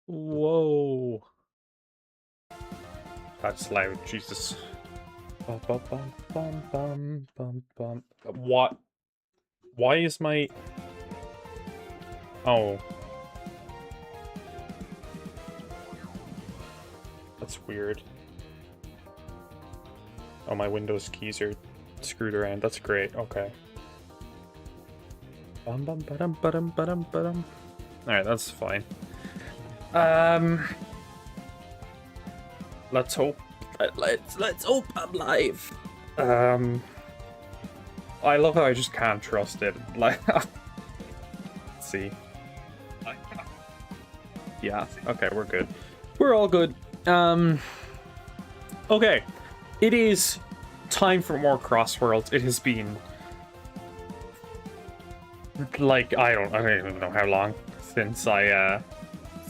Whoa. That's loud, Jesus. Bum, bum, bum, bum, bum, bum, bum. What? Why is my... Oh. That's weird. Oh, my Windows keys are screwed around. That's great. Okay. Bum, bum, ba-dum, ba-dum, ba-dum, ba-dum. Alright, that's fine. Let's hope. Let's hope I'm live. I love how I just can't trust it. Like, let's see. Yeah. Okay, we're good. We're all good. Okay. It is time for more Crossworlds. It has been like I don't even know how long since I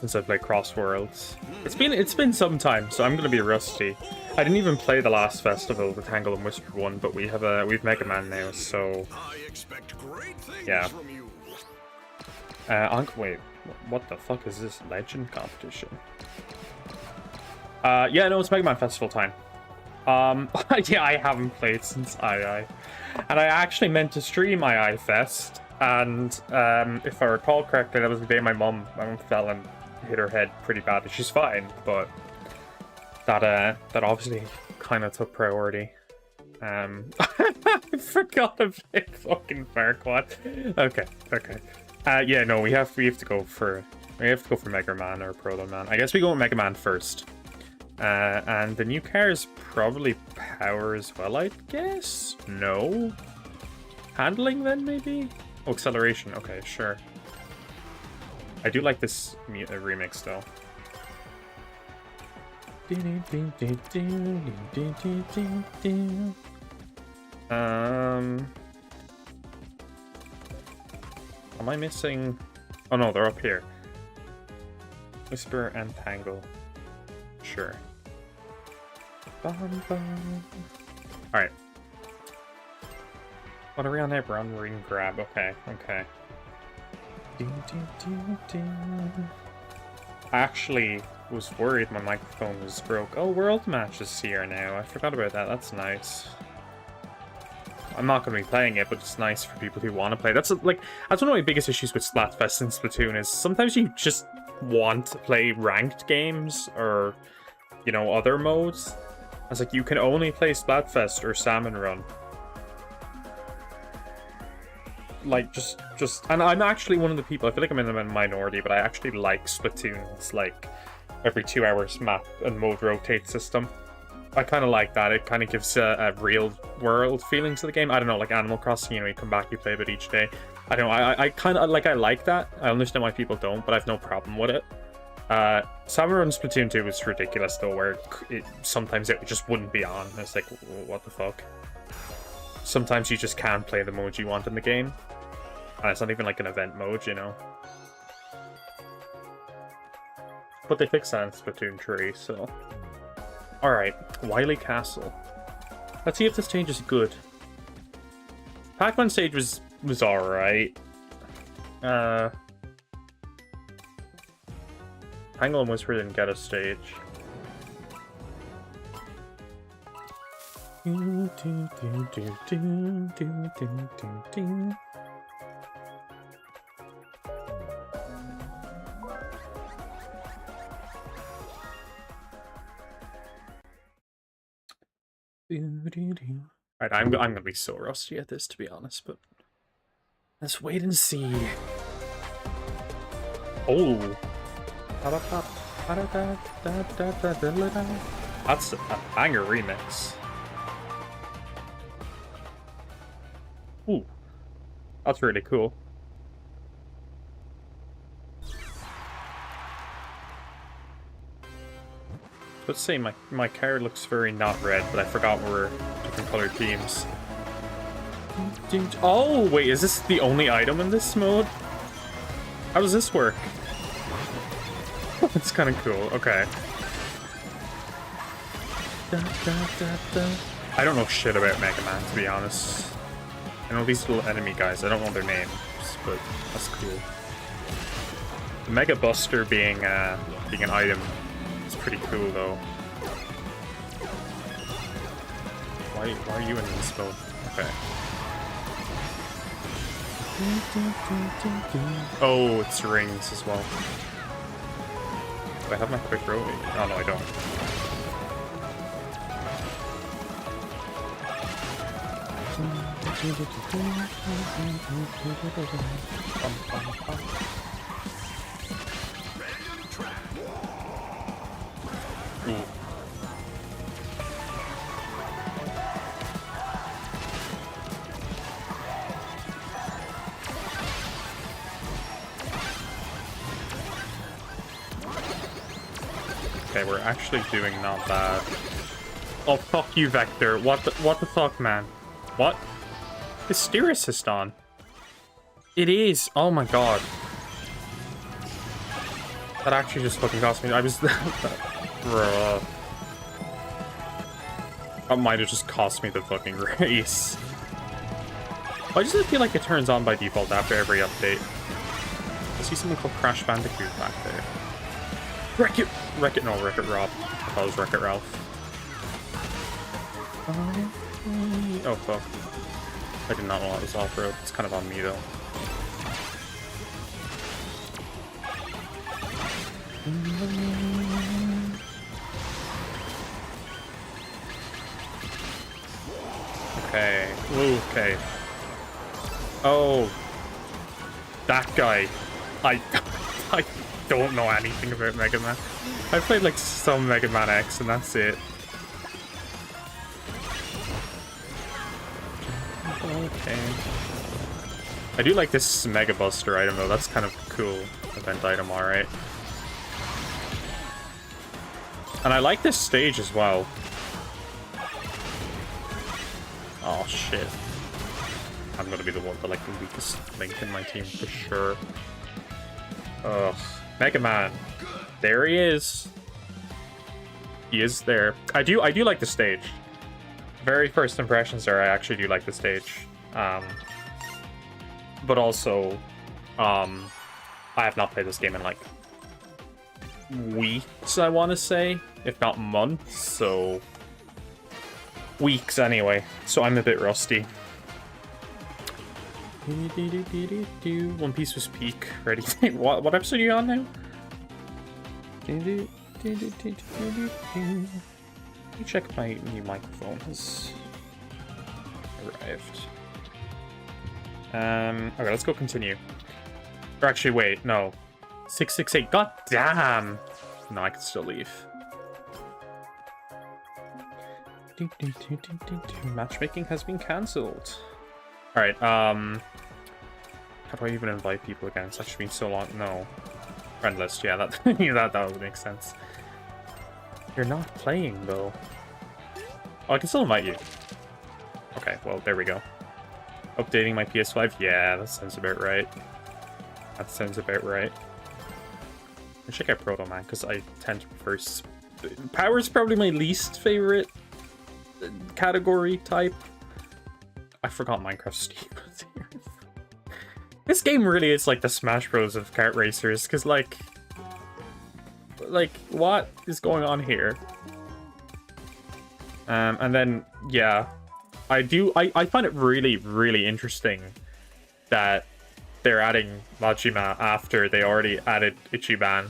played Crossworlds. It's been some time, so I'm gonna be rusty. I didn't even play the last festival, the Tangle and Whisper one, but we've MegaMan now, so yeah. Wait, what the fuck is this legend competition? Yeah, no, it's MegaMan festival time. Yeah, I haven't played since II, and I actually meant to stream II Fest, and if I recall correctly, that was the day my mom fell and hit her head pretty badly. She's fine, but that obviously kind of took priority. I forgot about fucking Farquaad. Okay. Yeah, no, we have to go for MegaMan or Proto Man. I guess we go with MegaMan first. And the new car is probably power as well, I guess? No? Handling then, maybe? Oh, acceleration. Okay, sure. I do like this remix, though. Am I missing... Oh no, they're up here. Whisper and Tangle. Sure. Alright. What are we on there? We're on ring grab. Okay. I actually was worried my microphone was broke. Oh, World Match is here now. I forgot about that. That's nice. I'm not going to be playing it, but it's nice for people who want to play. That's one of my biggest issues with Splatfest and Splatoon is sometimes you just want to play ranked games or, you know, other modes. It's like you can only play Splatfest or Salmon Run. Like, just, and I'm actually one of the people, I feel like I'm in the minority, but I actually like Splatoon's, like, every 2 hours map and mode rotate system. I kind of like that. It kind of gives a real world feeling to the game. I don't know, like Animal Crossing, you know, you come back, you play a bit each day. I don't know, I kind of, I like that. I understand why people don't, but I have no problem with it. Salmon Run Splatoon 2 was ridiculous, though, where sometimes it just wouldn't be on. It's like, what the fuck? Sometimes you just can't play the mode you want in the game. And it's not even like an event mode, you know. But they fixed that in Splatoon 3, so... Alright, Wily Castle. Let's see if this change is good. Pac-Man stage was alright. Tangle and Whisper didn't get a stage. Alright, I'm gonna be so rusty at this, to be honest, but let's wait and see. Oh, that's a banger remix. Ooh, that's really cool. Let's say my car looks very not red, but I forgot we're different colored teams. Oh, wait, is this the only item in this mode? How does this work? It's kind of cool. Okay. I don't know shit about MegaMan, to be honest. I know these little enemy guys. I don't know their names, but that's cool. The Mega Buster being an item is pretty cool though. Why are you invincible? Okay. Oh, it's rings as well. Do I have my quick row? Oh no, I don't. Ooh. Okay, we're actually doing not bad. Oh, fuck you, Vector. What the fuck, man? What? Is steer assist on? It is. Oh my god. That actually just fucking cost me. I was... Bruh. That might have just cost me the fucking race. I just feel like it turns on by default after every update. I see something called Crash Bandicoot back there. Wreck-It! Wreck-It, no, Wreck-It Rob. I thought it was Wreck-It Ralph. Oh, fuck. I did not know that was off-road. It's kind of on me, though. Okay. Okay. Oh. That guy. I don't know anything about Mega Man. I played like some Mega Man X and that's it. Okay. I do like this Mega Buster item though. That's kind of a cool event item, alright. And I like this stage as well. Oh shit. I'm gonna be the one with like the weakest link in my team for sure. Ugh. Mega Man. There he is. He is there. I do like the stage. Very first impressions there, I actually do like the stage. But also, I have not played this game in like weeks, I want to say, if not months, so weeks anyway. So I'm a bit rusty. One Piece was peak. Ready? What episode are you on now? Let me check my new microphone has arrived. Okay, let's go continue. Or actually, wait, no. 668. God damn! No, I can still leave. Matchmaking has been cancelled. Alright, how do I even invite people again? It's actually been so long. No. Friend list, yeah, that that would make sense. You're not playing, though. Oh, I can still invite you. Okay, well, there we go. Updating my PS5? Yeah, that sounds about right. That sounds about right. I check out Proto Man, because I tend to prefer... Power's probably my least favorite category type. I forgot Minecraft Steam was here. This game really is like the Smash Bros of kart racers, because like, what is going on here? And then, yeah, I find it really, really interesting that they're adding Majima after they already added Ichiban.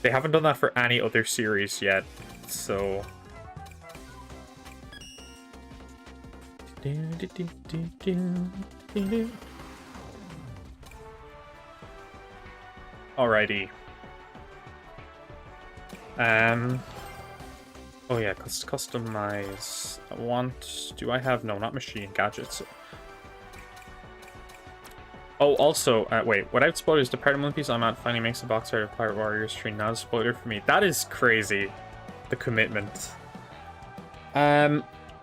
They haven't done that for any other series yet, so... Alrighty. Oh yeah, customize. Do I have... No, not machine, gadgets. Oh, also, wait, without spoilers, the part of One Piece I'm at finally makes a box art of Pirate Warriors 3, not a spoiler for me. That is crazy, the commitment.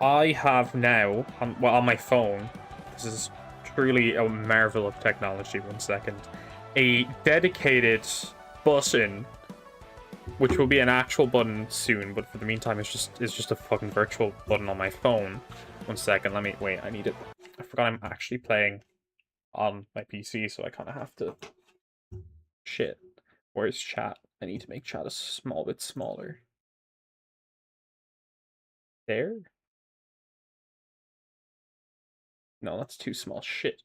I have now, on my phone, this is truly a marvel of technology, 1 second, a dedicated button, which will be an actual button soon, but for the meantime, it's just a fucking virtual button on my phone. 1 second, let me, wait, I need it. I forgot I'm actually playing on my PC, so I kind of have to Shit. Where's chat? I need to make chat a small bit smaller. There? No, that's too small. Shit.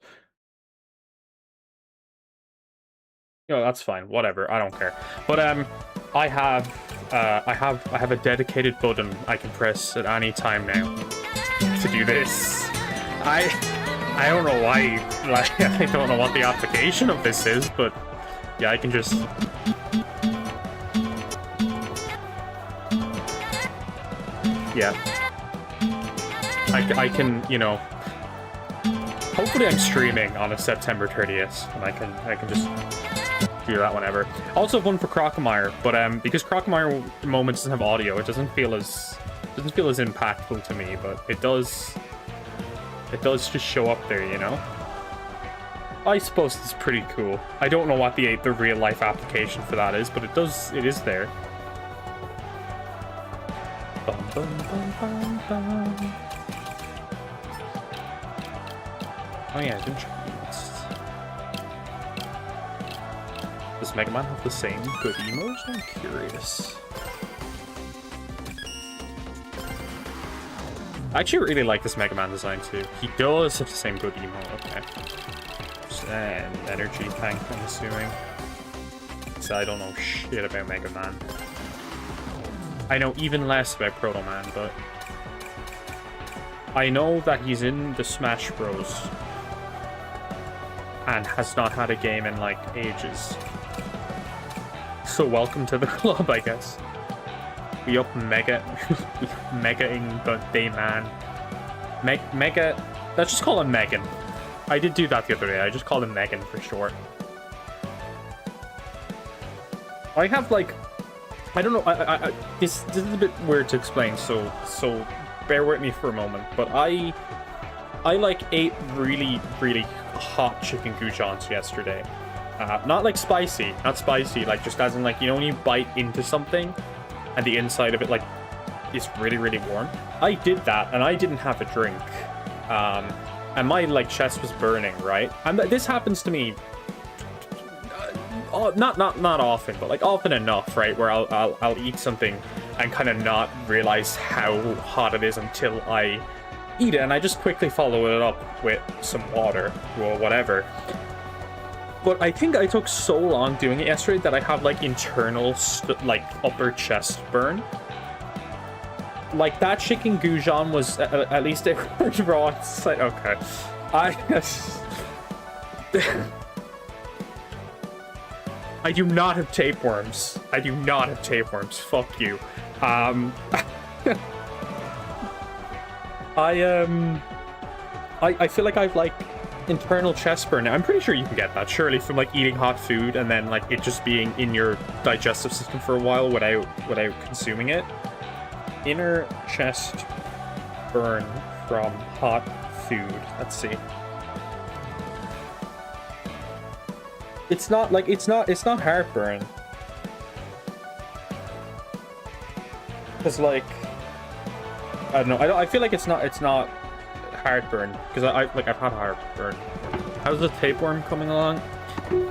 No, that's fine. Whatever. I don't care. But I have a dedicated button I can press at any time now to do this. I don't know why. Like, I don't know what the application of this is, but yeah, I can just. Yeah. I can, you know. Hopefully, I'm streaming on a September 30th, and I can just do that whenever. Also, one for Crocomire, but because Crocomire moments doesn't have audio, it doesn't feel as impactful to me, but it does just show up there, you know. I suppose it's pretty cool. I don't know what the real life application for that is, but it is there. Bum, bum, bum, bum, bum. Oh yeah, I didn't check this. Does MegaMan have the same good emotes? I'm curious. I actually really like this MegaMan design too. He does have the same good emote, okay. Just an energy tank, I'm assuming. So I don't know shit about MegaMan. I know even less about Proto Man, but I know that he's in the Smash Bros. And has not had a game in like ages. So welcome to the club, I guess. We up Mega-ing the day man. Mega. Let's just call him Megan. I did do that the other day. I just called him Megan for short. I have like, I don't know. This is a bit weird to explain. So bear with me for a moment. But I like ate really hot chicken goujons yesterday. Not like spicy, not spicy. Like just as in like, you know when you bite into something and the inside of it like is really warm. I did that and I didn't have a drink. And my like chest was burning, right? And this happens to me not often, but like often enough, right? Where I'll eat something and kind of not realize how hot it is until I eat it, and I just quickly follow it up with some water or whatever. But I think I took so long doing it yesterday that I have like internal like upper chest burn. Like that chicken goujon was at least it was raw. It's like, okay, I do not have tapeworms. I do not have tapeworms. Fuck you. I feel like I've like internal chest burn. I'm pretty sure you can get that surely from like eating hot food and then like it just being in your digestive system for a while without consuming it. Inner chest burn from hot food. Let's see. It's not like it's not heartburn. Cause like I don't know. I feel like it's not heartburn because I've had heartburn. How's the tapeworm coming along? I'm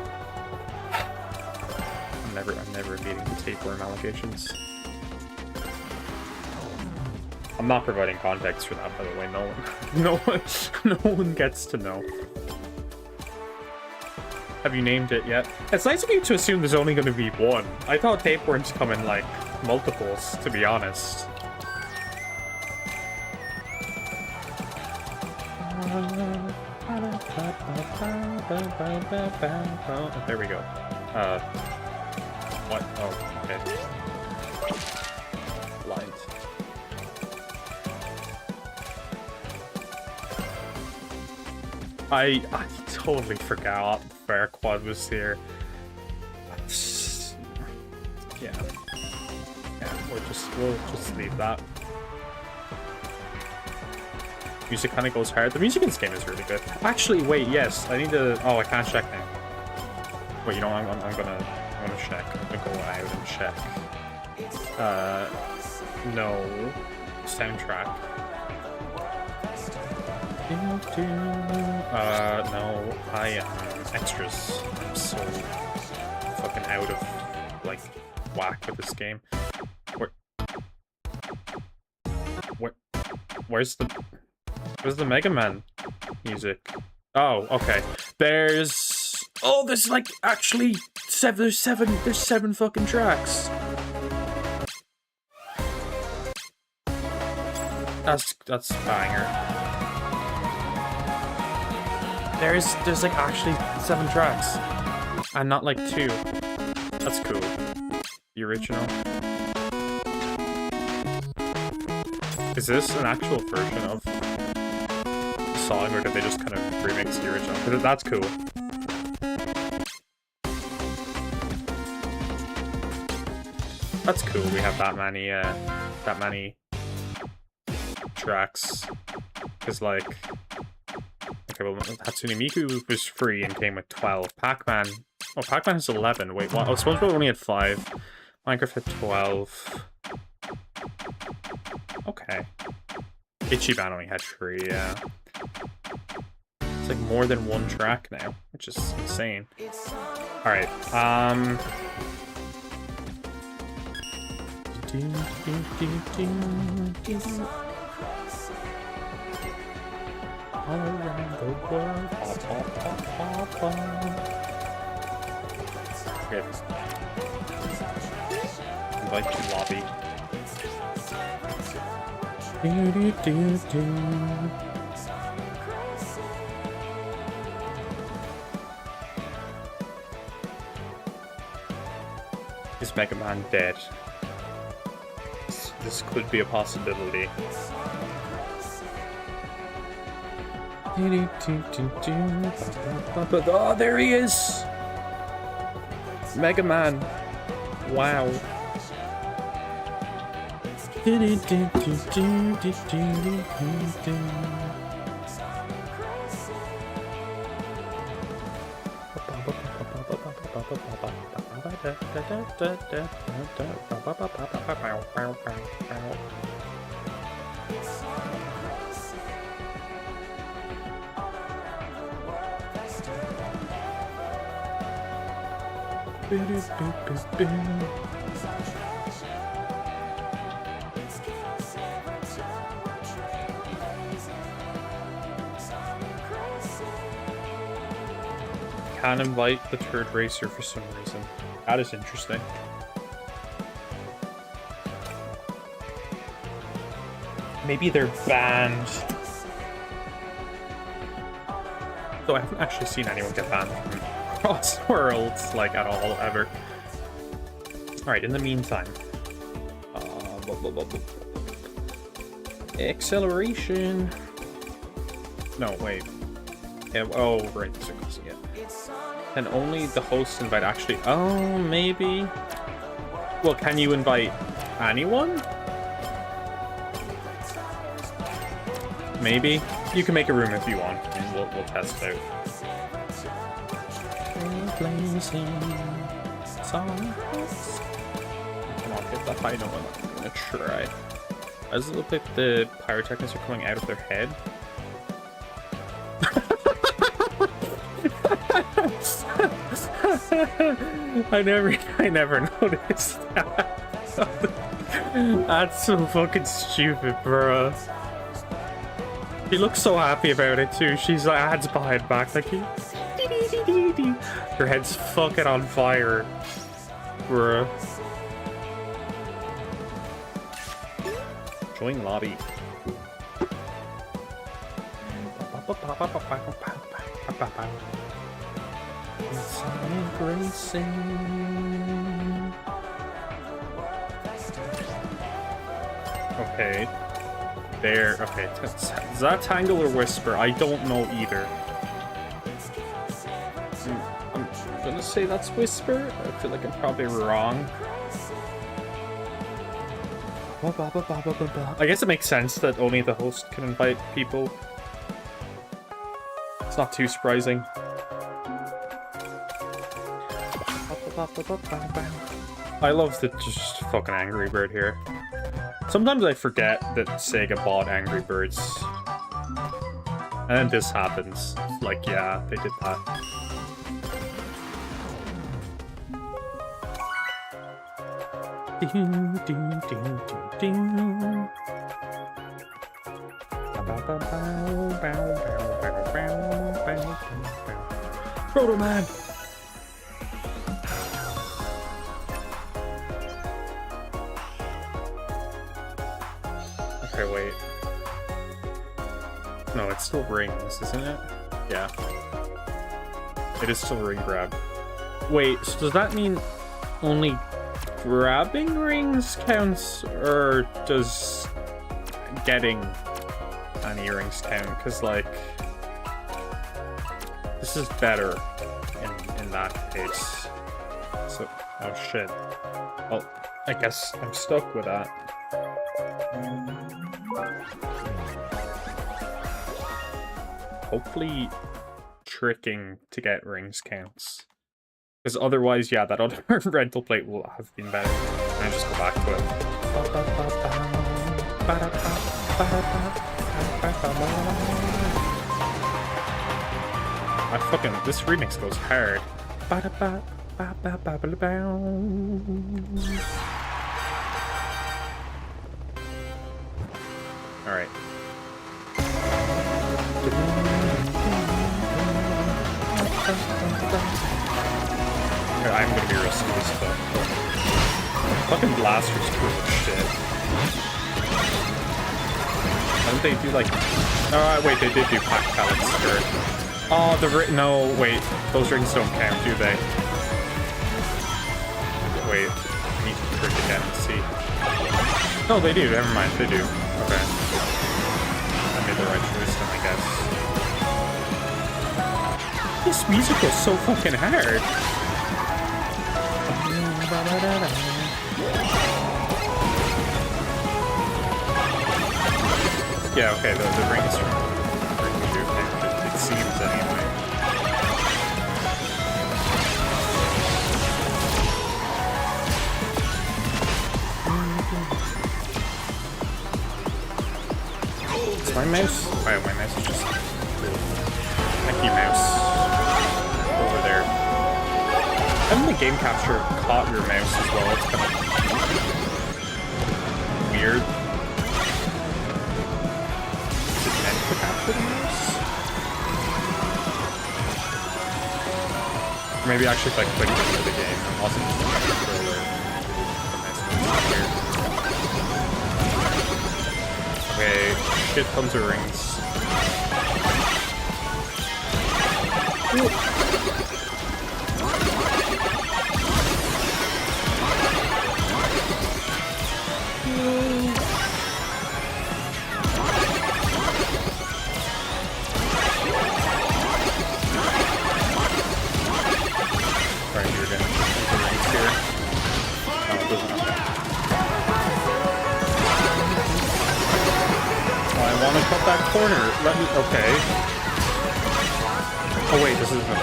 never meeting the tapeworm allegations. I'm not providing context for that, by the way. No one gets to know. Have you named it yet? It's nice of you to assume there's only going to be one. I thought tapeworms come in like multiples, to be honest. Oh, there we go. What? Oh, okay. Blind. I totally forgot Fairquad was here. Yeah, we'll just leave that. Music kind of goes hard. The music in this game is really good. Actually, wait, yes, I need to. Oh, I can't check now. Wait, you know, I'm gonna check. I'm gonna go out and check. No soundtrack. No, I am extras. I'm so fucking fucking out of, like, whack with this game. Where's the MegaMan music? Oh, okay. There's like actually there's seven fucking tracks. That's banger. There's like actually 7 tracks, and not like 2. That's cool. The original. Is this an actual version of the song, or did they just kind of remix the original? Because that's cool. That's cool. We have that many tracks. Because like, okay, well, Hatsune Miku was free and came with 12. Pac-Man. Oh, Pac-Man has 11. Wait, what? Oh, SpongeBob only had 5. Minecraft had 12. Okay. Ichiban only had 3, yeah. It's like more than 1 track now, which is insane. Alright, all around the world. Okay. Invite to lobby. Is MegaMan dead? This could be a possibility. Oh, there he is! MegaMan. Wow. Can't invite the third racer for some reason. That is interesting. Maybe they're banned. Though I haven't actually seen anyone get banned from Crossworlds, like, at all, ever. Alright, in the meantime. Acceleration. No, wait. Yeah, oh, right. Yeah. Can only the host invite actually? Oh, maybe. Well, can you invite anyone? Maybe. You can make a room if you want. We'll test it out. Come on, get that high note. I'm gonna try. Does it look like the pyrotechnics are coming out of their head? I never noticed that. That's so fucking stupid, bro. She looks so happy about it too. She's like hands behind back, like her head's fucking on fire, bro. Join lobby. Okay. There. Okay. Is that Tangle or Whisper? I don't know either. I'm gonna say that's Whisper. I feel like I'm probably wrong. I guess it makes sense that only the host can invite people. It's not too surprising. I love the just fucking Angry Bird here. Sometimes I forget that Sega bought Angry Birds. And then this happens. Like, yeah, they did that. Ding, ding, ding, ding, ding. Proto Man. Okay, wait. No, it's still rings, isn't it? Yeah. It is still ring grab. Wait, so does that mean only grabbing rings counts, or does getting any rings count? Because, like, this is better in that case. So, oh shit. Well, I guess I'm stuck with that. Hopefully tricking to get rings counts. Because otherwise, yeah, that other rental plate will have been better. And just go back to it. I fucking, this remix goes hard. Alright. I'm gonna be risky this stuff. Fucking blasters cool as shit. Don't they do like... Oh, wait, they did do pack pellets for... Oh, no, wait. Those rings don't count, do they? Wait. I need to trick again and see. No, they do. Never mind. They do. Okay. I made the right choice then, I guess. This music was so fucking hard. Yeah, okay, the rings are it seems anyway. Is my mouse? Oh, my mouse is just... Thank you, mouse. Over there. Having the game capture caught your mouse as well, it's kind of weird. Is it meant to capture the mouse? Or maybe actually if I clicked into the game, it wasn't just the controller. Okay, shit tons of rings. Ooh. That corner, let me, okay. Oh wait, this isn't a...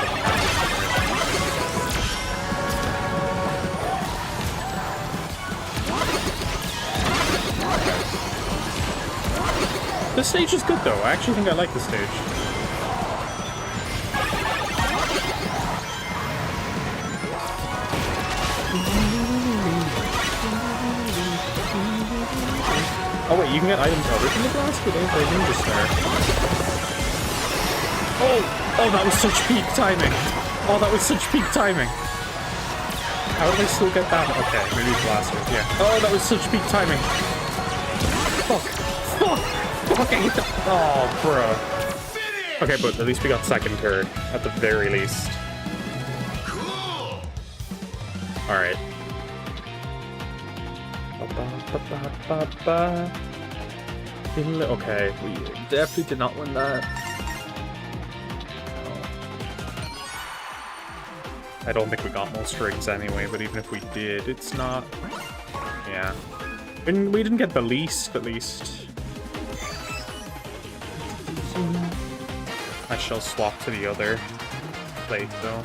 This stage is good though, I actually think I like this stage. Oh wait, you can get items other than the blast, but don't play Ninja Star. Oh, that was such peak timing. Oh, that was such peak timing. How did I still get that? Okay, maybe blasters, yeah. Oh, that was such peak timing. Fuck, I hit the... Oh, bro. Okay, but at least we got second turn, at the very least. Cool. All right. Okay, we definitely did not win that. Oh. I don't think we got most rings anyway, but even if we did, it's not... Yeah. And we didn't get the least, at least. I shall swap to the other plate, though.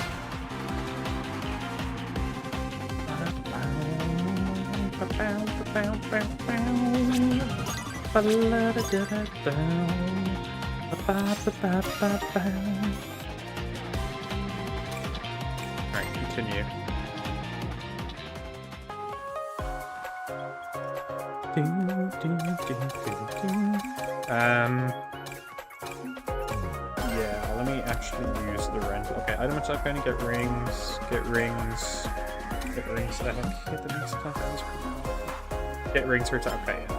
Alright, continue. Yeah, let me actually use the rent. Okay, item attack penny, get rings, get rings, get rings. I think hit the next attack. Get rings for attack. Okay, yeah.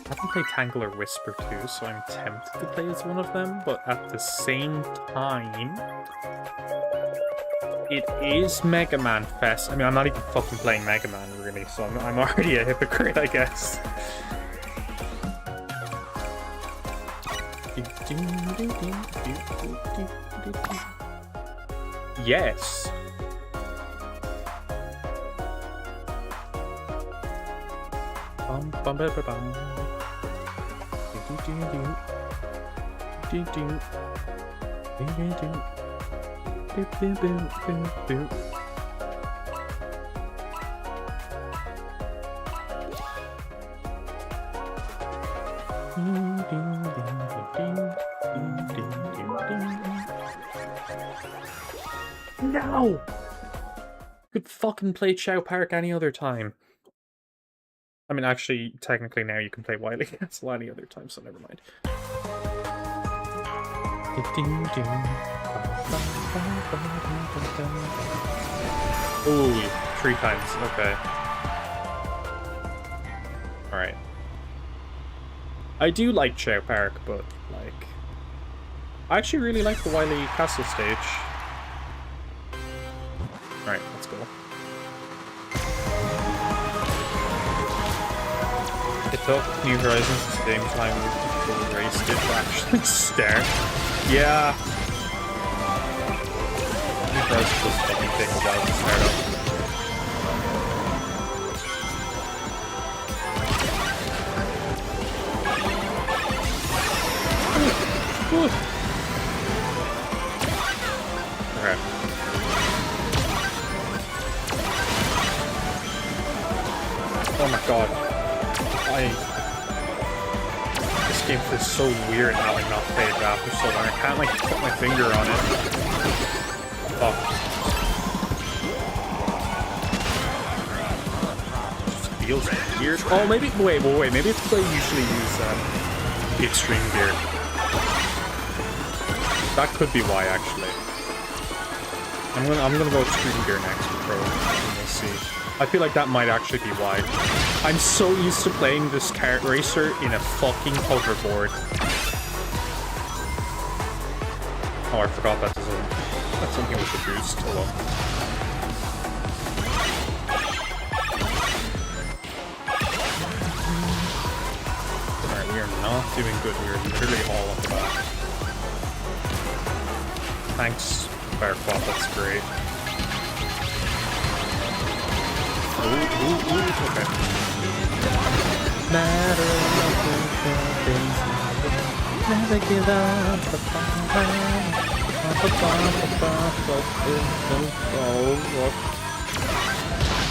I haven't played Tangle or Whisper too, so I'm tempted to play as one of them, but at the same time, it is MegaMan Fest. I mean, I'm not even fucking playing MegaMan really, so I'm already a hypocrite, I guess. Yes. Bum bum ba ba bum. No! Could fucking play Chow Park any other time. I mean, actually, technically now you can play Wily Castle any other time, so never mind. Ooh, 3 times, okay. Alright. I do like Chow Park, but, like... I actually really like the Wily Castle stage. Alright, let's go. It took New Horizons at the same time the race did to actually start. Yeah. New Horizons does fucking take a while to start up. Okay. Oh my god. This game feels so weird now, like, not played that for so long. I can't, like, put my finger on it. Fuck. It just feels weird. Oh, maybe, wait, maybe it's because I usually use, the extreme gear. That could be why, actually. I'm gonna go extreme gear next with Pro, and we'll see. I feel like that might actually be why. I'm so used to playing this kart racer in a fucking hoverboard. Oh, I forgot that's something with the boost. Oh well. Alright, we are not doing good. We are literally all off the back. Thanks, Firequat, that's great. Ooh, okay. Never give up the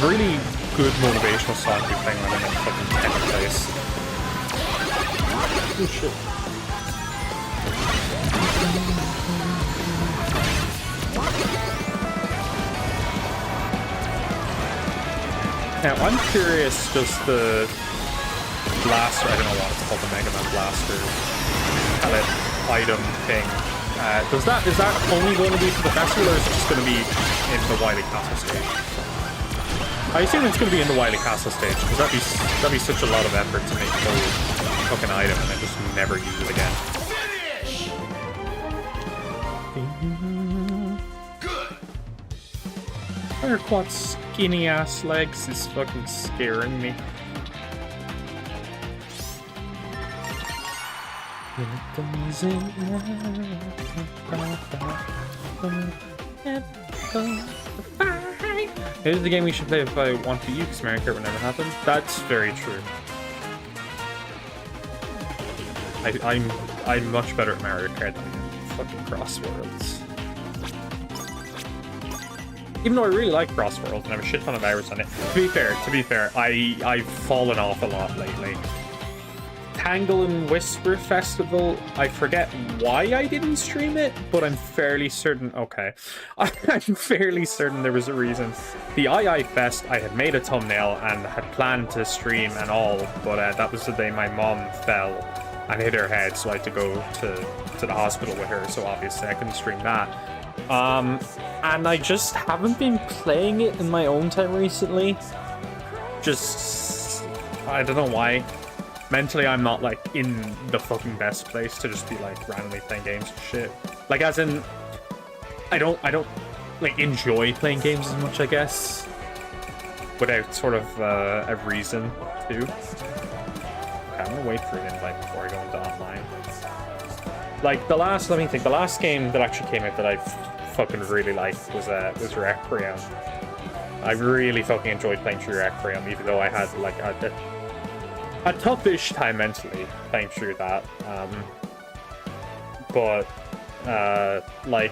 really good motivational song to be playing when I'm in fucking 10th place. Oh shit. Now, I'm curious, does the blaster, I don't know what it's called, the MegaMan blaster pellet item thing, is that only going to be for the festival, or is it just going to be in the Wily Castle stage? I assume it's going to be in the Wily Castle stage, because that'd be such a lot of effort to make those fucking item and then just never use it again. Firequat's skinny ass legs is fucking scaring me. Here's the game we should play if I want to use, because Mario Kart would never happen. That's very true. I'm much better at Mario Kart than fucking Crossworlds. Even though I really like Crossworlds and I have a shit ton of hours on it. To be fair, I've fallen off a lot lately. Tangle and Whisper Festival, I forget why I didn't stream it, but I'm fairly certain, okay. I'm fairly certain there was a reason. The II Fest, I had made a thumbnail and had planned to stream and all, but that was the day my mom fell and hit her head, so I had to go to the hospital with her, so obviously I couldn't stream that. And I just haven't been playing it in my own time recently. Just, I don't know why. Mentally, I'm not, like, in the fucking best place to just be, like, randomly playing games and shit. Like, as in, I don't, like, enjoy playing games as much, I guess. Without sort of a reason to. Okay, I'm gonna wait for an invite before I go into online. Like, let me think, the last game that actually came out that I fucking really liked was Requiem. I really fucking enjoyed playing through Requiem, even though I had, like, a toughish time mentally playing through that. Like,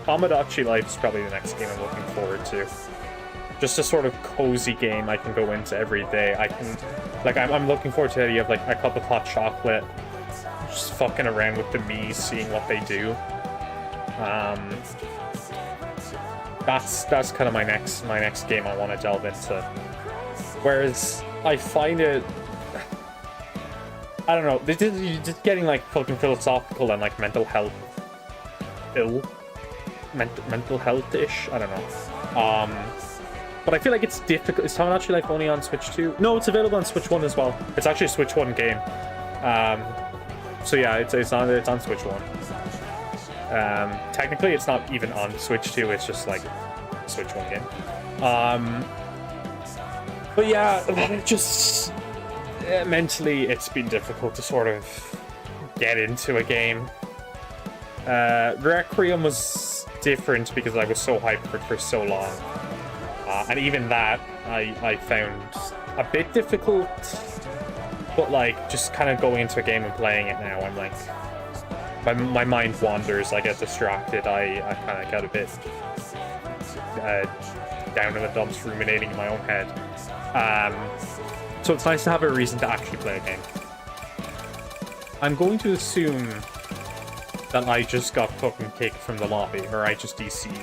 Tomodachi Life is probably the next game I'm looking forward to. Just a sort of cozy game I can go into every day. I'm looking forward to the idea of, like, a cup of hot chocolate, just fucking around with the Miis, seeing what they do. That's kind of my next game I want to delve into. Whereas I find it, I don't know, you're just getting, like, fucking philosophical and, like, mental health-ish. I don't know. But I feel like it's difficult. Is Tomodachi Life only on Switch 2? No, it's available on Switch 1 as well. It's actually a Switch 1 game. So yeah, it's on Switch 1. Technically, it's not even on Switch 2. It's just, like, a Switch 1 game. But yeah, just mentally, it's been difficult to sort of get into a game. Requiem was different because I was so hyped for it for so long. And even that, I found a bit difficult. But, like, just kind of going into a game and playing it now, I'm like, my mind wanders, I get distracted, I kind of get a bit down in the dumps, ruminating in my own head. So it's nice to have a reason to actually play a game. I'm going to assume that I just got fucking kicked from the lobby, or I just DC'd.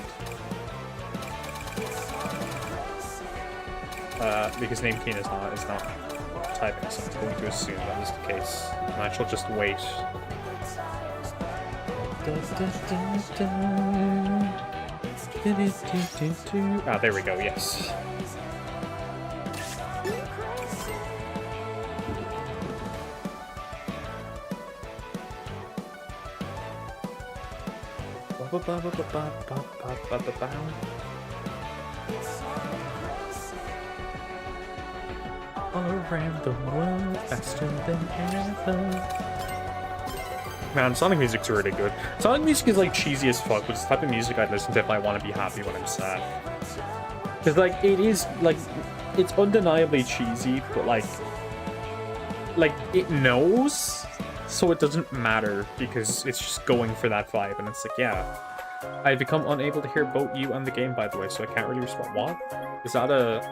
Because Namekeen is not typing, so I'm going to assume that is the case. And I shall just wait. Ah, there we go, yes. All around the world, faster than ever. Man, Sonic music's really good. Sonic music is, like, cheesy as fuck, but it's the type of music I'd listen to if I want to be happy when I'm sad. Because, like, it is, like, it's undeniably cheesy, but, like, it knows, so it doesn't matter, because it's just going for that vibe, and it's like, yeah. I've become unable to hear both you and the game, by the way, so I can't really respond. What? Is that a...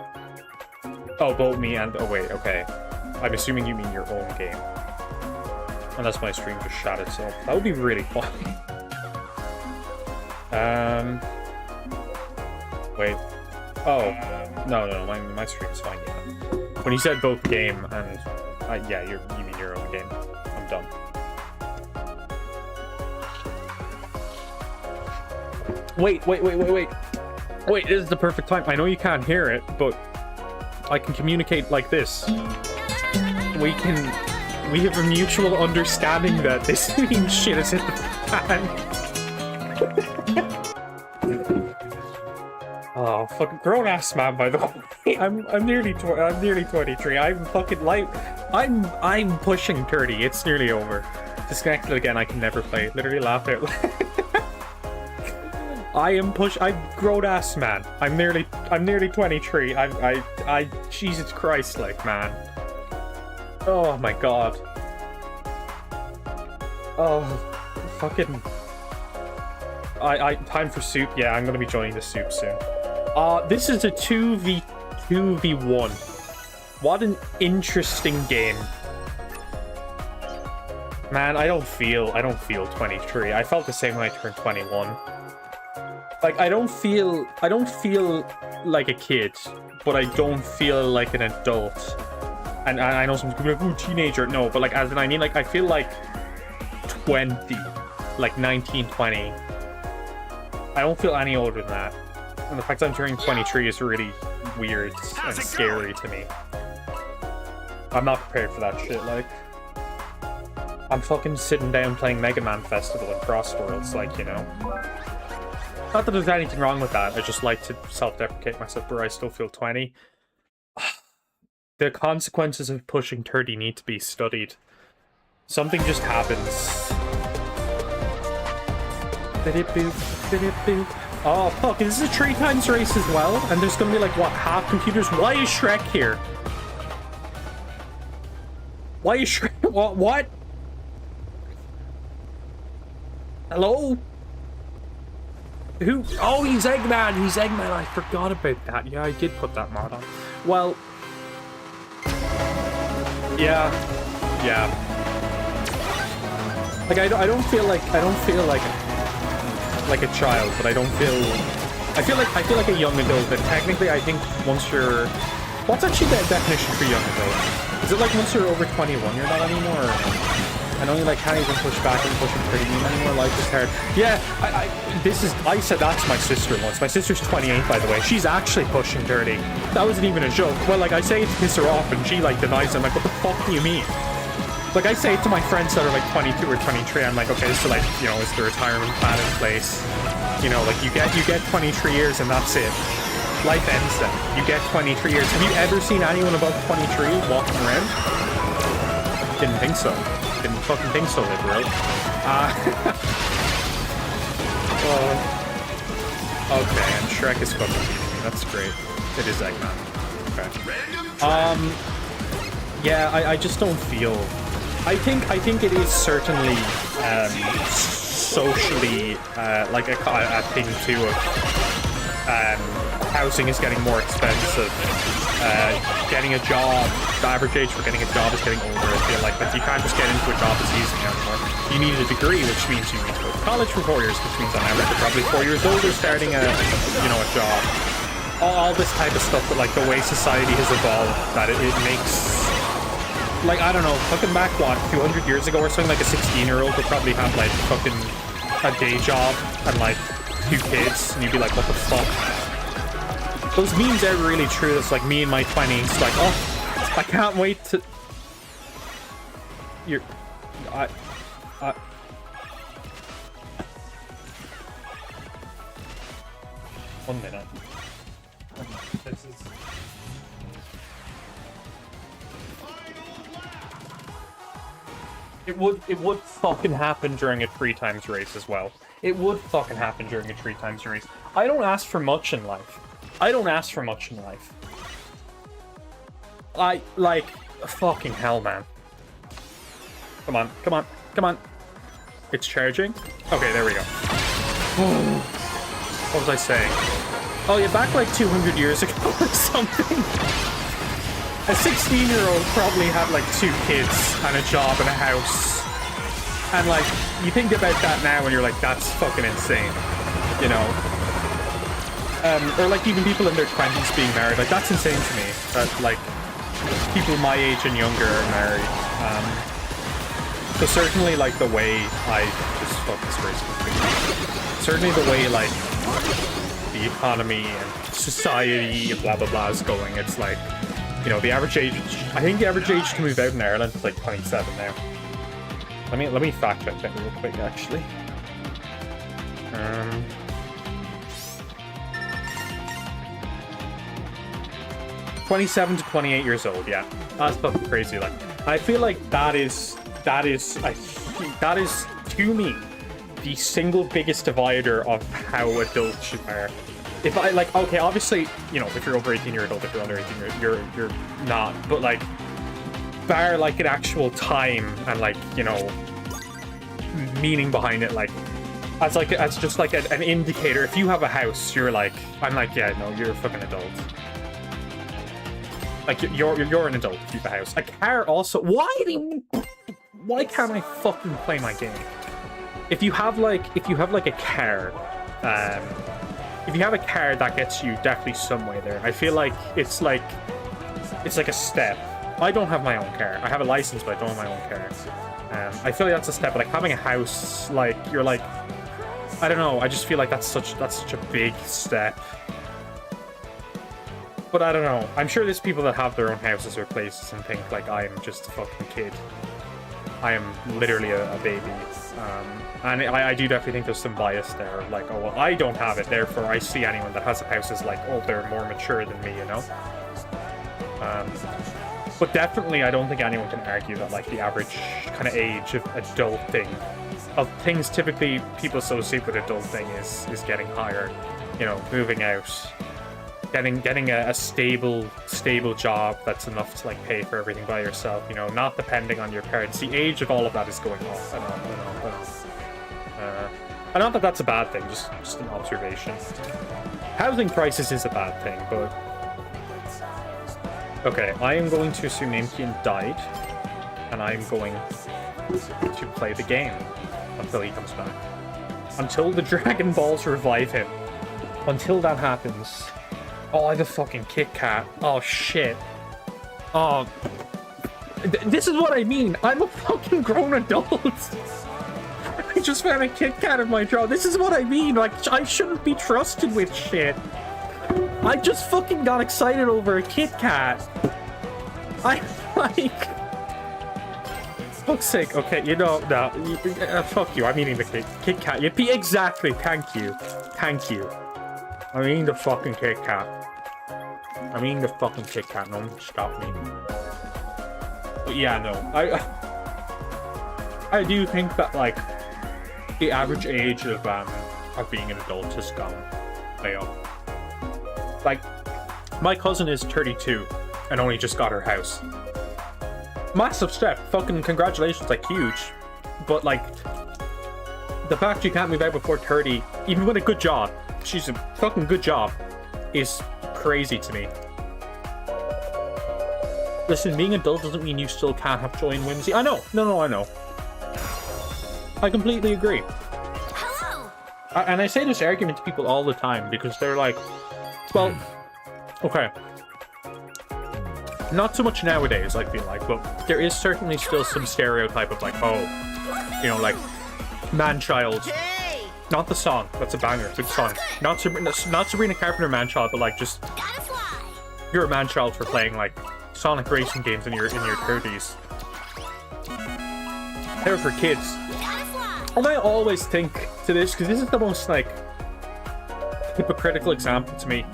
Oh, both me and... Oh, wait, okay. I'm assuming you mean your own game. Unless my stream just shot itself. That would be really fun. Wait. Oh. No, my stream's fine, yeah. When you said both game and... yeah, you mean your own game. I'm done. Wait, this is the perfect time. I know you can't hear it, but I can communicate like this. We have a mutual understanding that this means shit is hit the fan. Oh, fucking grown-ass man, by the way. I'm nearly 23. I'm fucking like... I'm pushing 30. It's nearly over. Disconnected again, I can never play. Literally laughed out loud. I'm grown-ass man. I'm nearly 23. Jesus Christ, like, man. Oh my god. Oh, fucking... time for soup. Yeah, I'm gonna be joining the soup soon. This is a 2v1. What an interesting game. Man, I don't feel 23. I felt the same when I turned 21. Like, I don't feel like a kid, but I don't feel like an adult. And I know some people are like, ooh, teenager. No, but like, as in, I mean, like, I feel like 20, like 19, 20. I don't feel any older than that. And the fact that I'm turning 23 is really weird and scary to me. I'm not prepared for that shit, like. I'm fucking sitting down playing MegaMan Festival in Crossworlds, like, you know. Not that there's anything wrong with that, I just like to self-deprecate myself where I still feel 20. The consequences of pushing 30 need to be studied. Something just happens. Oh, fuck, is this a 3 times race as well? And there's gonna be, like, what, half computers? Why is Shrek here? Why is Shrek... What? Hello? Who? Oh, he's Eggman! He's Eggman! I forgot about that. Yeah, I did put that mod on. Well... Yeah. Like, I don't feel like a child, but I don't feel... I feel like a young adult, but technically I think once you're... What's actually the definition for young adult? Is it like once you're over 21 you're not anymore? Or... I know you like can't even push back and push pretty anymore. Life is hard. Yeah, I said that to my sister once. My sister's 28, by the way. She's actually pushing 30. That wasn't even a joke. Well, like I say it to piss her off, and she like denies it. I'm like, what the fuck do you mean? Like I say it to my friends that are like 22 or 23. I'm like, okay, so like, you know, is the retirement plan in place? You know, like you get 23 years and that's it. Life ends then. You get 23 years. Have you ever seen anyone above 23 walking around? Didn't think so. Didn't fucking think so, liberal. Okay, and Shrek is fucking beating me. That's great. It is Eggman. Okay. Yeah, I just don't feel... I think it is certainly socially like a thing too of housing is getting more expensive. Getting a job, the average age for getting a job is getting older, I feel like, but you can't just get into a job as easily anymore. You need a degree, which means you need to go to college for 4 years, which means on average you're probably 4 years older starting a job. All this type of stuff, but like the way society has evolved, that it makes, like, I don't know, looking back, what, 200 years ago or something, like a 16-year-old would probably have like fucking a day job and like 2 kids, and you'd be like, what the fuck? Those memes are really true. It's like me in my 20s, like, oh, I can't wait to... One minute. This is... It would fucking happen during a 3 times race as well. It would fucking happen during a 3 times race. I don't ask for much in life. Like, fucking hell, man. Come on. It's charging? Okay, there we go. What was I saying? Oh, yeah, back like 200 years ago or something. A 16-year-old probably had like 2 kids and a job and a house. And like, you think about that now and you're like, that's fucking insane. You know? Or like even people in their 20s being married, like that's insane to me, that like people my age and younger are married. So certainly like the way certainly the way like the economy and society and blah blah blah is going, it's like, you know, the average age, I think the average age to move out in Ireland is like 27 now. Let me fact check that real quick actually. 27 to 28 years old, yeah. That's fucking crazy. Like, I feel like that is to me the single biggest divider of how adults are. If I like, okay, obviously, you know, if you're over 18, you're adult. If you're under 18, you're not. But like, bar like an actual time and like, you know, meaning behind it, like as just like an indicator. If you have a house, you're like, I'm like, yeah, no, you're a fucking adult. Like, you're an adult if you have a house. A car also... Why? why can't I fucking play my game? If you have like a car, if you have a car that gets you definitely some way there. I feel like it's like a step. I don't have my own car. I have a license, but I don't have my own car. I feel like that's a step. Like having a house, like you're like, I don't know. I just feel like that's such a big step. But I don't know. I'm sure there's people that have their own houses or places and think like I am just a fucking kid. I am literally a baby. And I do definitely think there's some bias there. Like, oh, well, I don't have it, therefore I see anyone that has a house as like, oh, they're more mature than me, you know? But definitely, I don't think anyone can argue that, like, the average kind of age of adulting, of things typically people associate with adulting is getting higher. You know, moving out, getting a stable job that's enough to, like, pay for everything by yourself, you know, not depending on your parents. The age of all of that is going up. I know. And not that that's a bad thing, just an observation. Housing crisis is a bad thing, but... Okay, I am going to assume Impian died, and I'm going to play the game until he comes back. Until the Dragon Balls revive him. Until that happens. Oh, I have a fucking Kit Kat. Oh, shit. Oh. This is what I mean. I'm a fucking grown adult. I just found a Kit Kat in my drawer. This is what I mean. Like, I shouldn't be trusted with shit. I just fucking got excited over a Kit Kat. I, like... Fuck's sake. Okay, you know, no. Fuck you. I'm eating the Kit Kat. Exactly. Thank you. Thank you. I'm eating the fucking Kit Kat. I'm eating the fucking Kit Kat. No one can stop me. But yeah, no. I do think that, like, the average age of being an adult has gone way up. Like, my cousin is 32 and only just got her house. Massive step. Fucking congratulations, like, huge. But, like, the fact you can't move out before 30, even with a good job, she's a fucking good job, is crazy to me. Listen, being an adult doesn't mean you still can't have joy and whimsy. I know. No, I know. I completely agree. Hello. And I say this argument to people all the time because they're like, well, okay. Not so much nowadays, I feel like, but there is certainly still some stereotype of like, oh, you know, like, man-child. Not the song, that's a banger, good song. Not Sabrina Carpenter man-child, but like just, you're a man-child for playing like Sonic racing games in your 30s. They're for kids. And I always think to this, because this is the most, like, hypocritical example to me.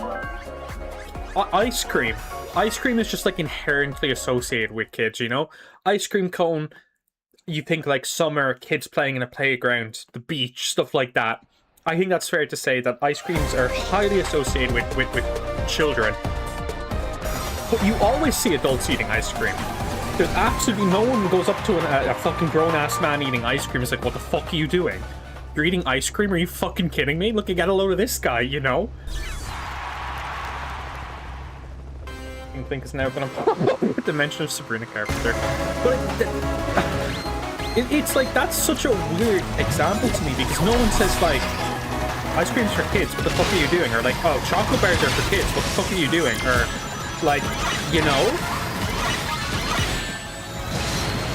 Ice cream. Ice cream is just, like, inherently associated with kids, you know? Ice cream cone, you think, like, summer, kids playing in a playground, the beach, stuff like that. I think that's fair to say that ice creams are highly associated with children. But you always see adults eating ice cream. There's absolutely no one who goes up to a fucking grown-ass man eating ice cream. It's like, what the fuck are you doing? You're eating ice cream? Are you fucking kidding me? Look, you got a load of this guy, you know? I think it's now gonna pop up with the mention of Sabrina Carpenter. But it's like, that's such a weird example to me because no one says, like, ice cream's for kids, what the fuck are you doing? Or like, oh, chocolate bars are for kids, what the fuck are you doing? Or, like, you know?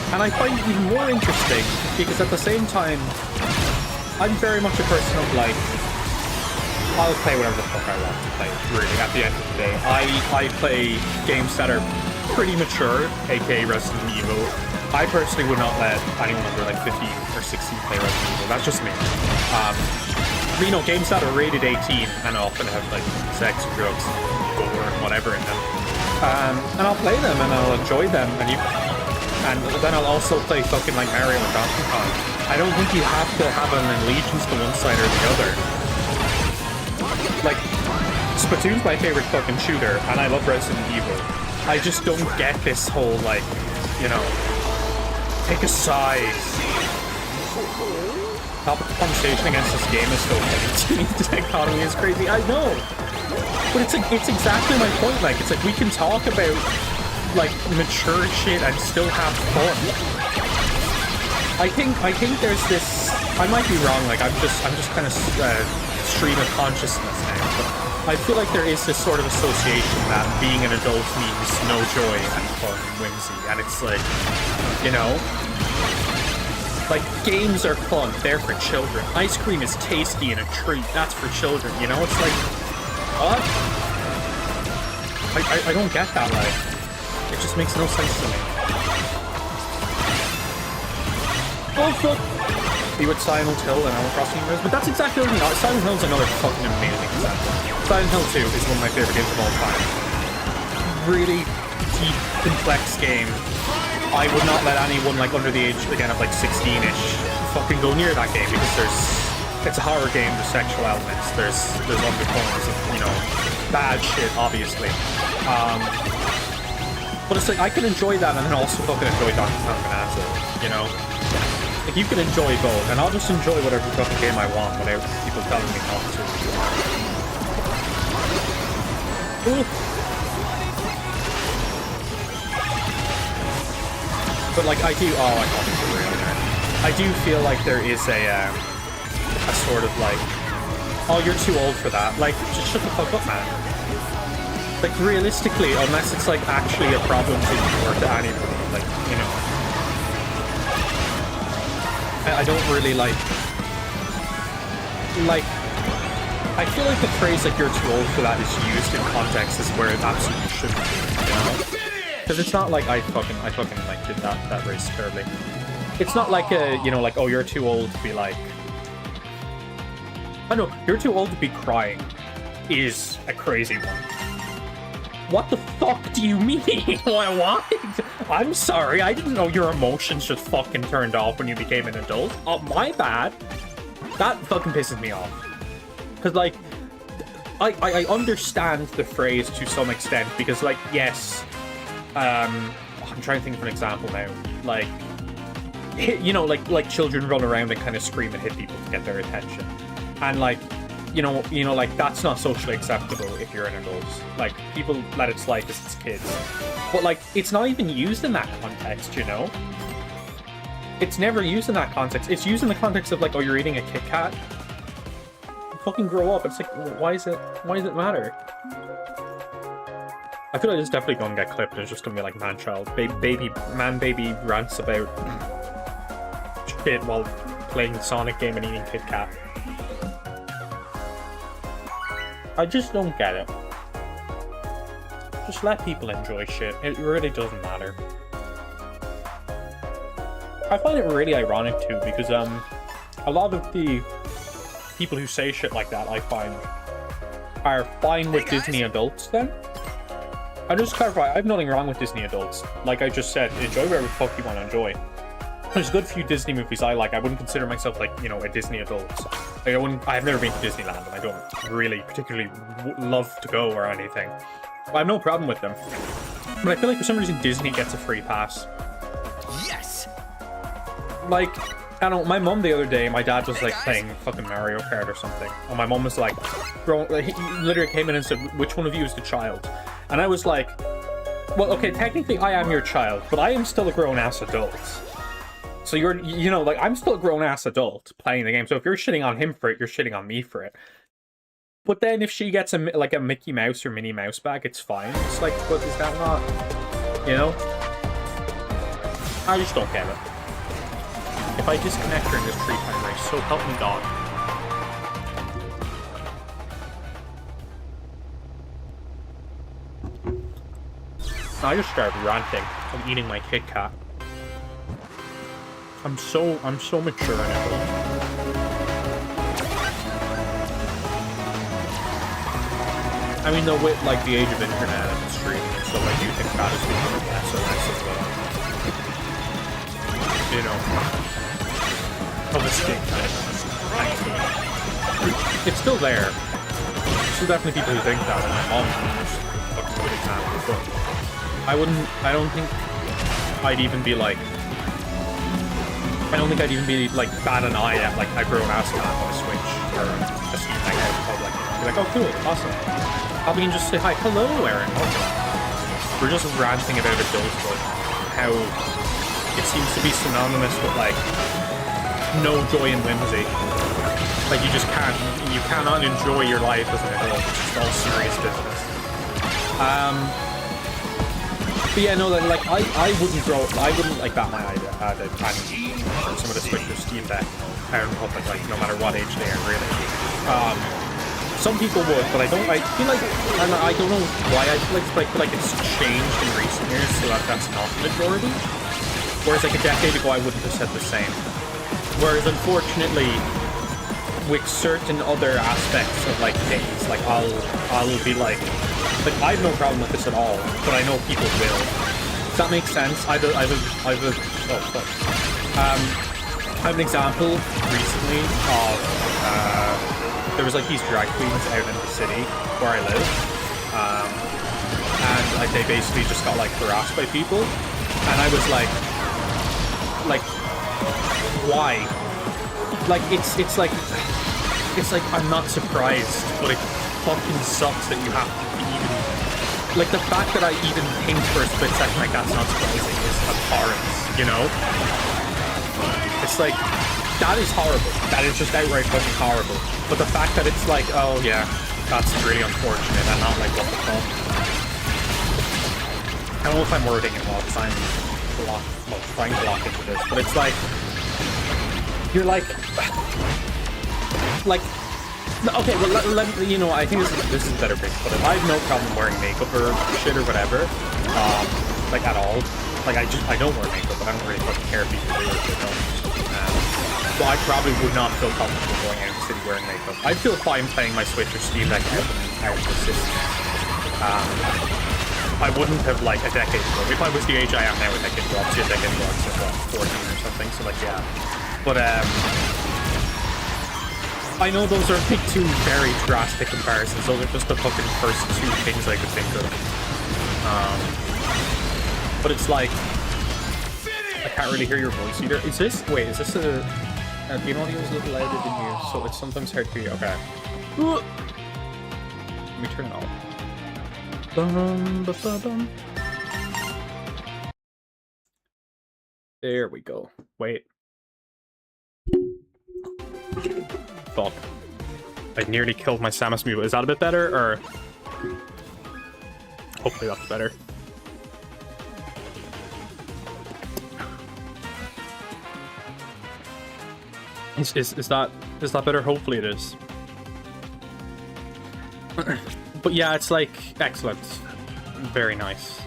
And I find it even more interesting because at the same time, I'm very much a person of like, I'll play whatever the fuck I want to play, really, at the end of the day. I play games that are pretty mature, aka Resident Evil. I personally would not let anyone under like 15 or 16 play Resident Evil, that's just me. You know, games that are rated 18 and often have like sex, drugs, gore, and whatever in them. And I'll play them and I'll enjoy them, and then I'll also play fucking like Mario and Donkey Kong. I don't think you have to have an allegiance to one side or the other. Like, Splatoon's my favorite fucking shooter, and I love Resident Evil. I just don't get this whole, like, you know, take a side. Topic of conversation against this game is so funny. The dichotomy is crazy, I know. But it's like, it's exactly my point, like, it's like we can talk about like mature shit and still have fun. I think there's this. I might be wrong. Like I'm just kind of stream of consciousness now. But I feel like there is this sort of association that being an adult means no joy and fun and whimsy, and it's like, you know, like games are fun. They're for children. Ice cream is tasty and a treat. That's for children. You know, it's like, what? I don't get that. Like, it just makes no sense to me. Oh fuck! Be with Silent Hill and Animal Crossing Universe, but that's exactly what I mean. Silent Hill is another fucking amazing example. Silent Hill 2 is one of my favorite games of all time. Really deep, complex game. I would not let anyone like under the age again of like 16-ish fucking go near that game because it's a horror game. There's sexual elements. There's undertones of, you know, bad shit, obviously. But it's like I can enjoy that and then also fucking enjoy Donkey Kong Bonanza, you know. Like, you can enjoy both, and I'll just enjoy whatever fucking game I want without people telling me not to. Ooh. But, like, I do... Oh, I can't think of it. I do feel like there is a sort of, like... Oh, you're too old for that. Like, just shut the fuck up, man. Like, realistically, unless it's, like, actually a problem to you or to anybody, like, you know... I don't really like, I feel like the phrase like you're too old for that is used in context is where it absolutely shouldn't be, you know? Because it's not like I fucking like did that race terribly. It's not like you know, like, oh, you're too old to be like, I know, you're too old to be crying is a crazy one. What the fuck do you mean? What? I'm sorry, I didn't know your emotions just fucking turned off when you became an adult. Oh, my bad. That fucking pisses me off. Because, like, I understand the phrase to some extent, because, like, yes, I'm trying to think of an example now. Like, you know, like children run around and kind of scream and hit people to get their attention. And, like, you know, like, that's not socially acceptable if you're an adult. Like, people let it slide because it's kids. But, like, it's not even used in that context, you know? It's never used in that context. It's used in the context of, like, oh, you're eating a Kit Kat? Fucking grow up. It's like, why does it matter? I feel like it's definitely gonna get clipped and it's just gonna be like man-child. Baby rants about shit while playing the Sonic game and eating Kit Kat. I just don't get it. Just let people enjoy shit. It really doesn't matter. I find it really ironic too, because a lot of the people who say shit like that, I find, are fine with Disney adults then. I just clarify, I have nothing wrong with Disney adults. Like I just said, enjoy whatever the fuck you want to enjoy. There's a good few Disney movies I like. I wouldn't consider myself like, you know, a Disney adult. Like, I've never been to Disneyland and I don't really particularly love to go or anything. I have no problem with them. But I feel like for some reason Disney gets a free pass. Yes! Like, I don't know, my mom the other day, my dad was like playing fucking Mario Kart or something. And my mom was like, he literally came in and said, which one of you is the child? And I was like, well, okay, technically I am your child, but I am still a grown-ass adult. So you know, like, I'm still a grown-ass adult playing the game. So if you're shitting on him for it, you're shitting on me for it. But then if she gets a Mickey Mouse or Minnie Mouse bag, it's fine. It's like, what is that not? You know? I just don't get it. If I disconnect during this tree time race, so help me God. I just started ranting. I'm eating my Kit Kat. I'm so mature now. I mean, though, with like the age of internet and streaming and stuff, I do think that is becoming less and less of a, you know, of a stick kind of thing. It's still there. There's still definitely people who think that, and my mom is a good example, but I don't think I'd even be like, bat an eye at like a grown-ass man on a Switch or a Steam Deck out in public. Be like, oh cool, awesome. I'll be just say hi, hello, Aaron. Welcome. We're just ranting about adulthood, how it seems to be synonymous with like no joy and whimsy. Like you cannot enjoy your life as an adult. It's just all serious business. But yeah, no, like I wouldn't like bat my eye at some of the Switch or Steam Deck out in public, like no matter what age they are, really. Some people would, but I feel like, and I don't know why, I feel like it's changed in recent years so that's not the majority. Whereas like a decade ago, I wouldn't have said the same. Whereas unfortunately, with certain other aspects of like things, like I'll be like I have no problem with this at all, but I know people will. Does that make sense? I have an example recently of there was like these drag queens out in the city where I live, and like they basically just got like harassed by people, and I was like why? Like it's like I'm not surprised, but it fucking sucks that you have to even like the fact that I even think for a split second like that's not surprising is abhorrent, you know? It's like that is horrible. That is just outright fucking horrible. But the fact that it's like, oh yeah, that's really unfortunate and not like what the fuck. I don't know if I'm wording it well because I'm trying to block into this, but it's like you're like okay, well, you know, I think this is better bit, but I have no problem wearing makeup or shit or whatever, like at all. Like I don't wear makeup, but I don't really fucking care if people do it or don't. So I probably would not feel comfortable going out in the city wearing makeup. I'd feel fine playing my Switch or Steam Deck out of the city. I wouldn't have like a decade ago. If I was the age I am now, a decade ago, obviously a decade ago, I was like, 14 or something. So like, yeah. But I know those are like two very drastic comparisons. Those are just the fucking first two things I could think of. But it's like I can't really hear your voice either. Is this a? The audio is a little louder than you, so it's sometimes hard to hear you. Okay. Let me turn it off. There we go. Wait. Fuck. I nearly killed my Samus Mew. Is that a bit better, or hopefully that's better? Is that better? Hopefully it is. But yeah, it's like excellent, very nice.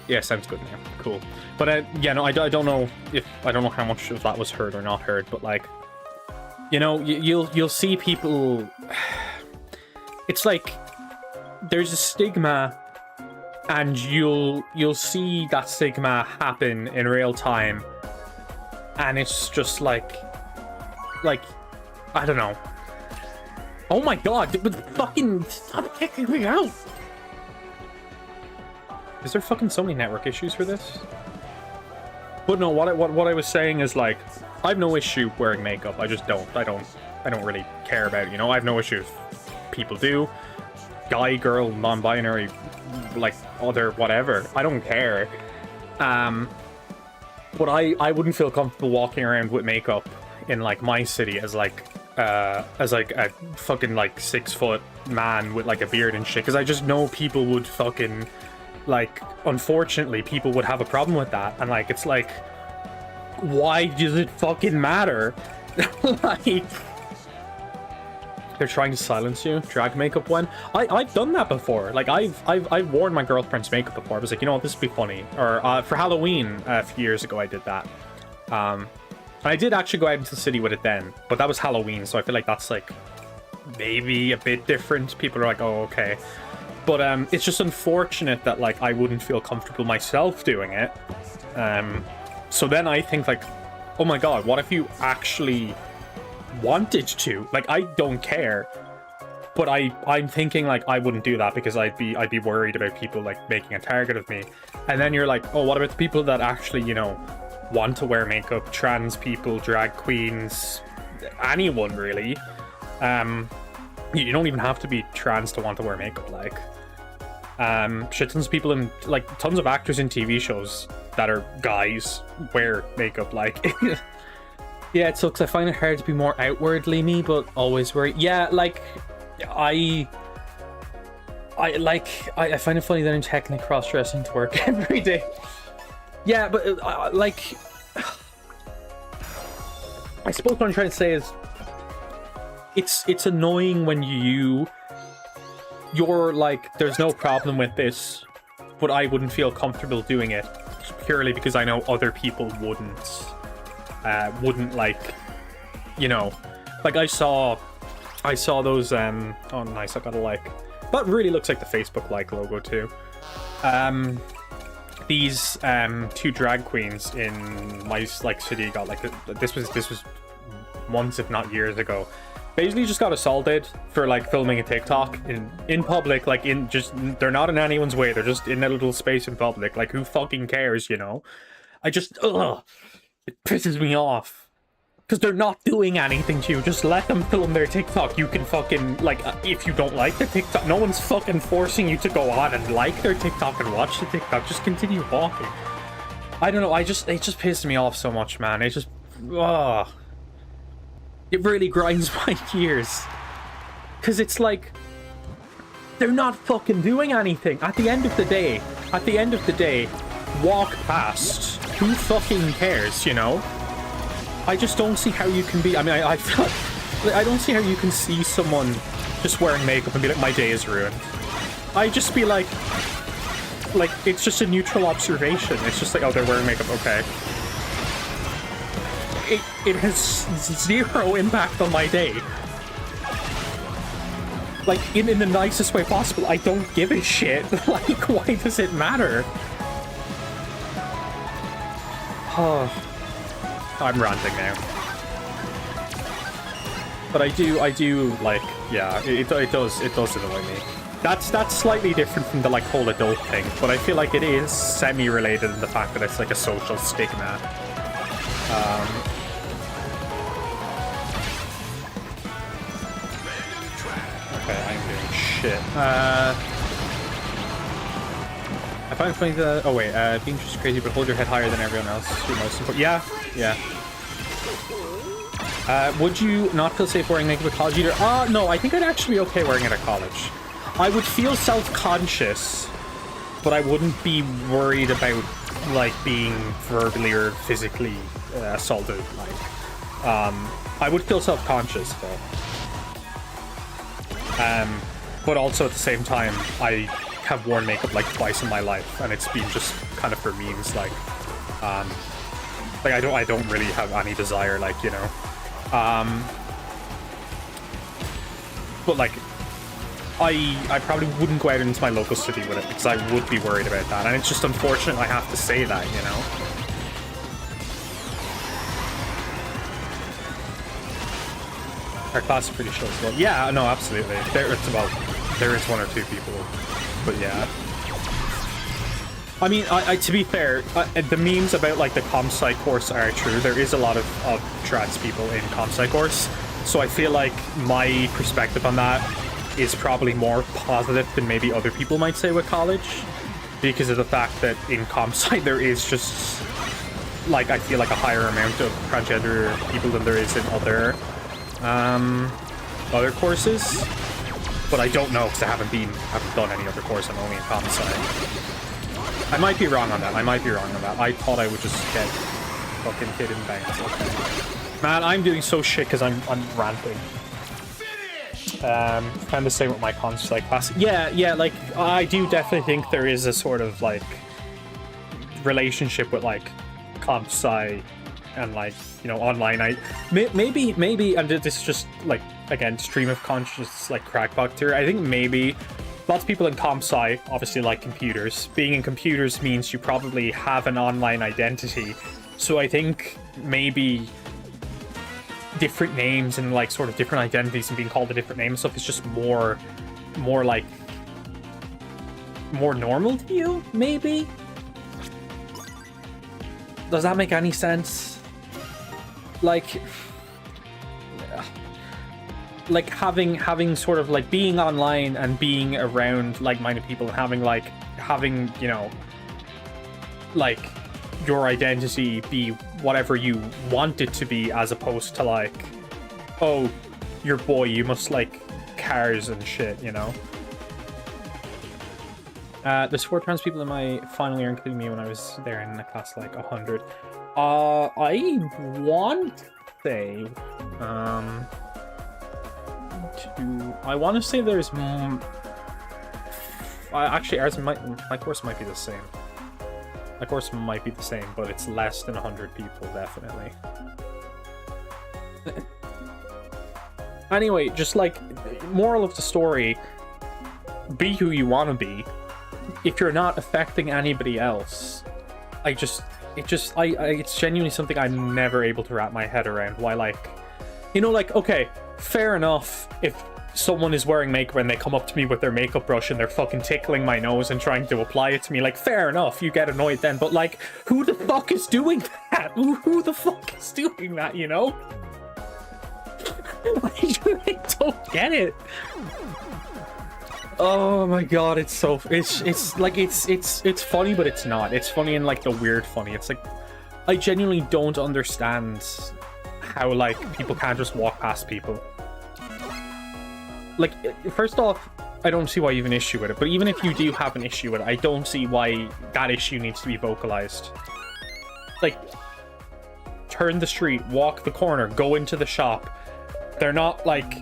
Yeah, sounds good now. Cool. But yeah, no, I don't know how much of that was heard or not heard. But like, you know, you'll see people. It's like there's a stigma, and you'll see that stigma happen in real time, and it's just like I don't know. Oh my god, fucking stop kicking me out. Is there fucking so many network issues for this? But no, what I was saying is like, I have no issue wearing makeup. I just don't. I don't really care about it, you know? I have no issues. People do. Guy, girl, non-binary, like other whatever. I don't care. But I wouldn't feel comfortable walking around with makeup in like my city as like a fucking like 6 foot man with like a beard and shit, because I just know people would fucking like, unfortunately people would have a problem with that, and like it's like, why does it fucking matter? Like, they're trying to silence you. Drag makeup when I've done that before. Like I've worn my girlfriend's makeup before. I was like, you know what, this would be funny. Or for Halloween a few years ago I did that. And I did actually go out into the city with it then, but that was Halloween, so I feel like that's like maybe a bit different. People are like, oh, okay. But it's just unfortunate that like I wouldn't feel comfortable myself doing it. So then I think like, oh my god, what if you actually wanted to? Like, I don't care, but I'm thinking like I wouldn't do that because I'd be worried about people like making a target of me. And then you're like, oh, what about the people that actually, you know, want to wear makeup? Trans people, drag queens, anyone really. You don't even have to be trans to want to wear makeup. Like, shit, tons of people in, like, tons of actors in TV shows that are guys wear makeup. Like, yeah, it sucks. I find it hard to be more outwardly me, but always worry. Yeah, like, I find it funny that I'm technically cross-dressing to work every day. Yeah, but like, I suppose what I'm trying to say is, it's annoying when you're like, there's no problem with this, but I wouldn't feel comfortable doing it purely because I know other people wouldn't like, you know, like I saw those oh nice, I got a like. That really looks like the Facebook like logo too. These two drag queens in my like city got like this was months if not years ago. Basically just got assaulted for like filming a TikTok in public, like in just, they're not in anyone's way, they're just in a little space in public. Like, who fucking cares, you know? I just, ugh, it pisses me off. Because they're not doing anything to you. Just let them film their TikTok. You can fucking, like, if you don't like the TikTok, no one's fucking forcing you to go on and like their TikTok and watch the TikTok. Just continue walking. I don't know, it just pisses me off so much, man. It just, ugh. It really grinds my gears. Because it's like, they're not fucking doing anything. At the end of the day, walk past. Who fucking cares, you know? I just don't see how you can be, I mean, I feel like, I don't see how you can see someone just wearing makeup and be like, my day is ruined. I just be like, it's just a neutral observation. It's just like, oh, they're wearing makeup, okay. It has zero impact on my day. Like, in the nicest way possible, I don't give a shit. Like, why does it matter? Oh, I'm ranting now. But I do, like, yeah, it does annoy me. That's slightly different from the, like, whole adult thing, but I feel like it is semi-related in the fact that it's, like, a social stigma. Okay, I'm doing shit. I find it funny that, oh wait, being just crazy, but hold your head higher than everyone else. Your most important. Yeah. Would you not feel safe wearing makeup at college either? No, I think I'd actually be okay wearing it at college. I would feel self-conscious, but I wouldn't be worried about, like, being verbally or physically assaulted. Like, I would feel self-conscious, though. But also at the same time, I have worn makeup like twice in my life, and it's been just kind of for memes, like I don't really have any desire, like, you know, but like I probably wouldn't go out into my local city with it because I would be worried about that, and it's just unfortunate I have to say that, you know. Our class is pretty chill as well. Yeah, no, absolutely. There is one or two people, but yeah. I mean, to be fair, the memes about, like, the comp-sci course are true. There is a lot of trans people in comp-sci course, so I feel like my perspective on that is probably more positive than maybe other people might say with college, because of the fact that in comp-sci there is just, like, I feel like a higher amount of transgender people than there is in other courses, but I don't know because I haven't done any other course. I'm only in comp-sci. I might be wrong on that. I thought I would just get fucking hit in bangs. Okay. Man, I'm doing so shit because I'm ranting. Kind of the same with my comp-sci class. Yeah, like, I do definitely think there is a sort of, like, relationship with, like, comp-sci and, like, you know, online. Maybe, and this is just, like, again, stream of consciousness, like, crackpot theory. I think maybe lots of people in comp-sci obviously like computers. Being in computers means you probably have an online identity. So I think maybe different names and, like, sort of different identities and being called a different name and stuff is just more like, more normal to you, maybe? Does that make any sense? Like having sort of, like, being online and being around like-minded people and having, you know, like, your identity be whatever you want it to be, as opposed to like, oh, your boy, you must like cars and shit, you know? There's 4 trans people in my final year, including me when I was there in a class like 100. I want to say, I want to say there's, actually ours might, my course might be the same. My course might be the same, but it's less than 100 people, definitely. Anyway, just like, moral of the story, be who you want to be. If you're not affecting anybody else, it's genuinely something I'm never able to wrap my head around. Why, like, you know, like, okay, fair enough if someone is wearing makeup and they come up to me with their makeup brush and they're fucking tickling my nose and trying to apply it to me, like, fair enough, you get annoyed then, but like, who the fuck is doing that? Who the fuck is doing that, you know? I don't get it. Oh my god, it's like, it's funny, but it's not. It's funny in like the weird funny. It's like, I genuinely don't understand how like people can't just walk past people. Like, first off, I don't see why you have an issue with it, but even if you do have an issue with it, I don't see why that issue needs to be vocalized. Like, turn the street, walk the corner, go into the shop. They're not like,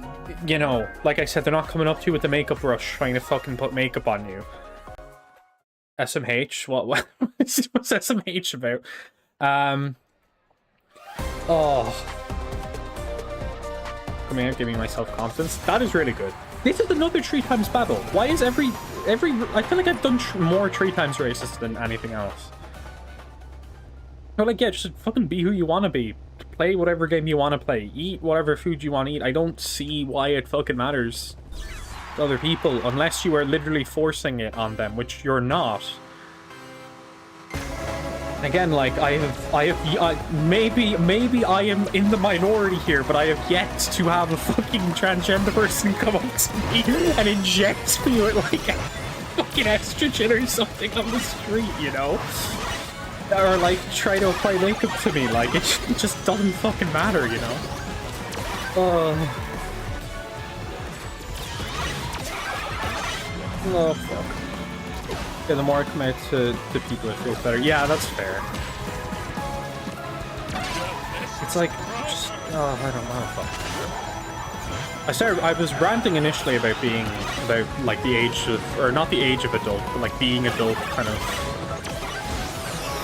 you know, like I said, they're not coming up to you with the makeup brush trying to fucking put makeup on you. SMH? What's SMH about? Oh. Coming out, giving myself confidence. That is really good. This is another 3 times battle. Why is every I feel like I've done more 3 times races than anything else. But like, yeah, just fucking be who you want to be. Play whatever game you want to play. Eat whatever food you want to eat. I don't see why it fucking matters to other people, unless you are literally forcing it on them, which you're not. Again, like, maybe I am in the minority here, but I have yet to have a fucking transgender person come up to me and inject me with like fucking estrogen or something on the street, you know? Or like try to apply makeup to me. Like, it just doesn't fucking matter, you know? Oh fuck. Yeah, the more I come out to people, it feels better. Yeah, that's fair. It's like, just, I don't know. I was ranting initially about like the age of, or not the age of adult, but like being adult, kind of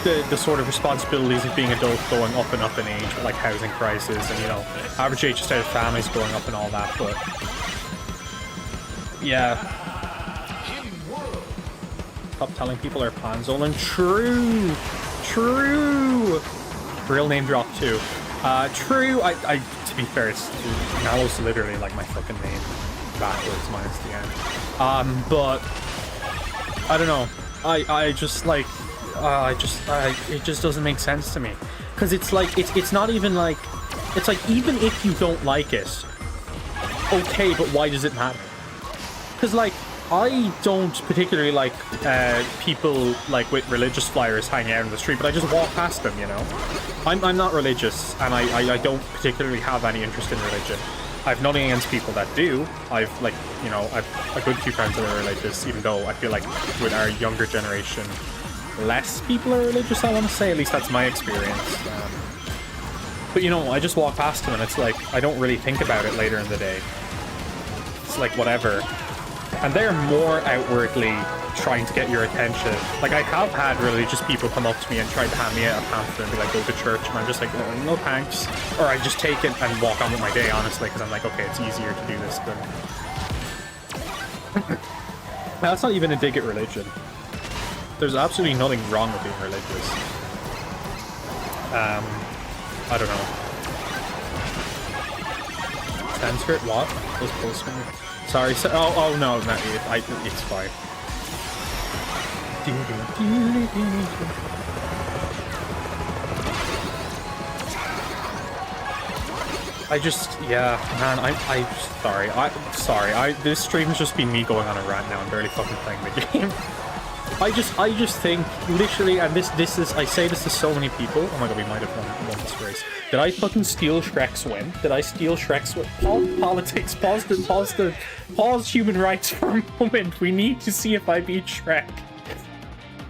the sort of responsibilities of being adult going up and up in age, with like housing crisis and, you know, average age of families going up and all that, but yeah. Stop telling people our Panzolan. True! True! Real name drop too. True, to be fair, it's Nalo's literally like my fucking name backwards minus the end. But I don't know. I just like it just doesn't make sense to me. Cause it's like it's not even like, it's like, even if you don't like it, okay, but why does it matter? Cause like, I don't particularly like people like with religious flyers hanging out in the street, but I just walk past them, you know? I'm not religious, and I don't particularly have any interest in religion. I've nothing against people that do. I've, like, you know, I've a good few friends that are religious, even though I feel like with our younger generation, less people are religious, I want to say. At least that's my experience. But, you know, I just walk past them, and it's like, I don't really think about it later in the day. It's like, whatever. And they're more outwardly trying to get your attention. Like, I have had religious people come up to me and try to hand me a pamphlet and be like, go to church, and I'm just like, no thanks. Or I just take it and walk on with my day, honestly, because I'm like, okay, it's easier to do this than... Now, that's not even a dig at religion. There's absolutely nothing wrong with being religious. I don't know. Censor it? What? Those postmen? Sorry, so, oh no, it's fine. I just, yeah, man, sorry, this stream's just been me going on a rant now. I'm barely fucking playing the game. I just think, literally, and this is, I say this to so many people. Oh my god, we might have won this race. Did I fucking steal Shrek's win? Did I steal Shrek's win? Pause politics, pause human rights for a moment. We need to see if I beat Shrek.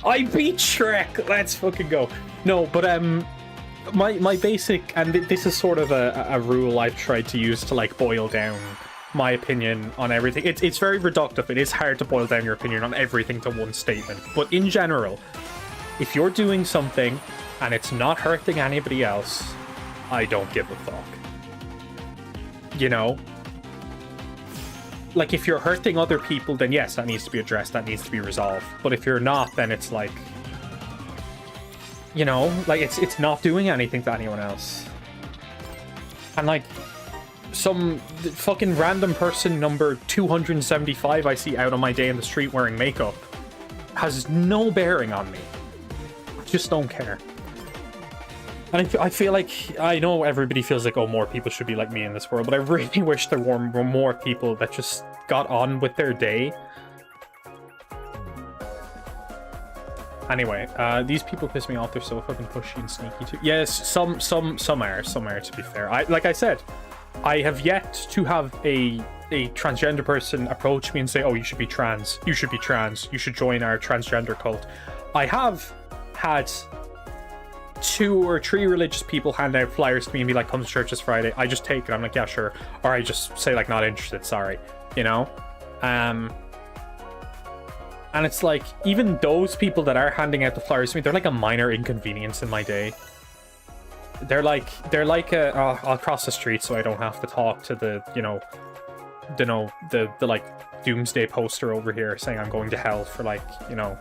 I beat Shrek! Let's fucking go. No, but, my basic, and this is sort of a rule I've tried to use to, like, boil down my opinion on everything. It's very reductive. It is hard to boil down your opinion on everything to one statement. But in general, if you're doing something and it's not hurting anybody else, I don't give a fuck. You know? Like, if you're hurting other people, then yes, that needs to be addressed, that needs to be resolved. But if you're not, then it's like, you know, like, it's not doing anything to anyone else. And, like, some fucking random person number 275 I see out on my day in the street wearing makeup has no bearing on me. I just don't care. And I feel like, I know everybody feels like, oh, more people should be like me in this world, but I really wish there were more people that just got on with their day. Anyway, these people piss me off. They're so fucking pushy and sneaky too. Yes, some are, to be fair. Like I said, I have yet to have a transgender person approach me and say, oh, you should be trans, you should join our transgender cult. I have had 2 or 3 religious people hand out flyers to me and be like, come to church this Friday. I just take it, I'm like, yeah, sure. Or I just say, like, not interested, sorry, you know? And it's like, even those people that are handing out the flyers to me, they're like a minor inconvenience in my day. They're like I'll cross the street so I don't have to talk to the like doomsday poster over here saying I'm going to hell for, like, you know,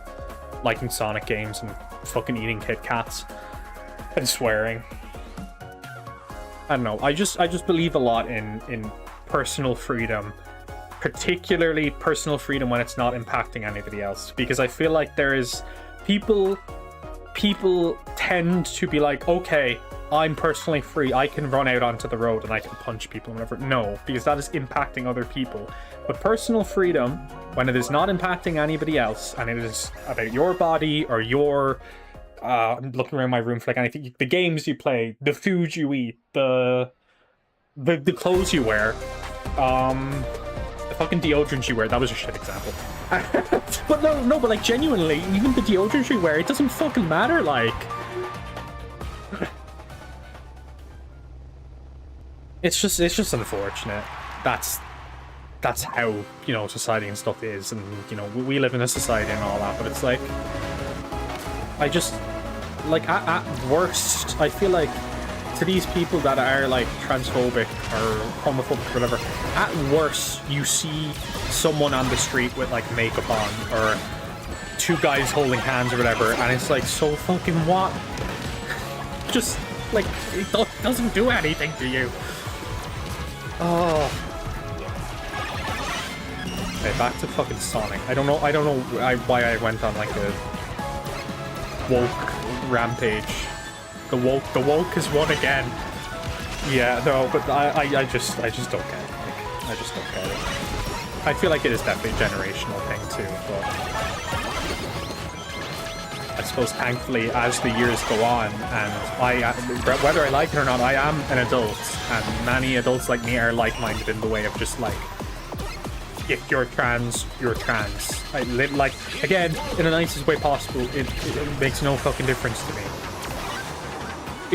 liking Sonic games and fucking eating Kit Kats and swearing. I don't know. I just believe a lot in personal freedom, particularly personal freedom when it's not impacting anybody else, because I feel like there is people tend to be like, okay, I'm personally free, I can run out onto the road and I can punch people and whatever. No, because that is impacting other people. But personal freedom, when it is not impacting anybody else and it is about your body or your I'm looking around my room for like anything, the games you play, the food you eat, the clothes you wear, the fucking deodorant you wear. That was a shit example. But no, but like, genuinely, even the deodorant you wear, it doesn't fucking matter, like. It's just unfortunate. That's how, you know, society and stuff is, and, you know, we live in a society and all that, but it's like, I just, like, at worst, I feel like, to these people that are, like, transphobic or homophobic or whatever, at worst, you see someone on the street with, like, makeup on, or 2 guys holding hands or whatever, and it's like, so fucking what? Just, like, it doesn't do anything to you. Oh. Okay, back to fucking Sonic. I don't know why I went on, like, a woke rampage. The woke is one again. Yeah, no, but I just don't get it. Like, I just don't get it. I feel like it is definitely a generational thing too, but I suppose thankfully as the years go on, and whether I like it or not, I am an adult, and many adults like me are like-minded in the way of just like, if you're trans, you're trans. Like, again, in the nicest way possible, it makes no fucking difference to me.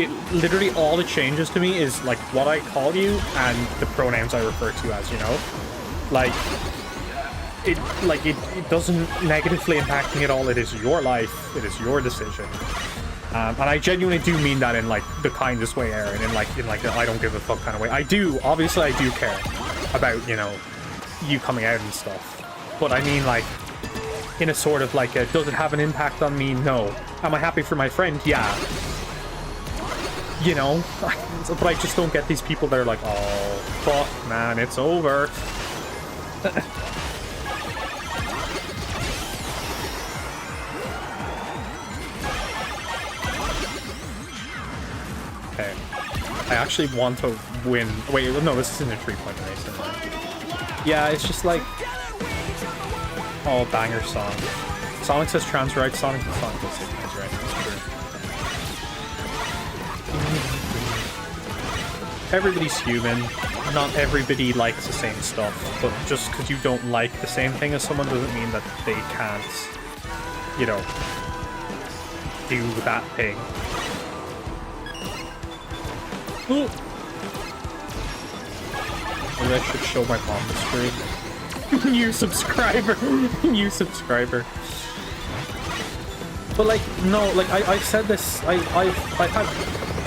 It literally, all it changes to me is like what I call you and the pronouns I refer to as, you know? Like, it doesn't negatively impact me at all. It is your life, it is your decision. And I genuinely do mean that in like the kindest way, Aaron, in like the I don't give a fuck kind of way. Obviously I do care about, you know, you coming out and stuff. But I mean, like, in a sort of like does it have an impact on me? No. Am I happy for my friend? Yeah. You know? But I just don't get these people that are like, oh, fuck, man, it's over. Okay. I actually want to win. Wait, no, this isn't a 3-point race. Yeah, it's just like, oh, banger song. Sonic says trans right. Sonic does say trans right. That's true. Everybody's human. Not everybody likes the same stuff, but just because you don't like the same thing as someone doesn't mean that they can't, you know, do that thing. Ooh. Maybe I should show my mom the screen. New subscriber. New subscriber. But like, no, like I said this, I've had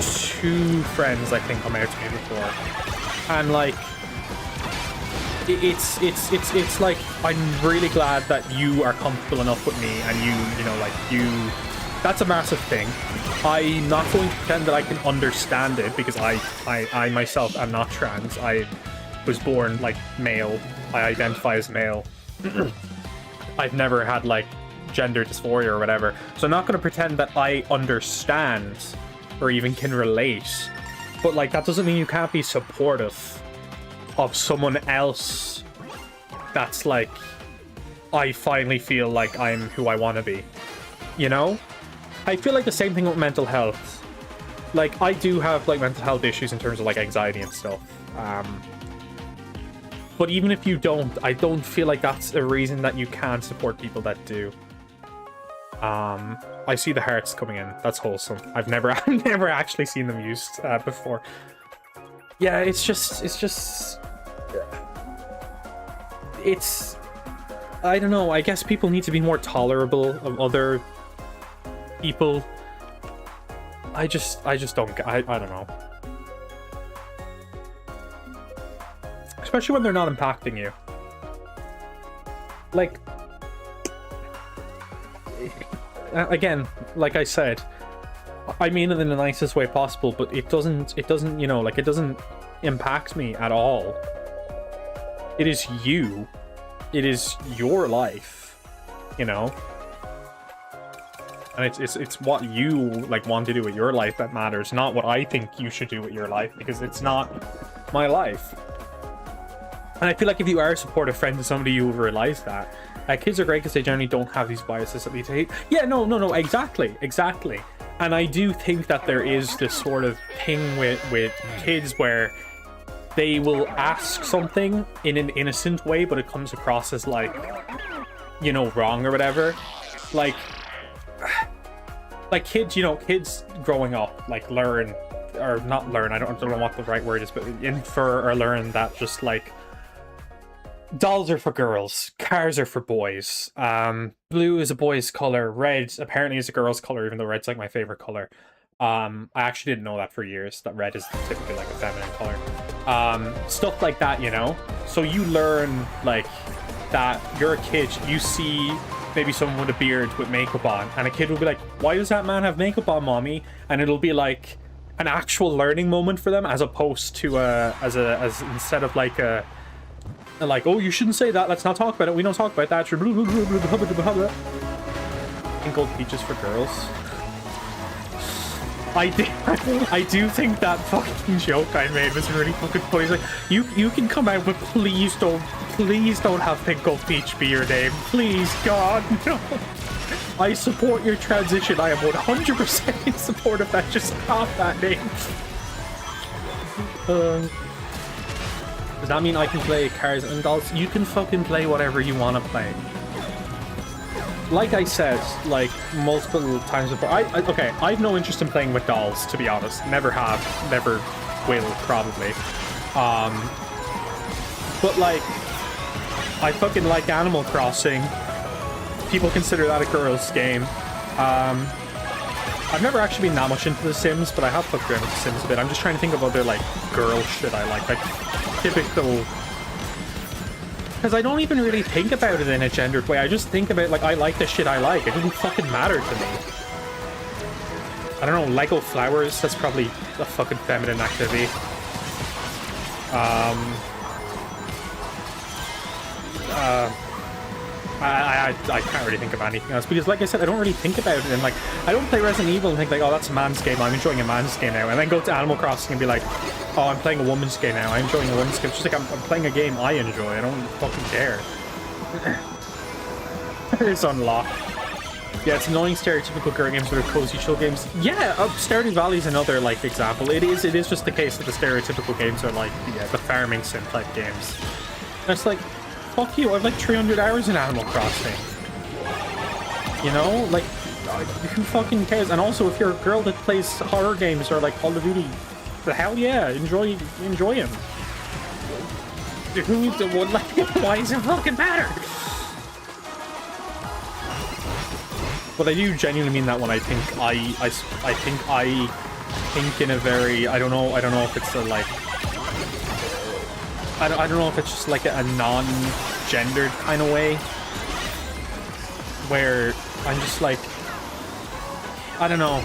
2 friends I think come out to me before, and like it's like I'm really glad that you are comfortable enough with me, and you know, like that's a massive thing. I'm not going to pretend that I can understand it because I myself am not trans. I was born like male. I identify as male. I've never had like gender dysphoria or whatever, so I'm not going to pretend that I understand or even can relate. But like, that doesn't mean you can't be supportive of someone else that's like, I finally feel like I'm who I want to be, you know? I feel like the same thing with mental health. Like, I do have like mental health issues in terms of like anxiety and stuff, but even if you don't, I don't feel like that's a reason that you can't support people that do. I see the hearts coming in. That's wholesome. I've never actually seen them used before. Yeah, it's I don't know. I guess people need to be more tolerable of other people. I just don't. I don't know. Especially when they're not impacting you. Like, again, like I said, I mean it in the nicest way possible, but it doesn't, you know, like, it doesn't impact me at all. It is you. It is your life, you know? And it's what you, like, want to do with your life that matters, not what I think you should do with your life, because it's not my life. And I feel like if you are a supportive friend to somebody, you will realize that. Kids are great because they generally don't have these biases that lead to hate. Yeah, no, exactly. And I do think that there is this sort of thing with kids where they will ask something in an innocent way, but it comes across as like, you know, wrong or whatever. Like kids, you know, kids growing up, like, learn, or not learn, I don't know what the right word is, but infer or learn that just like, dolls are for girls, cars are for boys, blue is a boy's color, red apparently is a girl's color, even though red's like my favorite color. I actually didn't know that for years, that red is typically like a feminine color. Stuff like that, you know? So you learn, like, that you're a kid, you see maybe someone with a beard with makeup on, and a kid will be like, why does that man have makeup on, mommy? And it'll be like an actual learning moment for them, as opposed to as instead of like a, like, oh, you shouldn't say that, let's not talk about it, we don't talk about that. And gold peaches for girls. I do think that fucking joke I made was really fucking funny. It's like, you can come out, but please don't have Pink Gold Peach be your name. Please, God, no. I support your transition. I am 100% in support of that. Just stop that name. Does that mean I can play cars and dolls? You can fucking play whatever you want to play. Like I said, like, multiple times before, okay, I have no interest in playing with dolls, to be honest. Never have, never will, probably. But, like, I fucking like Animal Crossing. People consider that a girl's game. I've never actually been that much into The Sims, but I have fucked around with The Sims a bit. I'm just trying to think of other, like, girl shit I like typical... Because I don't even really think about it in a gendered way. I just think about, like, I like the shit I like. It doesn't fucking matter to me. I don't know, Lego flowers, that's probably a fucking feminine activity. I can't really think of anything else, because, like I said, I don't really think about it, and, like, I don't play Resident Evil and think, like, oh, that's a man's game, I'm enjoying a man's game now, and then go to Animal Crossing and be like, oh, I'm playing a woman's game now, I'm enjoying a woman's game. It's just like, I'm playing a game I enjoy, I don't fucking care. It's unlocked. Yeah, it's annoying stereotypical girl games that are cozy chill games. Yeah, Stardew Valley is another like example. It is just the case that the stereotypical games are like the farming sim type games. And it's like, fuck you, I've like 300 hours in Animal Crossing. You know, like, who fucking cares? And also, if you're a girl that plays horror games or like Call of Duty, the hell yeah, enjoy them. Who would like? Why does it fucking matter? But I do genuinely mean that when I think I think in a very I don't know if it's a like I don't know if it's just like a non-gendered kind of way where I'm just like I don't know.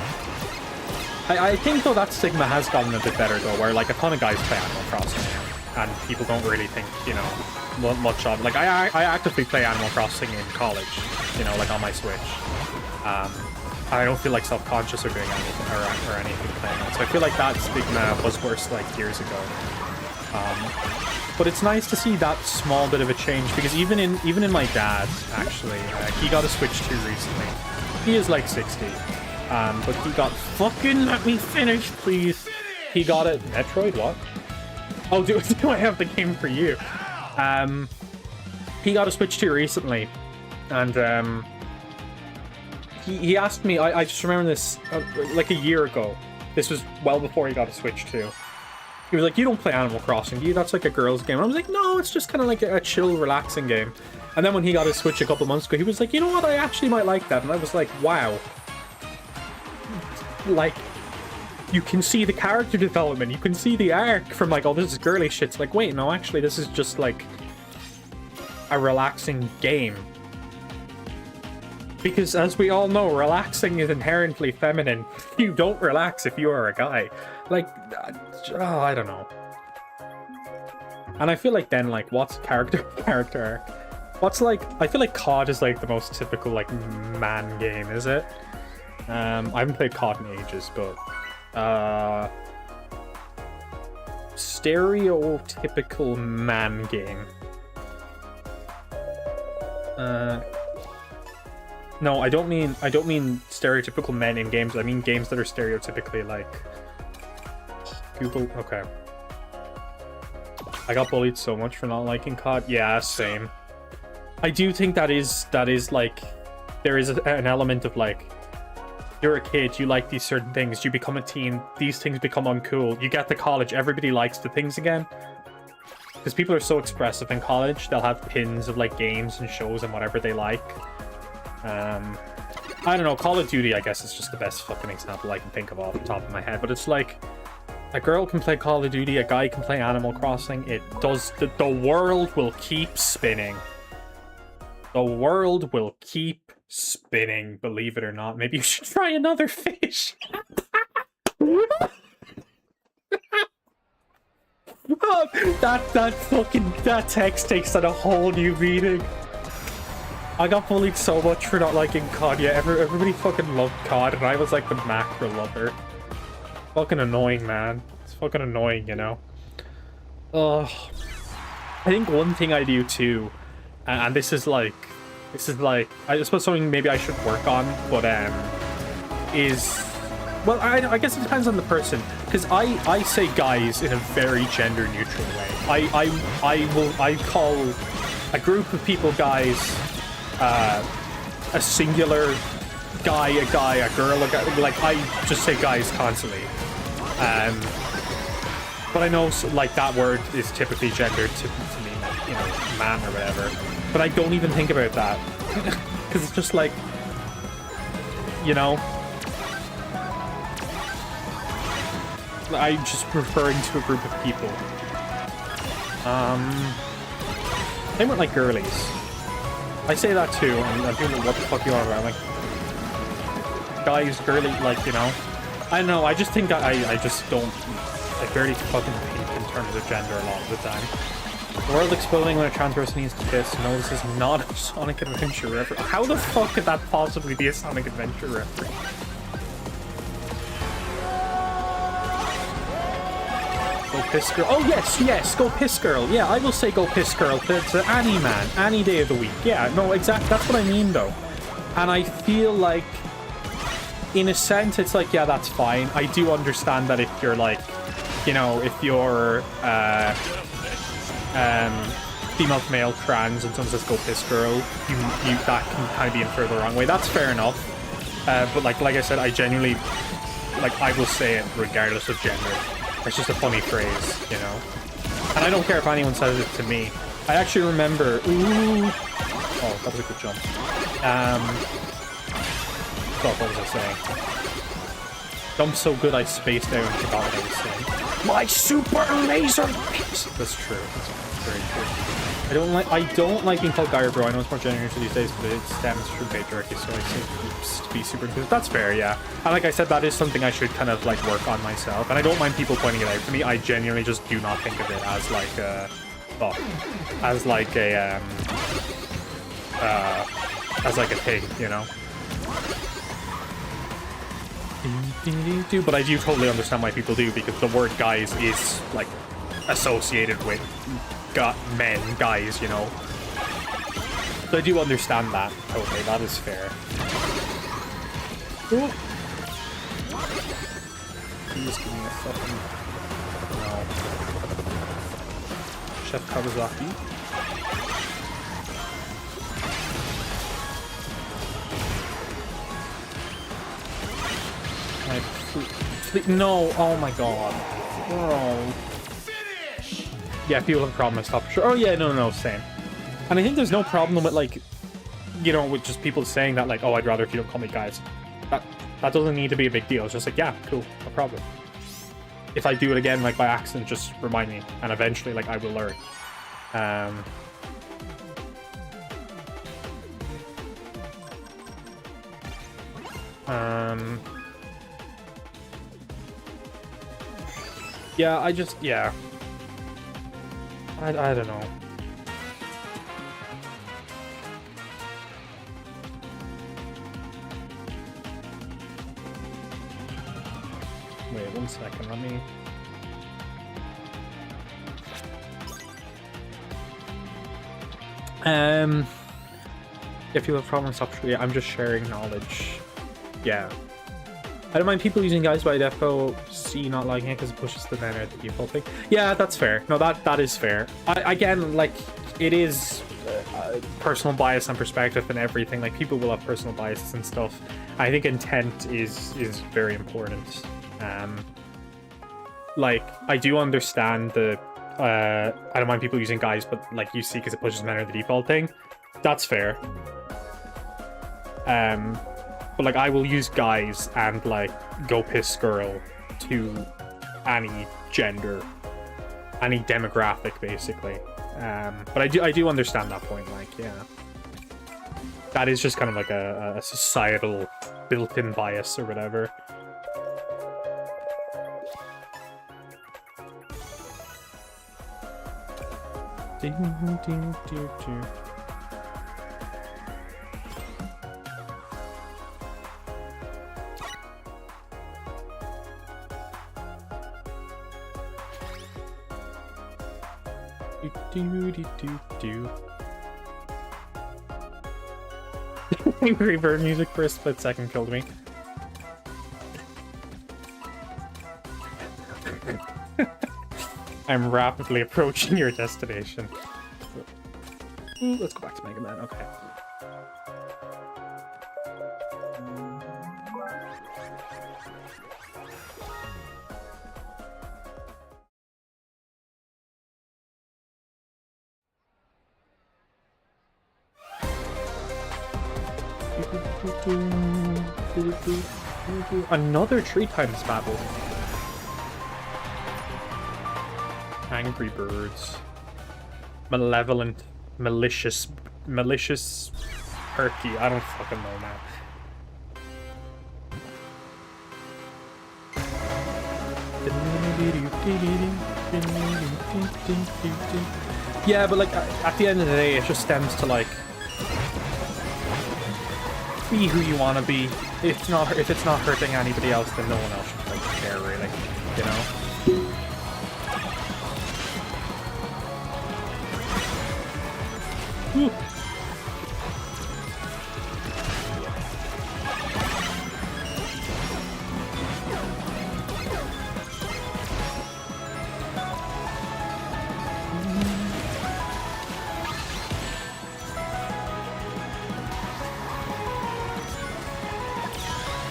I think though that stigma has gotten a bit better though, where like a ton of guys play Animal Crossing now, and people don't really think, you know, much of like I actively play Animal Crossing in college, you know, like on my Switch. I don't feel like self-conscious or doing anything or anything playing it. So I feel like that stigma was worse like years ago. But it's nice to see that small bit of a change, because even in my dad, actually, he got a Switch 2 recently. He is like 60. But he got fucking let me finish, please. He got it. Metroid, what? Oh, do I have the game for you? He got a Switch 2 recently, and he asked me. I just remember this like a year ago. This was well before he got a Switch 2. He was like, "You don't play Animal Crossing, do you? That's like a girl's game." And I was like, "No, it's just kind of like a chill, relaxing game." And then when he got his Switch a couple months ago, he was like, "You know what? I actually might like that." And I was like, "Wow." Like, you can see the character development, you can see the arc from like, oh, this is girly shit. It's like, wait, no, actually, this is just like a relaxing game. Because as we all know, relaxing is inherently feminine. You don't relax if you are a guy. Like, oh, I don't know. And I feel like then, like, what's character arc? What's like, I feel like COD is like the most typical like man game, is it? I haven't played COD in ages, but stereotypical man game. No, I don't mean stereotypical men in games. I mean games that are stereotypically like Google. Okay. I got bullied so much for not liking COD. Yeah, same. I do think that is like there is an element of like, you're a kid, you like these certain things, you become a teen, these things become uncool, you get to college, everybody likes the things again. Because people are so expressive in college, they'll have pins of like games and shows and whatever they like. I don't know, Call of Duty I guess is just the best fucking example I can think of off the top of my head, but it's like, a girl can play Call of Duty, a guy can play Animal Crossing, it does, the world will keep spinning. The world will keep spinning, believe it or not. Maybe you should try another fish. Oh, that text takes on a whole new meaning. I got bullied so much for not liking COD. Yeah, everybody fucking loved COD, and I was like the macro lover. Fucking annoying, man. It's fucking annoying, you know. Ugh. I think one thing I do too, and this is like I suppose something maybe I should work on, but is, well, I guess it depends on the person, because I say guys in a very gender neutral way. I call a group of people guys, a singular guy, a girl, a guy. Like, I just say guys constantly. But I know like that word is typically gendered to mean, you know, man or whatever. But I don't even think about that, because it's just like, you know, I'm just referring to a group of people. They weren't like girlies. I say that too, and people are like, what the fuck you are about? I'm like, guys, girly, like, you know. I don't know, I just think that I just don't, I barely fucking think in terms of gender a lot of the time. The world exploding when a trans person needs to piss. No, this is not a Sonic Adventure reference. How the fuck could that possibly be a Sonic Adventure reference? Go piss girl. Oh yes, go piss girl. Yeah, I will say go piss girl to any man, any day of the week. Yeah, no, exactly. That's what I mean though. And I feel like, in a sense, it's like, yeah, that's fine. I do understand that if you're like, you know, if you're female to male trans and someone says go piss girl, you that can kind of be inferred the wrong way. That's fair enough. But like I said, I genuinely, like, I will say it regardless of gender. It's just a funny phrase, you know? And I don't care if anyone says it to me. I actually remember... Ooh! Oh, that was a good jump. What was I saying? Jumped so good I spaced out and forgot what I was saying. My super laser beams! That's true. That's very true. I don't like being called guy or bro. I know it's more generous these days, but it stems from patriarchy, so I seem to be super inclusive. That's fair, yeah. And like I said, that is something I should kind of like work on myself. And I don't mind people pointing it out to me. I genuinely just do not think of it as like a thing, you know. But I do totally understand why people do, because the word guys is like associated with men, guys, you know. So I do understand that totally. That is fair. Ooh. Please give me a fucking no. Chef Kawasaki. No, oh my god. Oh. Yeah, people have a problem with stop for sure. Oh yeah, no, same. And I think there's no problem with, like, you know, with just people saying that, like, oh, I'd rather if you don't call me guys. That doesn't need to be a big deal. It's just like, yeah, cool, no problem. If I do it again, like, by accident, just remind me. And eventually, like, I will learn. Yeah, I don't know. Wait, 1 second, let me... If you have problems, yeah, I'm just sharing knowledge. Yeah. I don't mind people using guys by defo C not liking it because it pushes the men out the default thing. Yeah, that's fair. No, that is fair. Again, like, it is personal bias and perspective and everything. Like, people will have personal biases and stuff. I think intent is very important. Like, I do understand the I don't mind people using guys, but like you see because it pushes men out the default thing. That's fair. But like, I will use guys and like go piss girl to any gender, any demographic, basically. But I do understand that point. Like, yeah, that is just kind of like a societal built-in bias or whatever. Angry Bird music for a split second killed me. I'm rapidly approaching your destination. Ooh, let's go back to MegaMan. Okay. Another 3 times battle. Angry Birds. Malevolent, malicious, perky. I don't fucking know, man. Yeah, but like at the end of the day, it just stems to like, be who you want to be. If it's not hurting anybody else, then no one else should like care, really. You know.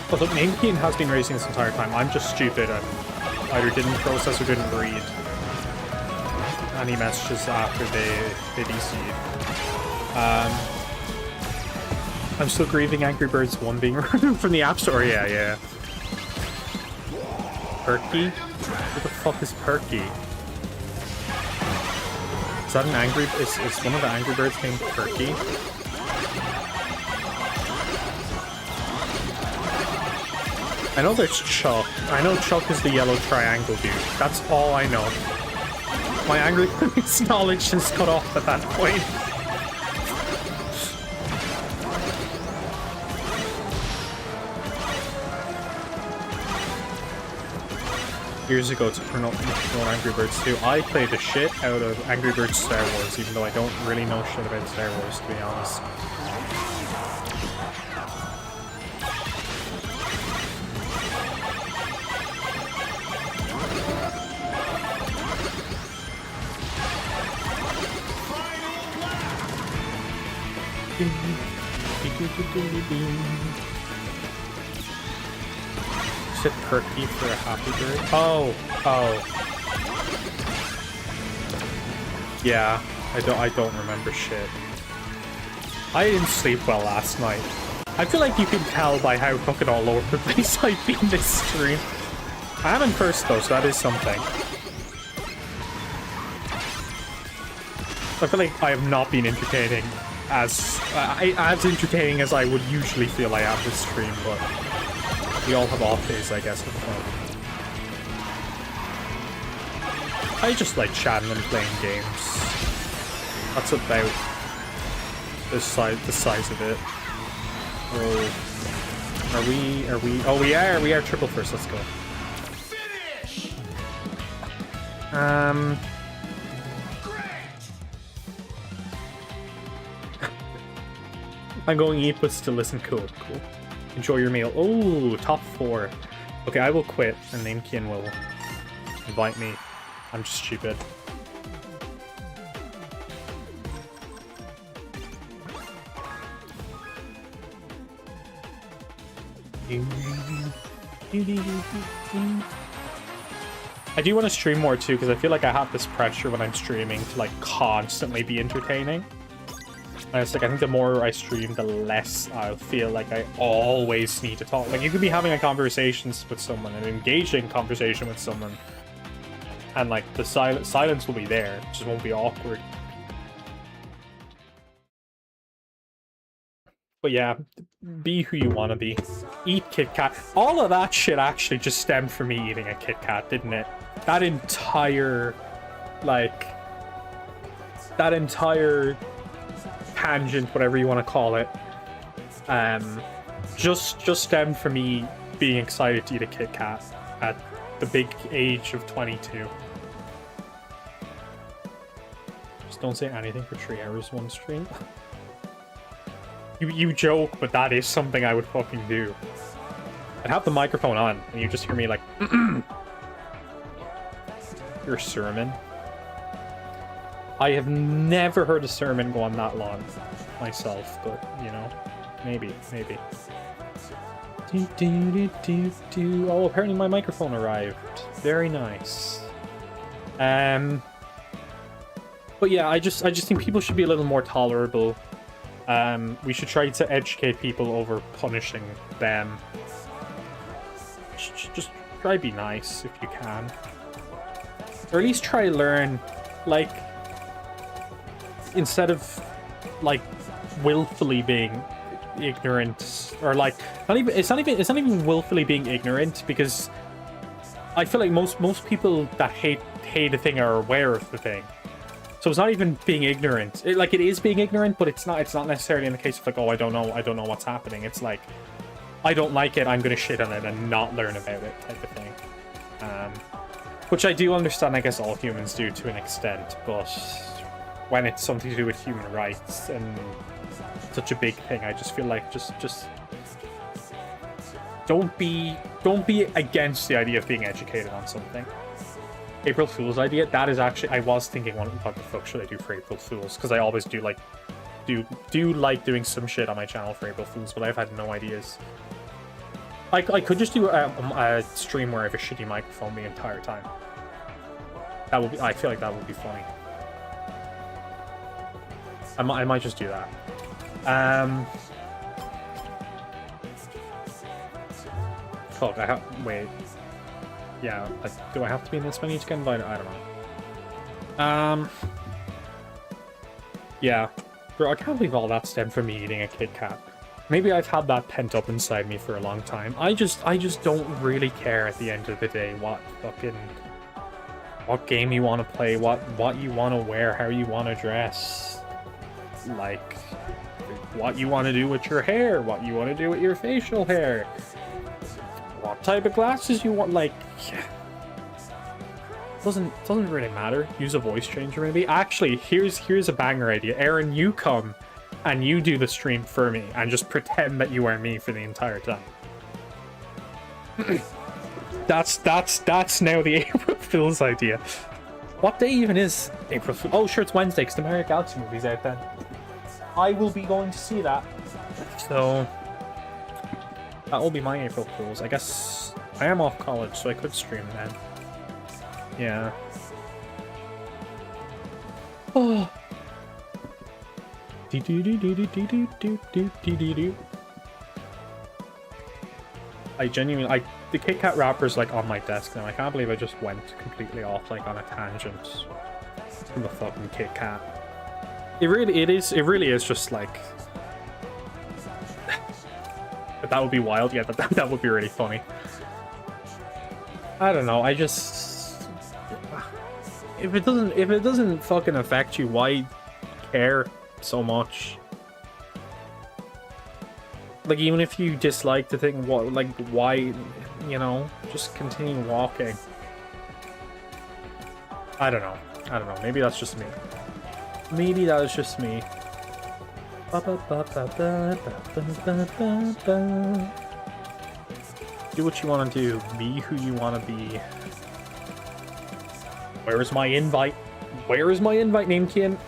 Although MegaMan has been racing this entire time, I'm just stupid and either didn't process or didn't read any messages after they DC'd. I'm still grieving Angry Birds 1 being removed from the App Store. Yeah. Perky? What the fuck is Perky? Is that an Angry... Is one of the Angry Birds named Perky? I know there's Chuck. I know Chuck is the yellow triangle dude. That's all I know. My Angry Birds knowledge is cut off at that point. Years ago to promote Angry Birds 2, I played the shit out of Angry Birds Star Wars, even though I don't really know shit about Star Wars, to be honest. Is it Perky for a happy bird? Oh. Yeah, I don't remember shit. I didn't sleep well last night. I feel like you can tell by how fucking all over the place I've been this stream. I am in first though, so that is something. I feel like I have not been entertaining as entertaining as I would usually feel I am this stream, but we all have off days, I guess. I just like chatting and playing games. That's about the size of it. Oh, are we? Oh, we are triple first. Let's go. I'm going eat, but still listen. Cool. Enjoy your meal. Oh, top 4. Okay, I will quit, and Namekian will invite me. I'm just stupid. I do want to stream more too, because I feel like I have this pressure when I'm streaming to like constantly be entertaining. And it's like, I think the more I stream, the less I'll feel like I always need to talk. Like, you could be having a conversation with someone, an engaging conversation with someone, and like the silence will be there, it just won't be awkward. But yeah, be who you want to be. Eat Kit Kat. All of that shit actually just stemmed from me eating a Kit Kat, didn't it? That entire, like, tangent, whatever you want to call it, just stemmed from me being excited to eat a Kit Kat at the big age of 22. Just don't say anything for 3 hours one stream. You joke, but that is something I would fucking do. I'd have the microphone on, and you just hear me like, your sermon. I have never heard a sermon go on that long myself, but, you know, maybe. Oh, apparently my microphone arrived. Very nice. But yeah, I just think people should be a little more tolerable. We should try to educate people over punishing them. Just try to be nice if you can. Or at least try to learn, like, instead of, like, willfully being ignorant, or like, it's not even willfully being ignorant, because I feel like most people that hate a thing are aware of the thing. So it's not even being ignorant. It is being ignorant, but it's not necessarily in the case of like, oh, I don't know what's happening. It's like, I don't like it, I'm gonna shit on it and not learn about it type of thing. Which I do understand, I guess all humans do to an extent, but when it's something to do with human rights and such a big thing, I just feel like just don't be against the idea of being educated on something. April Fool's idea, that is actually, I was thinking, what the fuck should I do for April Fool's? Because I always do like doing some shit on my channel for April Fool's, but I've had no ideas. I could just do a stream where I have a shitty microphone the entire time. That would be. I feel like that would be funny. I might just do that. Fuck, I have... Wait. Yeah, do I have to be in this menu to get invited? I don't know. Yeah. Bro, I can't believe all that stemmed from me eating a Kit Kat. Maybe I've had that pent up inside me for a long time. I just don't really care at the end of the day what game you want to play, what you want to wear, how you want to dress. Like, what you want to do with your hair, what you want to do with your facial hair, what type of glasses you want. Like, doesn't really matter. Use a voice changer maybe. Actually, here's a banger idea. Aaron, you come and you do the stream for me and just pretend that you are me for the entire time. That's now the April Fool's idea. What day even is April Fool's? Oh, sure, it's Wednesday because the Mario Galaxy movie's out then. I will be going to see that. So that will be my April Fool's. I guess I am off college, so I could stream then. Yeah. Oh. I genuinely, the Kit Kat wrapper's like on my desk now. I can't believe I just went completely off like on a tangent from the fucking Kit Kat. It really is just like... But that would be wild. Yeah, that would be really funny. I don't know. I just... If it doesn't fucking affect you, why care so much? Like, even if you dislike the thing, why, you know, just continue walking. I don't know. Maybe that's just me. Maybe that is just me. Do what you want to do. Be who you want to be. Where is my invite? Where is my invite, Namekin?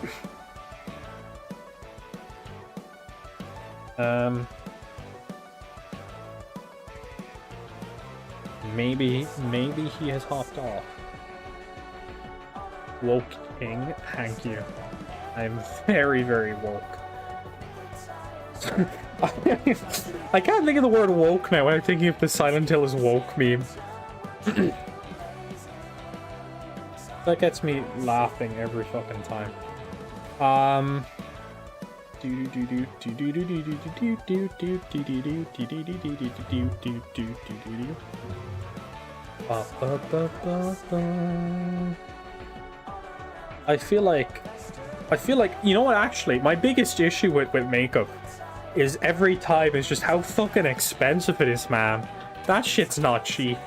Maybe he has hopped off. Woke King, thank you. I'm very, very woke. I can't think of the word woke now. I'm thinking of the Silent Hill is woke meme. That gets me laughing every fucking time. I feel like, you know what, actually, my biggest issue with makeup is every time is just how fucking expensive it is, man. That shit's not cheap.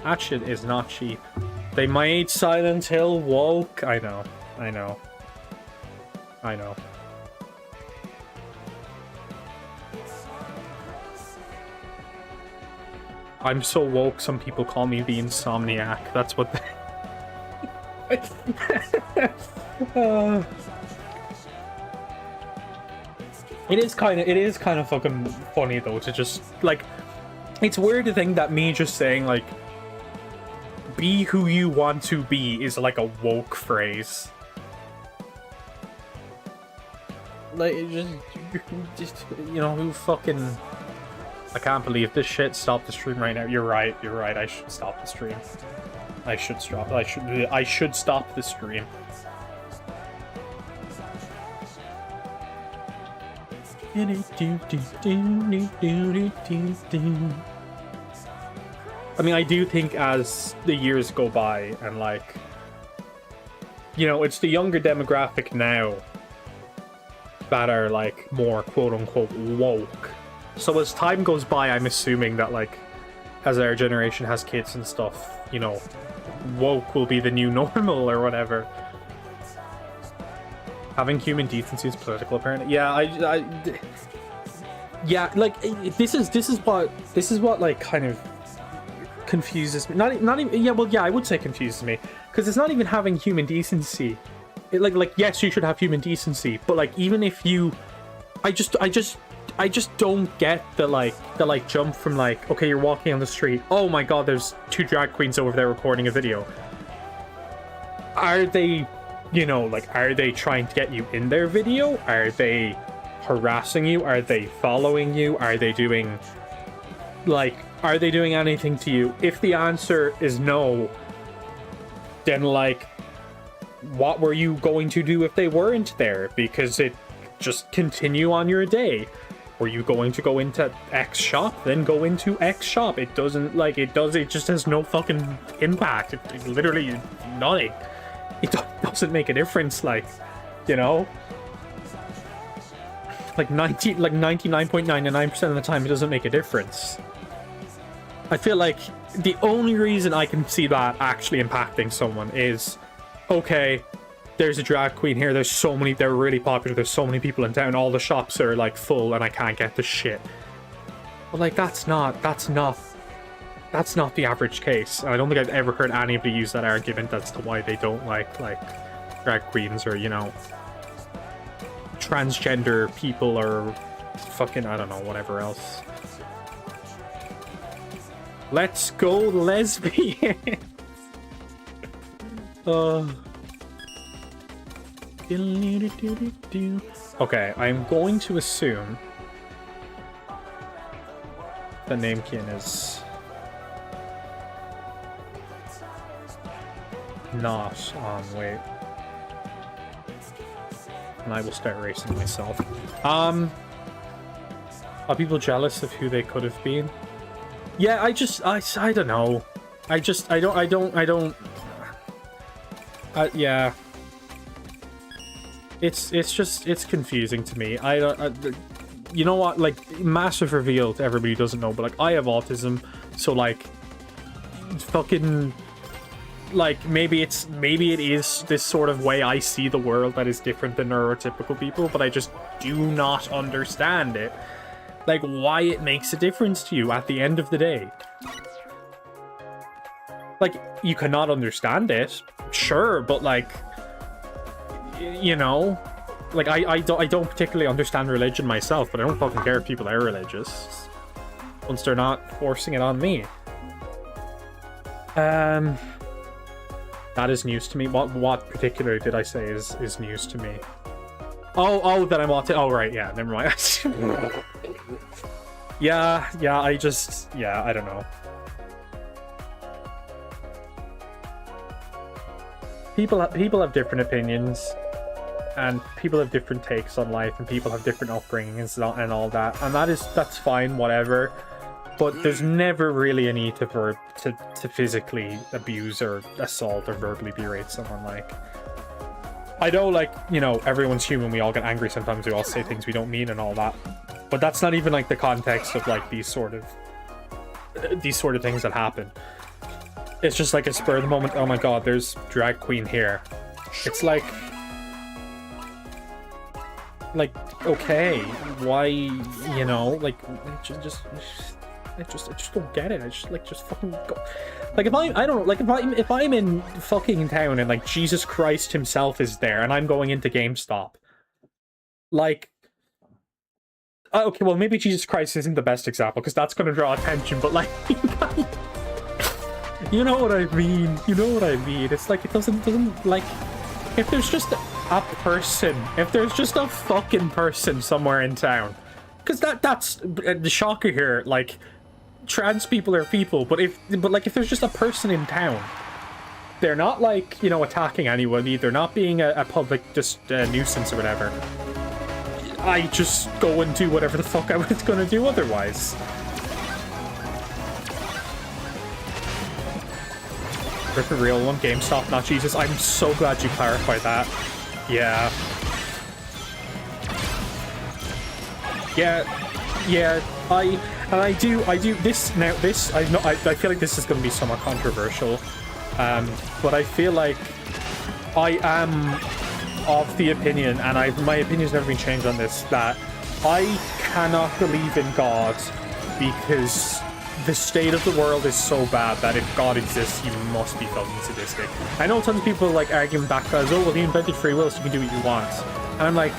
That shit is not cheap. They made Silent Hill woke. I know. I'm so woke, some people call me the Insomniac. That's what they... It is kind of fucking funny though to just like, it's weird to think that me just saying like, be who you want to be is like a woke phrase. Like, just you know, who fucking... I can't believe this shit. Stop the stream right now. You're right. I should stop the stream. I should stop the stream. I mean, I do think as the years go by and like, you know, it's the younger demographic now that are like more quote-unquote woke. So as time goes by, I'm assuming that like, as our generation has kids and stuff, you know, woke will be the new normal or whatever. Having human decency is political, apparently. Yeah, yeah, like this is what like kind of confuses me. Not even, yeah, well, yeah, I would say confuses me, because it's not even having human decency. like yes, you should have human decency, but like even if you, I just don't get the jump from like, okay, you're walking on the street, oh my god, there's 2 drag queens over there recording a video. Are they, you know, like, are they trying to get you in their video? Are they harassing you? Are they following you? Are they doing anything to you? If the answer is no, then like, what were you going to do if they weren't there? Because it just continue on your day. Were you going to go into X shop? Then go into X shop. It doesn't, like, it just has no fucking impact. It literally nothing. It doesn't make a difference, like, you know? Like 99.99% of the time, it doesn't make a difference. I feel like the only reason I can see that actually impacting someone is, okay, there's a drag queen here, there's so many, they're really popular, there's so many people in town, all the shops are like full and I can't get the shit. But like, that's not the average case. I don't think I've ever heard anybody use that argument as to why they don't like drag queens or, you know, transgender people or fucking, I don't know, whatever else. Let's go lesbian. Okay, I'm going to assume the Namekian is not on, wait. And I will start racing myself. Are people jealous of who they could have been? Yeah, I don't know. Yeah. It's confusing to me. You know what, like, massive reveal to everybody who doesn't know, but like, I have autism, so like, fucking, like, maybe it is this sort of way I see the world that is different than neurotypical people, but I just do not understand it. Like, why it makes a difference to you at the end of the day. Like, you cannot understand it, sure, but like, you know, like, I don't particularly understand religion myself, but I don't fucking care if people are religious once they're not forcing it on me. That is news to me. What particularly did I say is news to me? Oh, that I'm autistic. Oh, right, yeah, never mind. yeah, I don't know. People have different opinions, and people have different takes on life, and people have different upbringings and all that, and that's fine, whatever. But there's never really a need to physically abuse or assault or verbally berate someone. Like, I know, like, you know, everyone's human, we all get angry sometimes, we all say things we don't mean and all that, but that's not even like the context of like these sort of things that happen. It's just like a spur of the moment, oh my god, there's drag queen here. It's like, okay, why, you know, like, I just don't get it. I just fucking go. Like, if I don't know, like, if I'm in fucking town and like Jesus Christ himself is there and I'm going into GameStop, like, okay, well, maybe Jesus Christ isn't the best example because that's going to draw attention, but like, you know what I mean? You know what I mean? It's like, it doesn't like, if there's just a person, if there's just a fucking person somewhere in town, because that's the shocker here, like, trans people are people, but if there's just a person in town, they're not, like, you know, attacking anyone, they're not being a public just nuisance or whatever, I just go and do whatever the fuck I was gonna do otherwise. Rip a real one, GameStop, not Jesus. I'm so glad you clarified that. Yeah. Yeah, I do this now. This I feel like this is going to be somewhat controversial, but I feel like I am of the opinion, and my opinion's never been changed on this, that I cannot believe in God because the state of the world is so bad that if God exists, he must be fucking sadistic. I know tons of people like arguing back as, oh, well, he invented free will, so you can do what you want. And I'm like,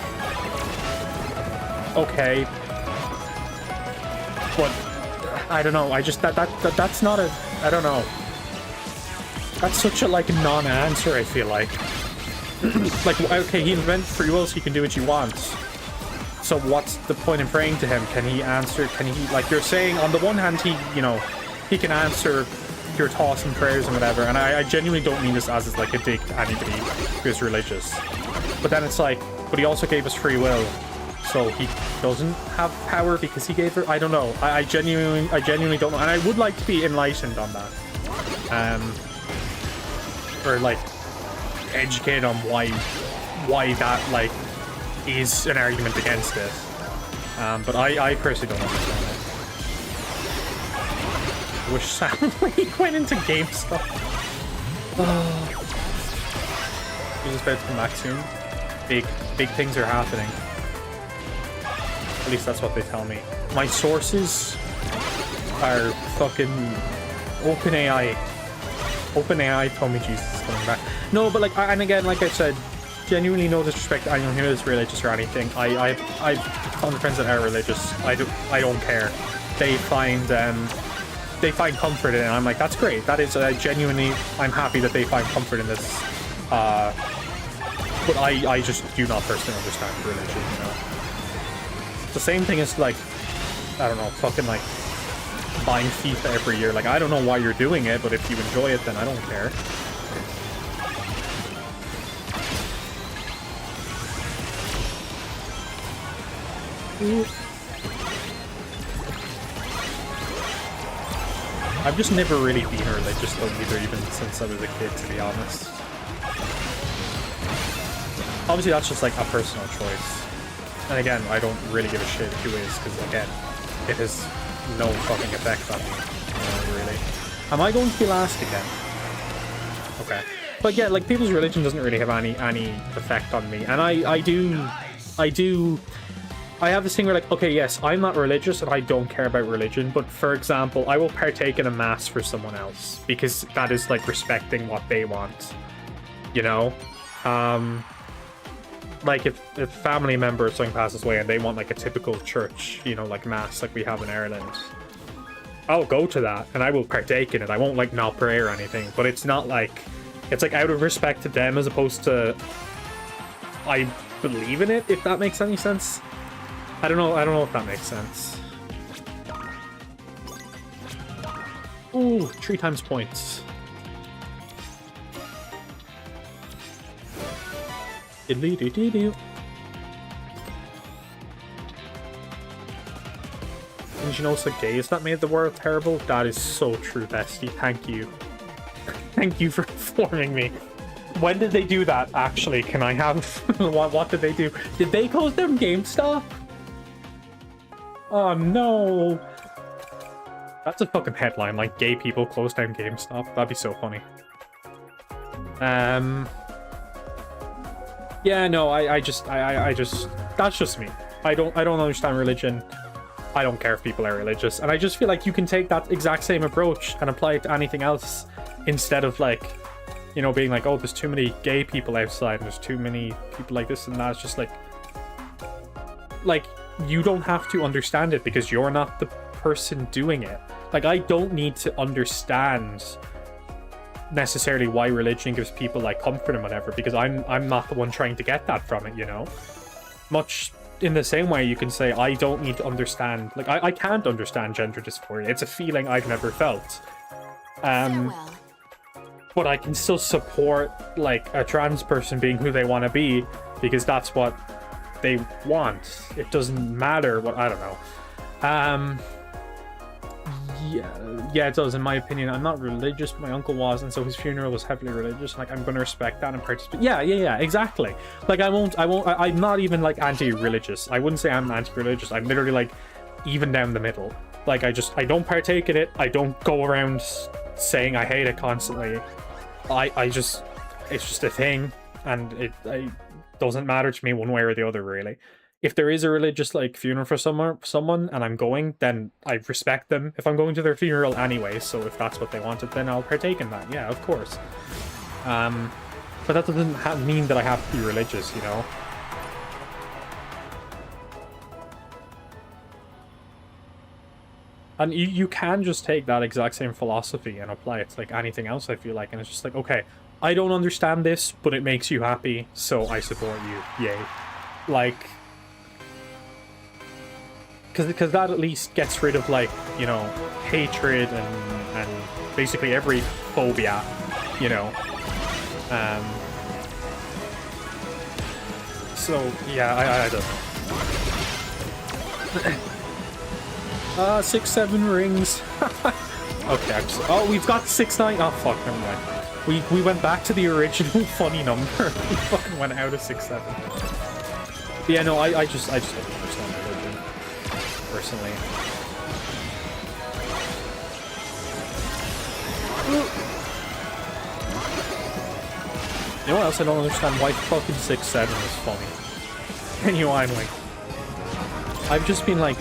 okay, but I don't know. I just that's not a. I don't know. That's such a like non-answer. I feel like. Like, okay, he invented free will, so you can do what you want. So what's the point in praying to him? Can he answer? Can he, like you're saying, on the one hand, he, you know, he can answer your thoughts and prayers and whatever. And I genuinely don't mean this as like a dig to anybody who's religious. But then it's like, but he also gave us free will, so he doesn't have power because he gave her. I don't know. I genuinely don't know. And I would like to be enlightened on that. Or like educated on why that like is an argument against it. But I personally don't understand it. I wish Sam went into GameStop. He's about to come back soon. Big things are happening. At least that's what they tell me. My sources are fucking OpenAI. OpenAI told me Jesus is coming back. No, but like, and again, like I said, genuinely no disrespect to anyone who is religious or anything. I've found friends that are religious. I don't care. They find comfort in it. And I'm like, that's great. That is genuinely, I'm happy that they find comfort in this. But I just do not personally understand religion, you know. The same thing as like, I don't know, fucking like buying FIFA every year. Like, I don't know why you're doing it, but if you enjoy it, then I don't care. I've just never really been religious though either, even since I was a kid, to be honest. Obviously that's just like a personal choice. And again, I don't really give a shit who is, because again, it has no fucking effect on me, really. Am I going to be last again? Okay. But yeah, like, people's religion doesn't really have any effect on me. And I have this thing where, like, okay, yes, I'm not religious and I don't care about religion, but for example, I will partake in a mass for someone else because that is like respecting what they want, you know? Like if a family member or something passes away and they want like a typical church, you know, like mass like we have in Ireland, I'll go to that and I will partake in it. I won't like not pray or anything, but it's not like, it's like out of respect to them as opposed to I believe in it, if that makes any sense. I don't know if that makes sense. Ooh, 3 times points. Diddly-doo-doo-doo. Didn't you know it's the gays that made the world terrible? That is so true, bestie. Thank you. Thank you for informing me. When did they do that, actually? Can I have... what did they do? Did they close down GameStop? Oh, no. That's a fucking headline, like, gay people close down GameStop. That'd be so funny. Yeah, no, I just, that's just me. I don't understand religion. I don't care if people are religious. And I just feel like you can take that exact same approach and apply it to anything else instead of like, you know, being like, oh, there's too many gay people outside and there's too many people like this and that. It's just like, you don't have to understand it because you're not the person doing it. Like, I don't need to understand necessarily why religion gives people like comfort and whatever, because I'm not the one trying to get that from it, you know. Much in the same way you can say I don't need to understand, like I can't understand gender dysphoria. It's a feeling I've never felt. But I can still support like a trans person being who they want to be because that's what they want. It doesn't matter what, I don't know. Yeah, it does, in my opinion. I'm not religious, but my uncle was, and so his funeral was heavily religious. Like, I'm going to respect that and participate. Yeah, exactly. Like, I'm not even, like, anti-religious. I wouldn't say I'm anti-religious. I'm literally, like, even down the middle. Like, I don't partake in it. I don't go around saying I hate it constantly. it's just a thing, and it doesn't matter to me one way or the other, really. if there is a religious like funeral for someone and I'm going, then I respect them if I'm going to their funeral anyway. So if that's what they wanted, then I'll partake in that. Yeah, of course. But that doesn't mean that I have to be religious, you know. And you can just take that exact same philosophy and apply it to like anything else, I feel like. And it's just like, okay, I don't understand this, but it makes you happy, so I support you. Yay. Like, because that at least gets rid of, like, you know, hatred and basically every phobia, you know. So, yeah, I don't know. 6-7 rings. Okay, oh, we've got 6-9. Oh, fuck, never mind. We went back to the original funny number. We fucking went out of 6-7. Yeah, no, I just don't understand religion, personally. You know what else I don't understand? Why fucking 6-7 is funny. Genuinely. I've just been like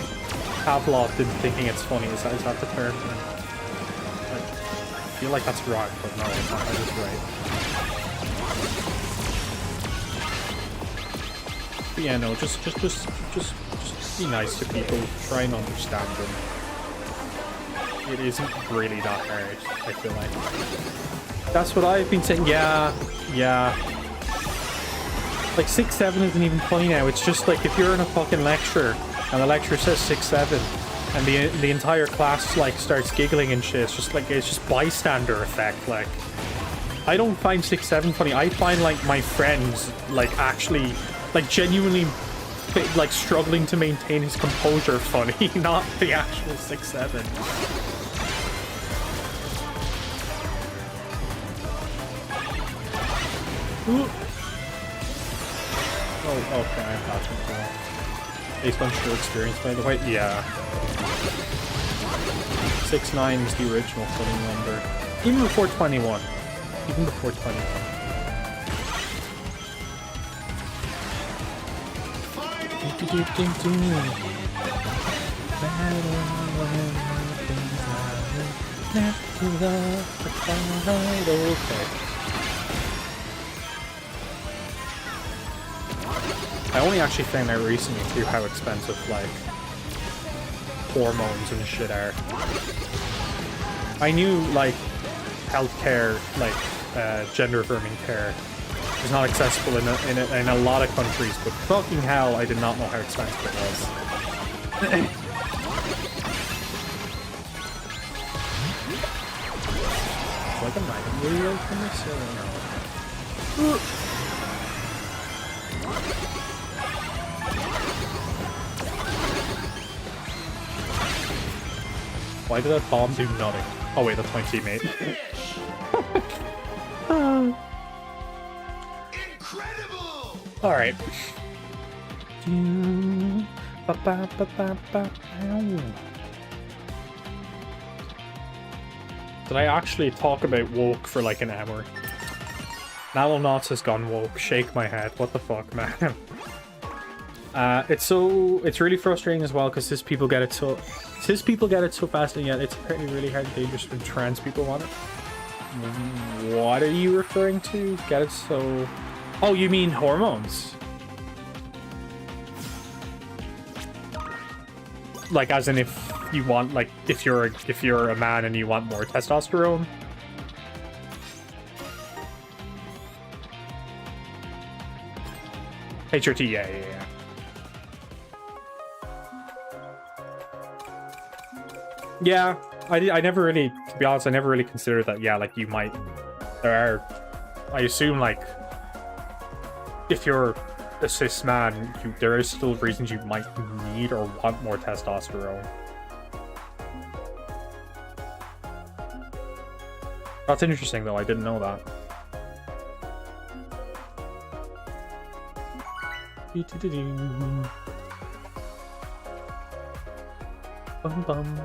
Pavloved in thinking it's funny. Is that the term? Like, I feel like that's wrong, but no, it's not. I just right. But yeah, no, just be nice to people. Try and understand them. It isn't really that hard, I feel like. That's what I've been saying. Yeah. Like 6-7 isn't even funny now. It's just like if you're in a fucking lecture and the lecturer says 6-7 and the entire class like starts giggling and shit. It's just bystander effect. Like, I don't find 6-7 funny. I find like my friends like actually like genuinely like struggling to maintain his composure funny, not the actual 6-7. Ooh. Oh, okay, I'm passing as well. Based on sheer experience, by the way. Yeah. 6-9 is the original funny number. Even before 21. Even before 21. Okay. I only actually found out recently too how expensive like hormones and shit are. I knew like healthcare, like gender affirming care, is not accessible in a lot of countries, but fucking hell, I did not know how expensive it was. Like a mining video from this or no? Why did that bomb do nothing? Oh wait, that's my teammate. Incredible! Alright. Did I actually talk about woke for like an hour? Nalonauts has gone woke. Shake my head. What the fuck, man? It's really frustrating as well because cis people get it so fast, and yet it's apparently really hard and dangerous when trans people want it. What are you referring to? Get it so... Oh, you mean hormones? Like, as in if you want, like, if you're a man and you want more testosterone? HRT, yeah. Yeah, I never really, to be honest, I never really considered that, yeah, like, you might, I assume, like, if you're a cis man, there is still reasons you might need or want more testosterone. That's interesting, though, I didn't know that. Bum bum.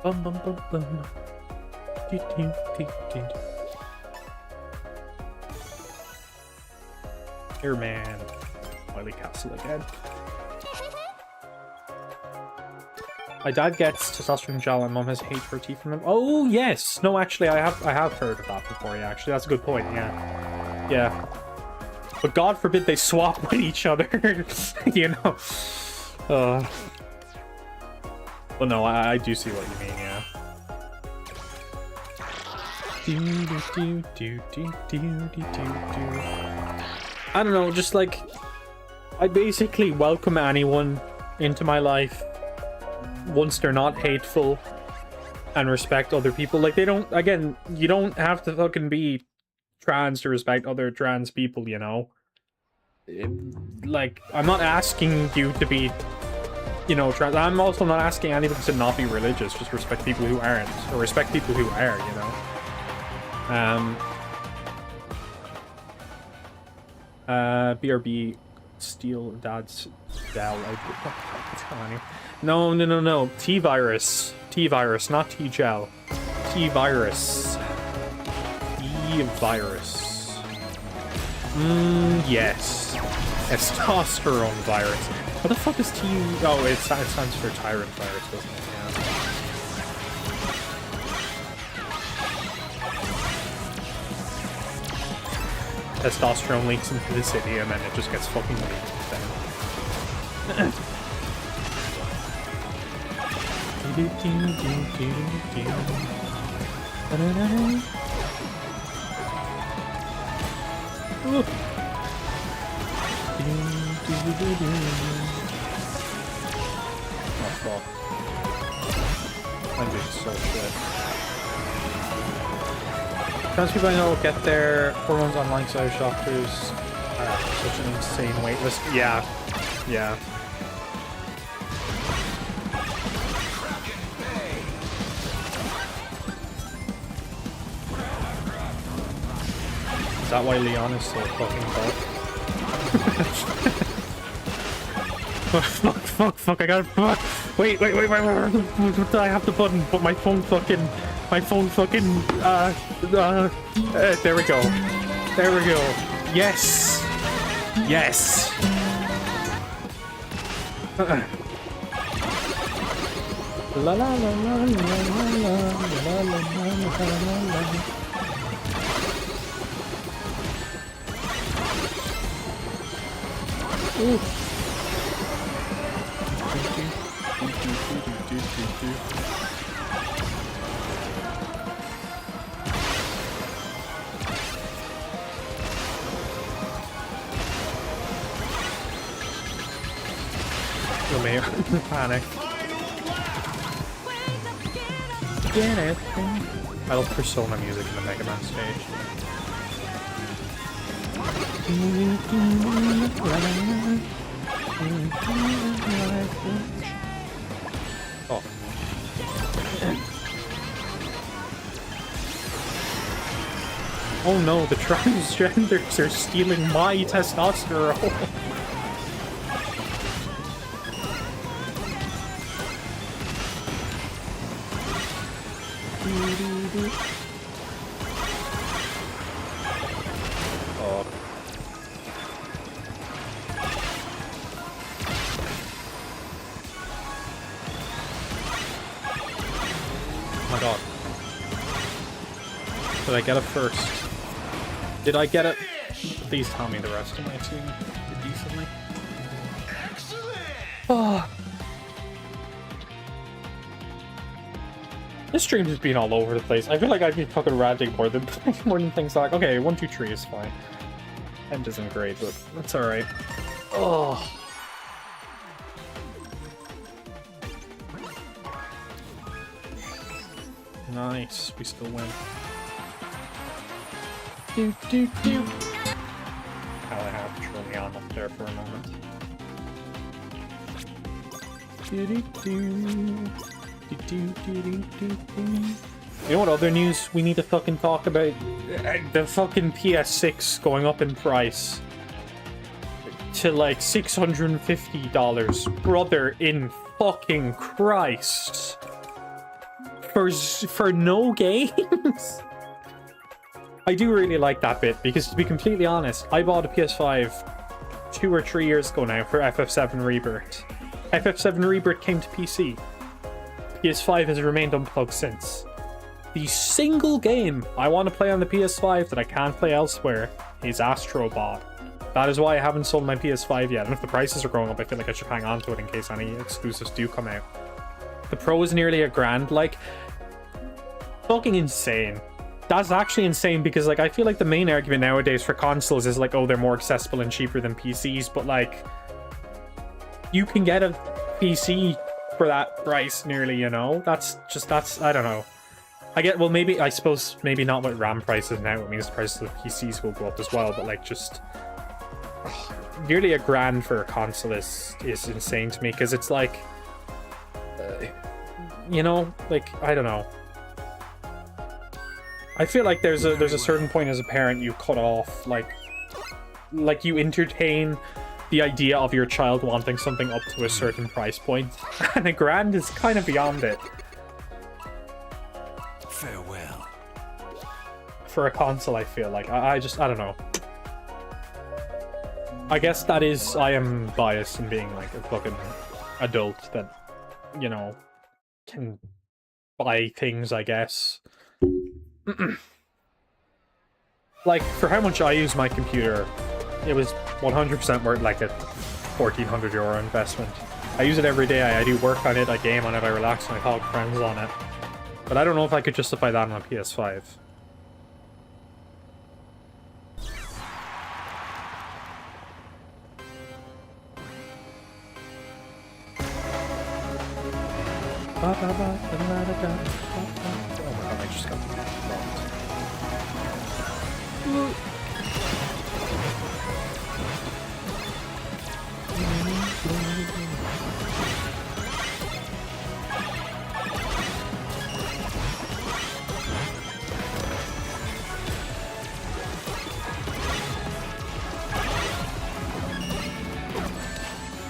Bum bum bum bum. Airman. Wiley Castle again. My dad gets testosterone gel and mom has HRT from him. Oh yes! No, actually, I have heard of that before. Yeah, actually, that's a good point. Yeah, yeah. But God forbid they swap with each other. You know. Well, no, I do see what you mean. Yeah. I don't know. Just like, I basically welcome anyone into my life once they're not hateful and respect other people. Like, they don't, again, you don't have to fucking be trans to respect other trans people, you know? Like, I'm not asking you to be, you know, trans. I'm also not asking anyone to not be religious. Just respect people who aren't, or respect people who are, you know? BRB steal dad's Dell. No. T-virus. T-virus, not T-gel. T-virus. T-virus. Yes. Testosterone virus. What the fuck is T... Oh, it stands for tyrant virus, doesn't it? Yeah. Testosterone leaks into the city and then it just gets fucking leaked down. Oh fuck. I'm doing so shit. Trans people I know get their hormones online side doctors. Such an insane waitlist. Yeah. Yeah. Is that why Leon is so fucking buff? Fuck, I got it. Wait, I have the button, but my phone fucking, there we go. Yes. La la la la la la la la. Ooh. Panic. Get it. I love Persona music in the MegaMan stage. Oh. Oh no, the transgenders are stealing my testosterone. Did I get it first? Did I get it? Please tell me the rest of my team did decently. Excellent. Oh. This stream's just been all over the place. I feel like I've been fucking ranting more than things like. Okay, 1, 2, 3 is fine. End isn't great, but that's alright. Oh. Nice, we still win. Hell, I have Trillion up there for a moment. You know what other news we need to fucking talk about? The fucking PS6 going up in price to like $650. Brother in fucking Christ. For no games? I do really like that bit, because to be completely honest, I bought a PS5 2 or 3 years ago now for FF7 Rebirth. FF7 Rebirth came to PC. PS5 has remained unplugged since. The single game I want to play on the PS5 that I can't play elsewhere is Astro Bot. That is why I haven't sold my PS5 yet, and if the prices are going up, I feel like I should hang on to it in case any exclusives do come out. The Pro is nearly $1,000, like, fucking insane. That's actually insane because, like, I feel like the main argument nowadays for consoles is like, oh, they're more accessible and cheaper than PCs, but like, you can get a PC for that price nearly, you know? That's I don't know. Well, maybe, I suppose, maybe not with RAM prices now, it means the prices of PCs will go up as well, but like, just nearly $1,000 for a console is insane to me, because it's like, you know, like, I don't know. I feel like there's a certain point as a parent you cut off, like you entertain the idea of your child wanting something up to a certain price point, and $1,000 is kind of beyond it. Farewell. For a console, I feel like I don't know. I guess that is, I am biased in being like a fucking adult that, you know, can buy things, I guess. Like, for how much I use my computer, it was 100% worth like a €1,400 investment. I use it every day, I do work on it, I game on it, I relax, and I talk to friends on it. But I don't know if I could justify that on a PS5. Oh my god, I just got robbed.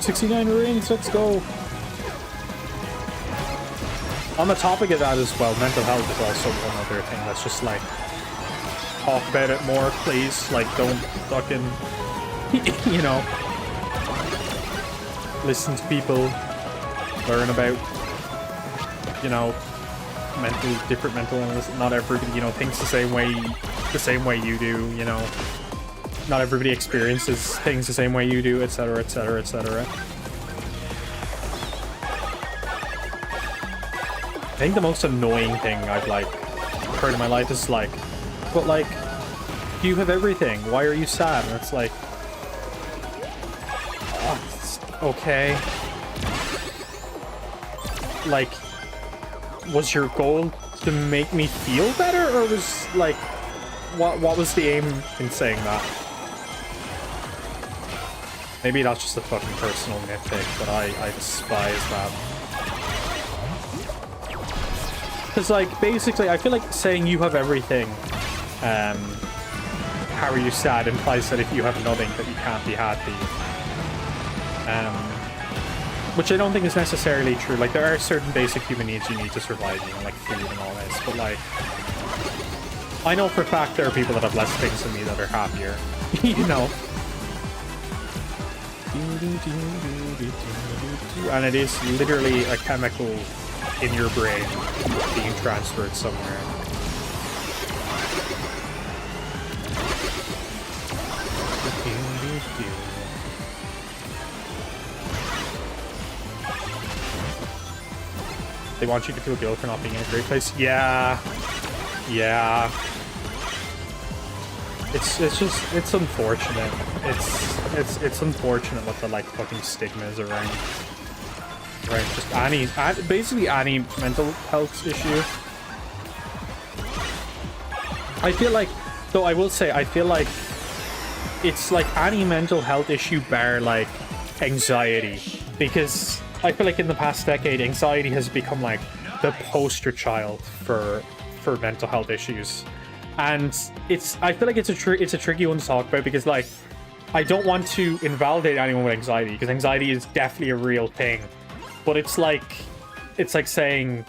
69 rings, let's go! On the topic of that as well, mental health is also one other thing that's just like, talk about it more, please. Like, don't fucking, you know, listen to people, learn about, you know, different mental illness. Not everybody, you know, thinks the same way you do, you know. Not everybody experiences things the same way you do, etc., etc., etc. I think the most annoying thing I've, like, heard in my life is, like, but, like, you have everything. Why are you sad? And it's like, oh, it's okay. Like, was your goal to make me feel better? Or was, like, what was the aim in saying that? Maybe that's just a fucking personal nitpick, but I despise that. Because, like, basically, I feel like saying you have everything, how are you sad, implies that if you have nothing, that you can't be happy. Which I don't think is necessarily true. Like, there are certain basic human needs you need to survive, you know, like food and all this, but, like, I know for a fact there are people that have less things than me that are happier, you know? And it is literally a chemical in your brain being transferred somewhere. They want you to feel guilt for not being in a great place. Yeah. Yeah. It's unfortunate. It's unfortunate what the, like, fucking stigma is around. Right, just basically any mental health issue. I feel like, though I will say, I feel like it's like any mental health issue bar, like, anxiety. Because I feel like in the past decade, anxiety has become, like, the poster child for mental health issues. And I feel like it's a tricky one to talk about because, like, I don't want to invalidate anyone with anxiety because anxiety is definitely a real thing. But it's like saying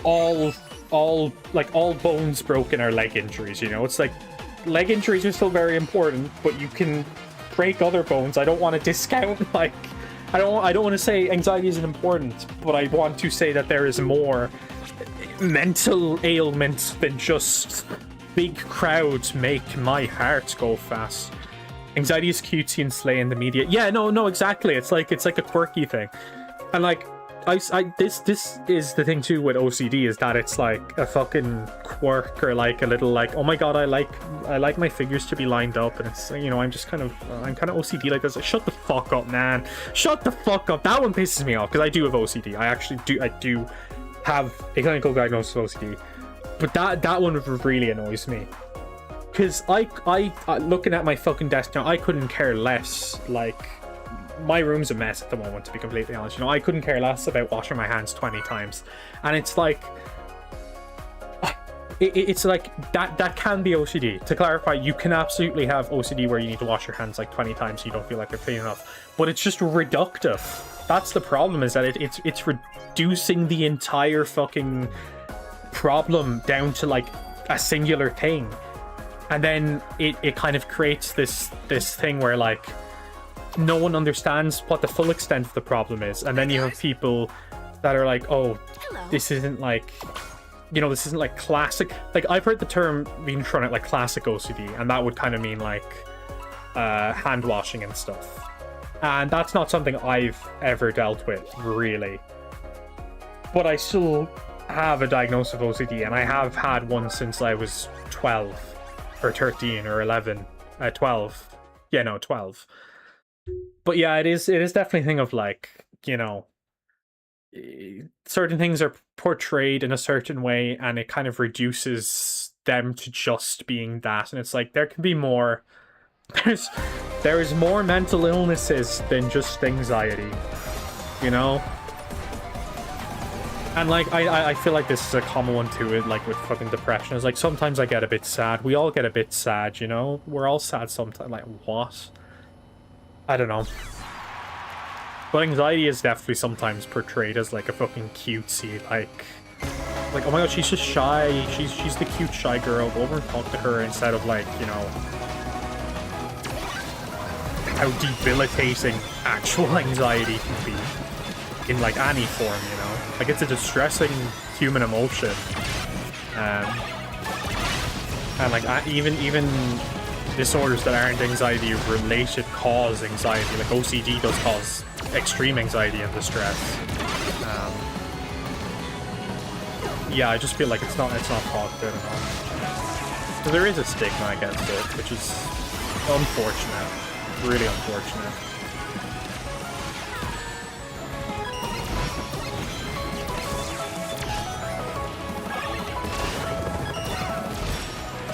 all bones broken are leg injuries, you know? It's like leg injuries are still very important, but you can break other bones. I don't want to discount, like, I don't want to say anxiety isn't important, but I want to say that there is more mental ailments than just big crowds make my heart go fast. Anxiety is cutesy and slay in the media. Yeah, no, exactly. It's like a quirky thing, and like this is the thing too with OCD, is that it's like a fucking quirk, or like a little like, oh my god, I like my figures to be lined up, and it's, you know, I'm kind of OCD like this. Like, shut the fuck up, man. Shut the fuck up. That one pisses me off because I do have OCD. I do have a clinical diagnosis of OCD, but that one really annoys me. Because I looking at my fucking desk now, I couldn't care less. Like, my room's a mess at the moment, to be completely honest. You know, I couldn't care less about washing my hands 20 times. And it's like, it's like, that can be OCD. To clarify, you can absolutely have OCD where you need to wash your hands like 20 times so you don't feel like they're clean enough. But it's just reductive. That's the problem, is that it's reducing the entire fucking problem down to like a singular thing. And then it kind of creates this thing where like no one understands what the full extent of the problem is. And then you have people that are like, oh, this isn't like, you know, this isn't like classic. Like, I've heard the term being thrown out like classic OCD, and that would kind of mean like hand washing and stuff. And that's not something I've ever dealt with, really. But I still have a diagnosis of OCD, and I have had one since I was 12 or 13 or 11. 12. Yeah, no, 12. But yeah, it is definitely a thing of like, you know, certain things are portrayed in a certain way, and it kind of reduces them to just being that. And it's like, there can be more. There's more mental illnesses than just anxiety, you know? And like, I feel like this is a common one too, like with fucking depression. It's like, sometimes I get a bit sad. We all get a bit sad, you know? We're all sad sometimes. Like, what? I don't know. But anxiety is definitely sometimes portrayed as like a fucking cutesy, like oh my god, she's just shy. She's the cute shy girl. Go over and talk to her, instead of like, you know, how debilitating actual anxiety can be in like any form, you know? Like, it's a distressing human emotion. And like, even disorders that aren't anxiety related cause anxiety. Like, OCD does cause extreme anxiety and distress. Yeah, I just feel like it's not talked about enough. So there is a stigma against it, which is unfortunate. Really unfortunate.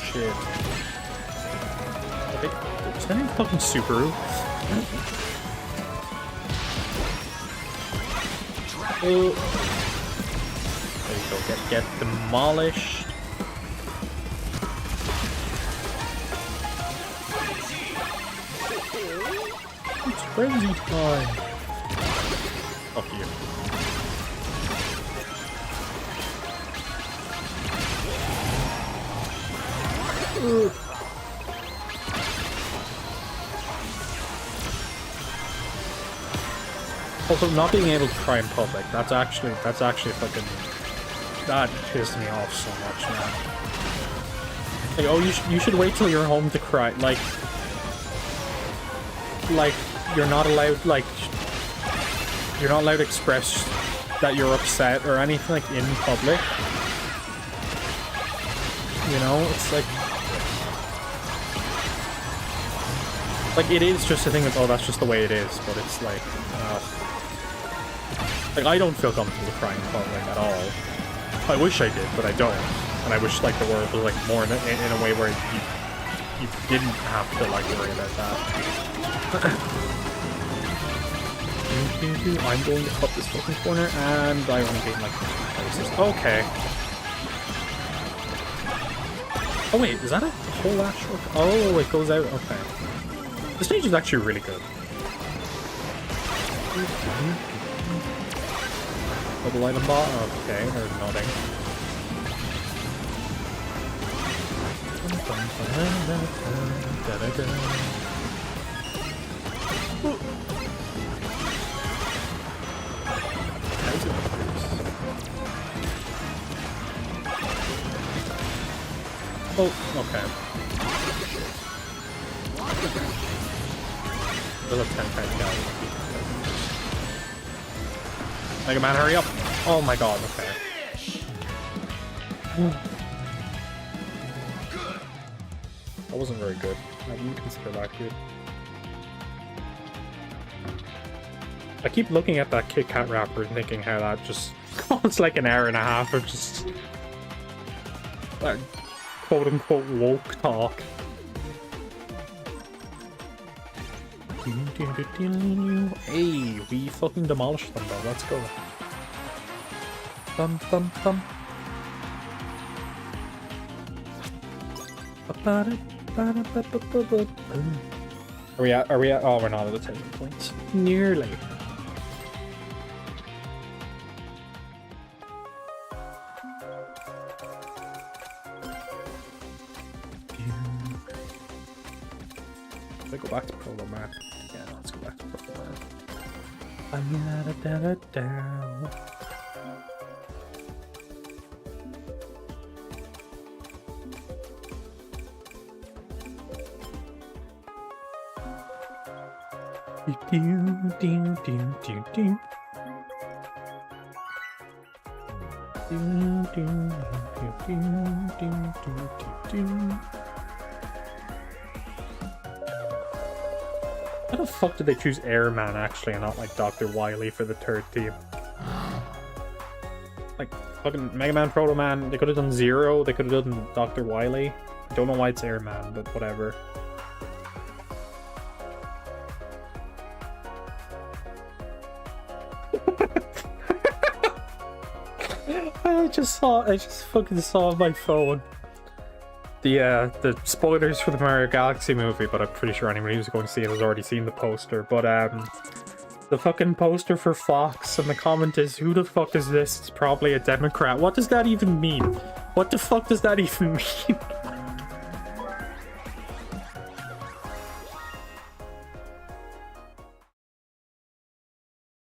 Shit. Is that any fucking Subaru? Oh. There you go. Get demolished. It's frenzy time. Fuck you. Also, not being able to cry in public, that's actually fucking, that pissed me off so much, man. Like, oh, you should wait till you're home to cry. Like you're not allowed, to express that you're upset or anything like in public. You know, it's like it is just a thing of, oh, that's just the way it is, but it's like I don't feel comfortable crying in public at all. I wish I did, but I don't. And I wish like the world was like more in a way where you didn't have to like worry about that. I'm going to cut this fucking corner, and I only gain like 2 places. Okay. Oh wait, is that a whole actual? Oh, it goes out. Okay. This stage is actually really good. Double item bot? Okay, they're nodding. Oh, okay. Those are 10 times guys. Mega Man, hurry up! Oh my god, okay. That wasn't very good. I wouldn't consider that good. I keep looking at that Kit Kat wrapper and thinking how that just it's like an hour and a half of just like quote unquote woke talk. Hey, we fucking demolished them though, let's go. Bum bum bum. Are we at? Oh, we're not at the 10 points. Nearly. Let's go back to Proto Man. Yeah, let's go back to Proto Man. How the fuck did they choose Airman actually and not like Dr. Wily for the third team? Like fucking Mega Man, Proto Man, they could have done Zero, they could have done Dr. Wily. I don't know why it's Airman, but whatever. I just fucking saw on my phone the spoilers for the Mario Galaxy movie, but I'm pretty sure anybody who's going to see it has already seen the poster. But the fucking poster for Fox, and the comment is, "Who the fuck is this? It's probably a Democrat." What does that even mean? What the fuck does that even mean?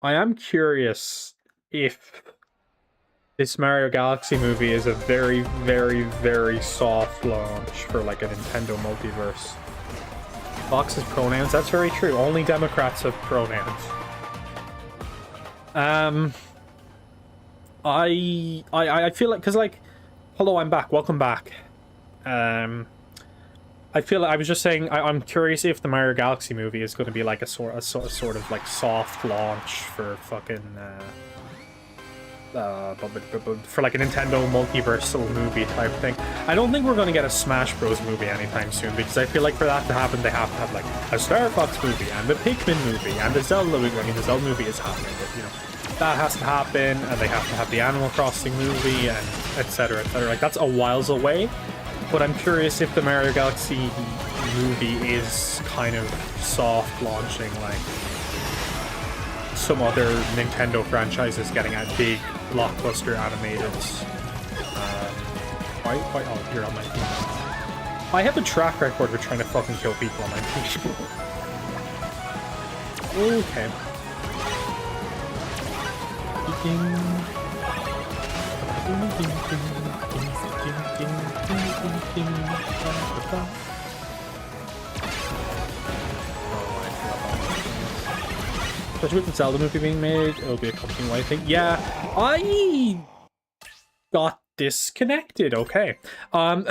I am curious if this Mario Galaxy movie is a very, very, very soft launch for like a Nintendo multiverse. Fox's pronouns, that's very true. Only Democrats have pronouns. I feel like, because like, hello, I'm back. Welcome back. I feel like I was just saying I'm curious if the Mario Galaxy movie is going to be like a sort of like soft launch for fucking for like a Nintendo multiversal movie type thing. I don't think we're going to get a Smash Bros movie anytime soon, because I feel like for that to happen they have to have like a Star Fox movie and a Pikmin movie and a Zelda movie. I mean, the Zelda movie is happening, but you know, that has to happen, and they have to have the Animal Crossing movie, and etc, etc. Like, that's a whiles away. But I'm curious if the Mario Galaxy movie is kind of soft launching like some other Nintendo franchises getting at big blockbuster animated. Oh, you're on my team. I have a track record with trying to fucking kill people on my team. Okay. Especially with the Zelda movie being made, it'll be a company-wide thing. Yeah, I got disconnected. Okay. I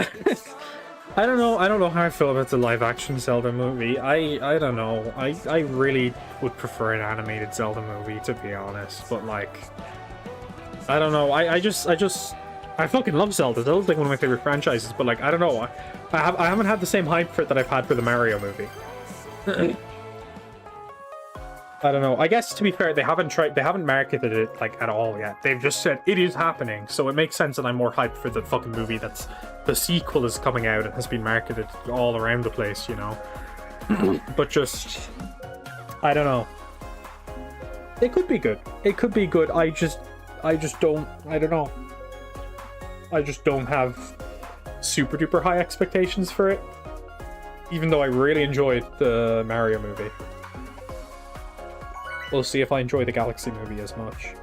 don't know how I feel about the live-action Zelda movie. I don't know. I really would prefer an animated Zelda movie, to be honest. But like, I don't know. I fucking love Zelda. Zelda's like one of my favorite franchises. But like, I don't know. I haven't had the same hype for it that I've had for the Mario movie. I don't know. I guess, to be fair, they haven't marketed it like at all yet. They've just said it is happening, so it makes sense that I'm more hyped for the fucking movie that's the sequel is coming out and has been marketed all around the place, you know. But just, I don't know. It could be good. It could be good. I just don't. I don't know. I just don't have super duper high expectations for it, even though I really enjoyed the Mario movie. We'll see if I enjoy the Galaxy movie as much.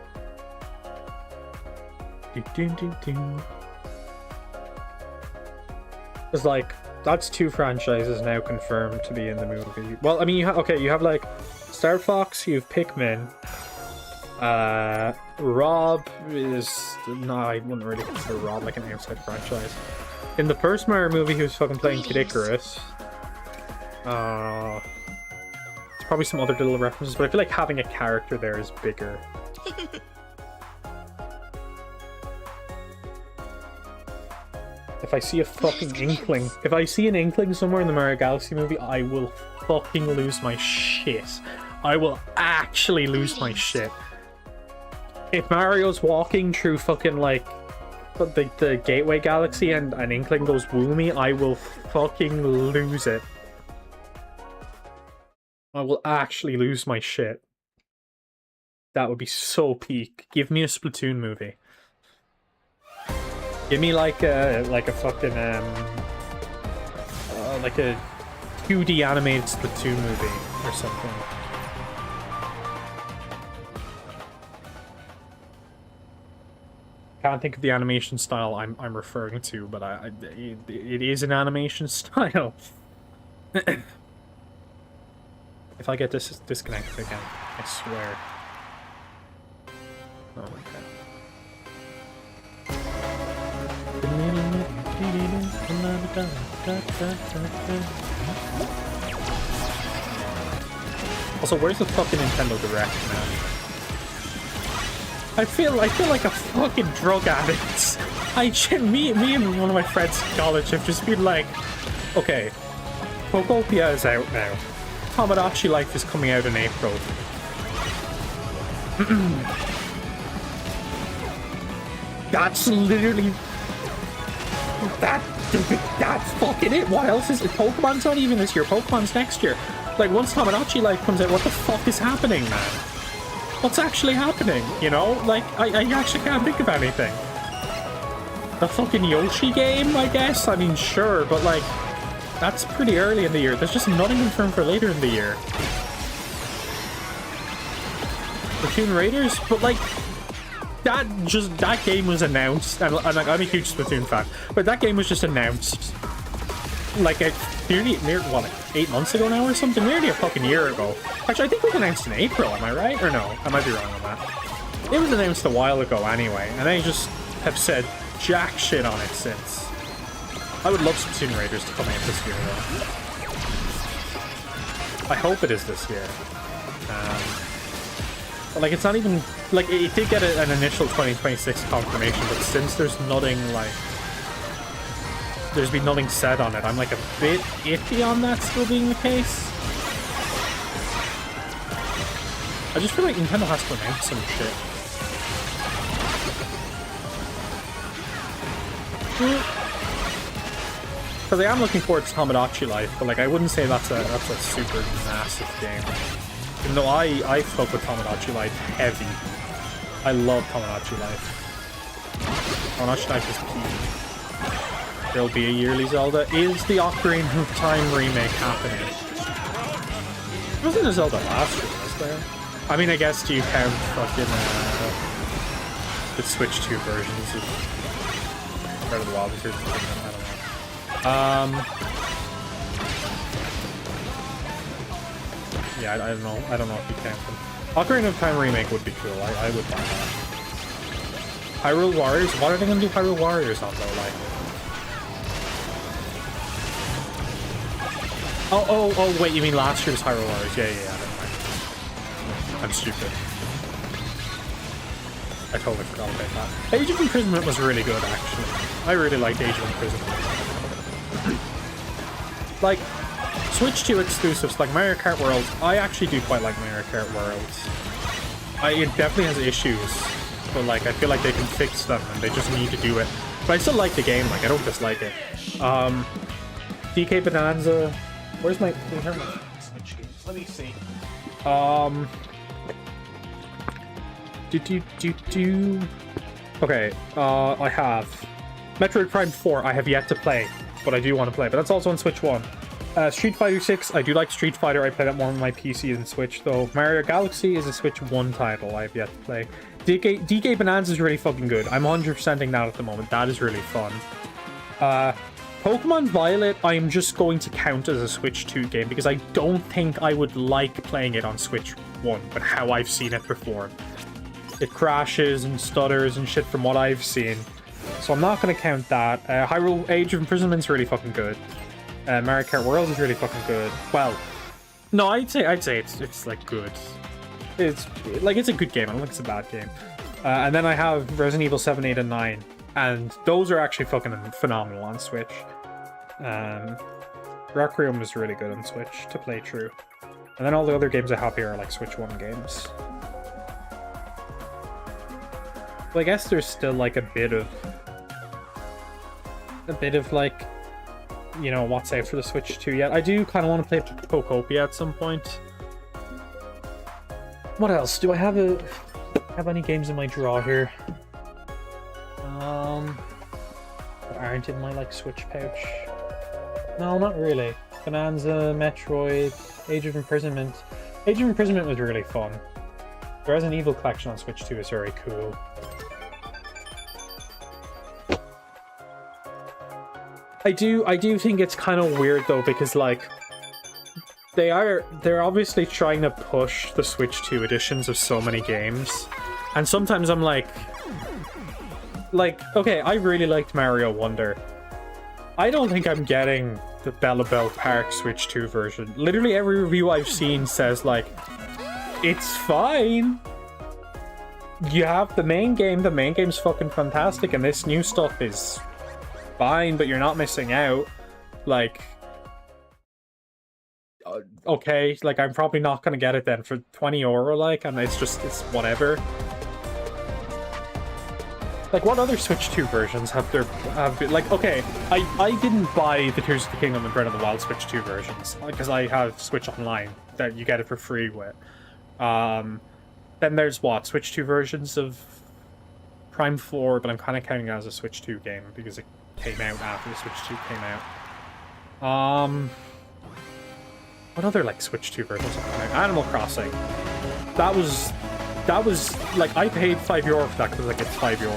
Because, like, that's 2 franchises now confirmed to be in the movie. Well, I mean, you have, like, Star Fox, you have Pikmin. Rob is... No, I wouldn't really consider Rob, like, an outside franchise. In the first Mario movie, he was fucking playing Kid Icarus. There's probably some other little references, but I feel like having a character there is bigger. If I see a fucking inkling, if I see an inkling somewhere in the Mario Galaxy movie, I will fucking lose my shit. I will actually lose my shit. If Mario's walking through fucking, like, the Gateway Galaxy and an inkling goes woo me, I will fucking lose it. I will actually lose my shit. That would be so peak. Give me a Splatoon movie. Give me like a fucking like a 2D animated Splatoon movie or something. Can't think of the animation style I'm referring to, but it is an animation style. If I get this disconnected again, I swear. Oh my god. Also, where's the fucking Nintendo Direct, man? I feel like a fucking drug addict. Me and one of my friends in college have just been like, okay, Pokopia is out now. Tomodachi Life is coming out in April. That's literally... That's fucking it. What else is it? Pokemon's not even this year. Pokemon's next year. Like, once Tomodachi Life comes out, what the fuck is happening, man? What's actually happening, you know? Like, I actually can't think of anything. The fucking Yoshi game, I guess? I mean, sure, but, like, that's pretty early in the year. There's just nothing confirmed for later in the year. Splatoon Raiders? But, like... That game was announced, and I'm a huge Splatoon fan, but that game was just announced like nearly what, like 8 months ago now or something, nearly a fucking year ago. Actually, I think it was announced in April, am I right? Or no, I might be wrong on that. It was announced a while ago anyway, and I just have said jack shit on it since. I would love Splatoon Raiders to come out this year though. I hope it is this year. Like, it's not even... Like, it did get an initial 2026 confirmation, but since there's nothing, like... There's been nothing said on it, I'm, like, a bit iffy on that still being the case. I just feel like Nintendo has to announce some shit. Because I am looking forward to Tomodachi Life, but, like, I wouldn't say that's a super massive game. Even though I fuck with Tomodachi Life heavy. I love Tomodachi Life. Tomodachi Life is key. There'll be a yearly Zelda. Is the Ocarina of Time remake happening? There wasn't a Zelda last year, was there? I mean, I guess do you count fucking the Switch 2 versions of Breath of the Wild? I don't know. Yeah, I don't know. I don't know if you count them. Ocarina of Time remake would be cool. I would buy that. Hyrule Warriors? What are they gonna do Hyrule Warriors on though? Like, oh, wait. You mean last year's Hyrule Warriors? Yeah. Never mind. I'm stupid. I totally forgot about that. Age of Imprisonment was really good, actually. I really liked Age of Imprisonment. Like, Switch 2 exclusives like Mario Kart Worlds, I actually do quite like Mario Kart Worlds. It definitely has issues, but like I feel like they can fix them and they just need to do it. But I still like the game, like I don't dislike it. DK Bonanza, where's my Switch games? Let me see. Okay, I have Metroid Prime 4. I have yet to play, but I do want to play. But that's also on Switch 1. Street Fighter 6, I do like Street Fighter. I play that more on my PC than Switch, though. Mario Galaxy is a Switch 1 title I have yet to play. DK Bonanza is really fucking good. I'm 100%ing that at the moment. That is really fun. Pokemon Violet, I'm just going to count as a Switch 2 game because I don't think I would like playing it on Switch 1, but how I've seen it before. It crashes and stutters and shit from what I've seen. So I'm not going to count that. Hyrule Age of Imprisonment's really fucking good. Mario Kart Worlds is really fucking good. Well, no, I'd say it's like good. It's a good game. I don't think it's a bad game. And then I have Resident Evil 7, 8, and 9. And those are actually fucking phenomenal on Switch. Requiem was really good on Switch to play through. And then all the other games I have here are like Switch 1 games. But I guess there's still like a bit of like, you know, what's out for the Switch 2 yet. I do kind of want to play Pokopia at some point. What else? Do I have any games in my draw here? That aren't in my like Switch pouch. No, not really. Bonanza, Metroid, Age of Imprisonment. Age of Imprisonment was really fun. The Resident Evil collection on Switch 2 is very cool. I do think it's kind of weird though, because like they're obviously trying to push the Switch 2 editions of so many games, and sometimes I'm like, okay, I really liked Mario Wonder. I don't think I'm getting the Bellabelle Park Switch 2 version. Literally every review I've seen says like, it's fine. You have the main game. The main game's fucking fantastic, and this new stuff is fine, but you're not missing out. Like, okay, like I'm probably not gonna get it then for €20, like, and it's whatever. Like, what other Switch 2 versions have been, like, okay, I didn't buy the Tears of the Kingdom and Breath of the Wild Switch 2 versions, because I have Switch Online that you get it for free with. Then there's what, Switch 2 versions of Prime 4, but I'm kind of counting it as a Switch 2 game because it came out after the Switch 2 came out. What other like Switch 2 versions have come out? Animal Crossing. That was like, I paid €5 for that because like it's €5.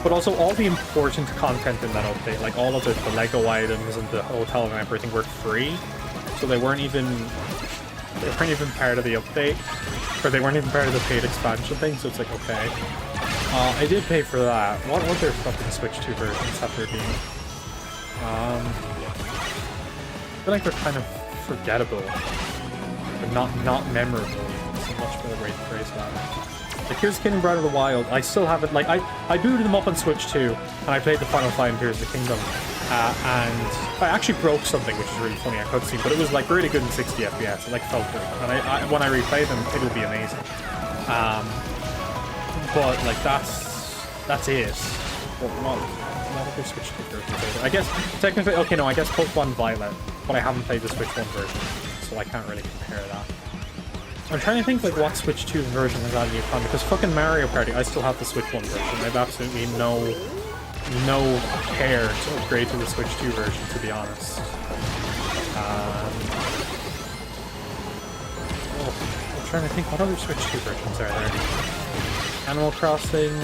But also all the important content in that update, like all of the Lego items and the hotel and everything, were free. So they weren't even part of the update, or they weren't even part of the paid expansion thing. So it's like, okay. I did pay for that. What other fucking Switch 2 versions have there been? I feel like they're kind of forgettable, but not memorable. It's a much better way to phrase that. Like, Tears of the Kingdom, Breath of the Wild, I still have it. Like, I booted them up on Switch 2, and I played the final fight in Tears of the Kingdom, and I actually broke something, which is really funny, a cutscene, but it was like really good in 60 FPS. It like felt good, and when I replay them, it'll be amazing. But like that's it. Not other Switch 2 versions. I guess technically, okay, no, I guess Pokemon Violet, but I haven't played the Switch 1 version, so I can't really compare that. I'm trying to think like what Switch 2 version has added new content, because fucking Mario Party, I still have the Switch 1 version. I have absolutely no care to upgrade to the Switch 2 version, to be honest. I'm trying to think what other Switch 2 versions are there. Animal Crossing,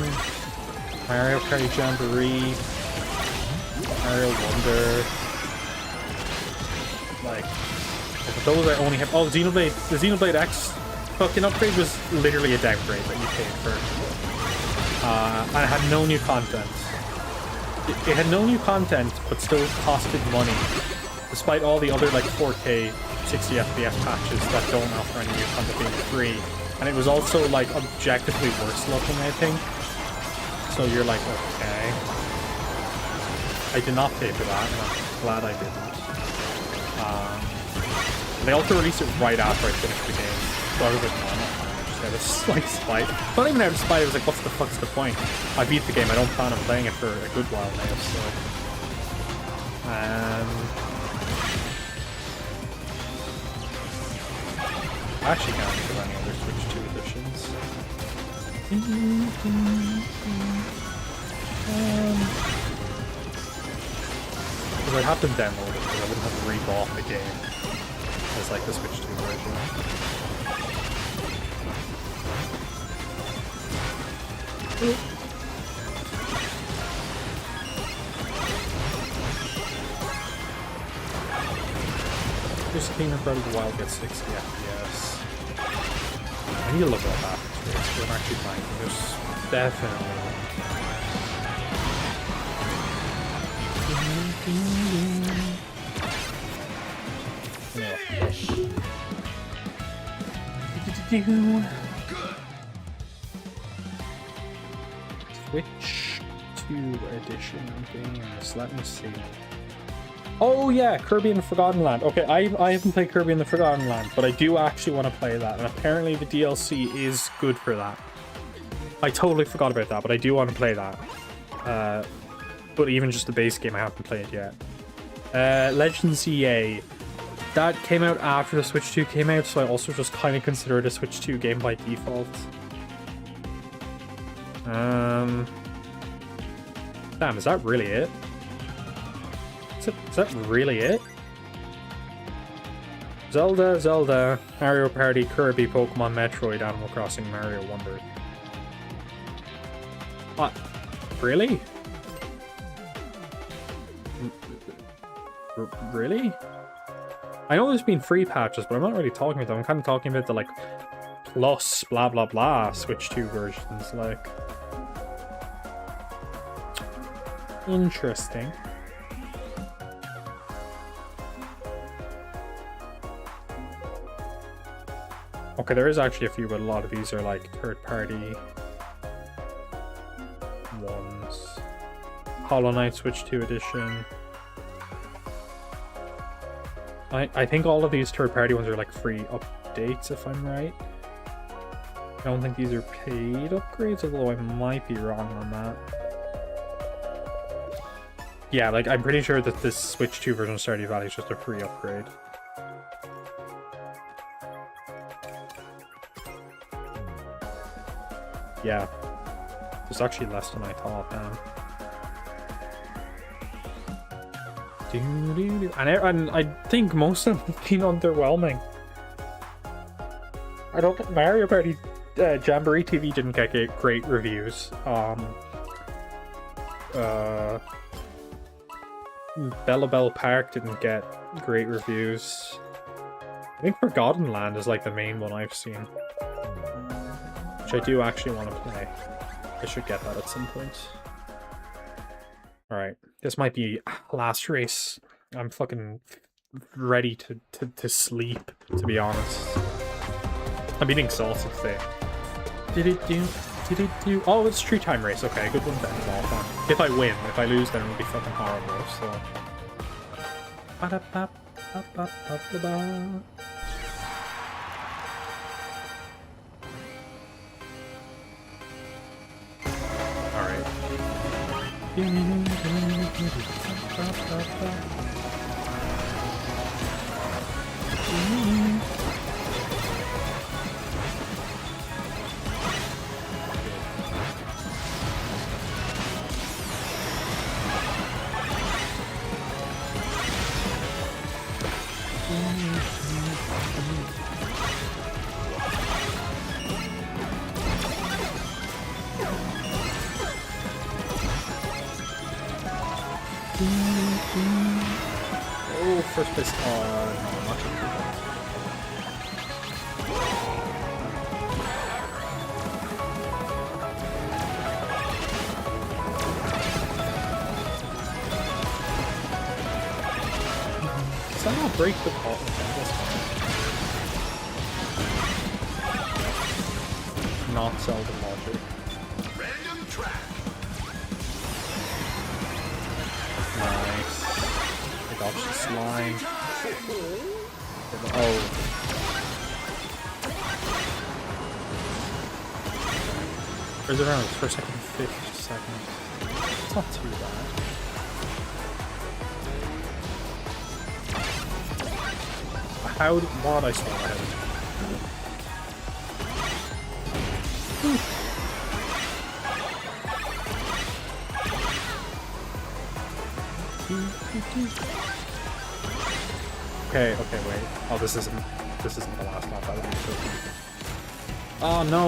Mario Party Jamboree, Mario Wonder. Like, those I only have. Oh, Xenoblade. The Xenoblade X fucking upgrade was literally a downgrade that you paid for. And it had no new content. It had no new content, but still costed money, despite all the other like 4K 60 FPS patches that don't offer any new content being free. And it was also like objectively worse looking, I think. So you're like, okay. I did not pay for that, and I'm glad I didn't. They also released it right after I finished the game. So I was like, no, I'm not playing it. Just out of slight spite. Not even out of spite, I was like, what's the fuck's the point? I beat the game, I don't plan on playing it for a good while now, so... I actually can't think of any other Switch 2 editions. Because I'd have to download it, because I wouldn't have rebought the game as like the Switch 2 version. Kingdom Breath of the Wild gets 60 FPS. I need to look at that. I'm actually playing. There's definitely. Switch 2 edition games. Let me see. Oh yeah, Kirby and the Forgotten Land. Okay, I haven't played Kirby and the Forgotten Land, but I do actually want to play that, and apparently the DLC is good for that. I totally forgot about that, but I do want to play that. But even just the base game, I haven't played yet. Legends EA. That came out after the Switch 2 came out, so I also just kind of consider it a Switch 2 game by default. Damn, is that really it? Is that really it? Zelda, Mario Party, Kirby, Pokemon, Metroid, Animal Crossing, Mario Wonder. What? Really? Really? I know there's been free patches, but I'm not really talking about them. I'm kind of talking about the, like, plus blah blah blah Switch 2 versions, like. Interesting. Okay, there is actually a few, but a lot of these are like third-party ones. Hollow Knight Switch 2 edition. I think all of these third-party ones are like free updates, if I'm right. I don't think these are paid upgrades, although I might be wrong on that. Yeah, like, I'm pretty sure that this Switch 2 version of Stardew Valley is just a free upgrade. Yeah. There's actually less than I thought, man. And I think most of them have been underwhelming. I don't think Mario Party Jamboree TV didn't get great reviews. Bella Bell Park didn't get great reviews. I think Forgotten Land is like the main one I've seen, which I do actually want to play. I should get that at some point. Alright, this might be last race. I'm fucking ready to sleep, to be honest. I'm being exhausted today. Oh, it's tree time race. Okay, good one to end off on. If I win, if I lose, then it'll be fucking horrible. So. Alright. Oh, first place. No, not too bad. Does that not break the ball? Not sell the logic. Random track. Nice. I dodged the slime. Oh. Where's it around? First, second, 5th second. It's not too bad. How did I swallow ahead? Okay, wait. Oh, this isn't the last lap. That would be so cool. Oh no!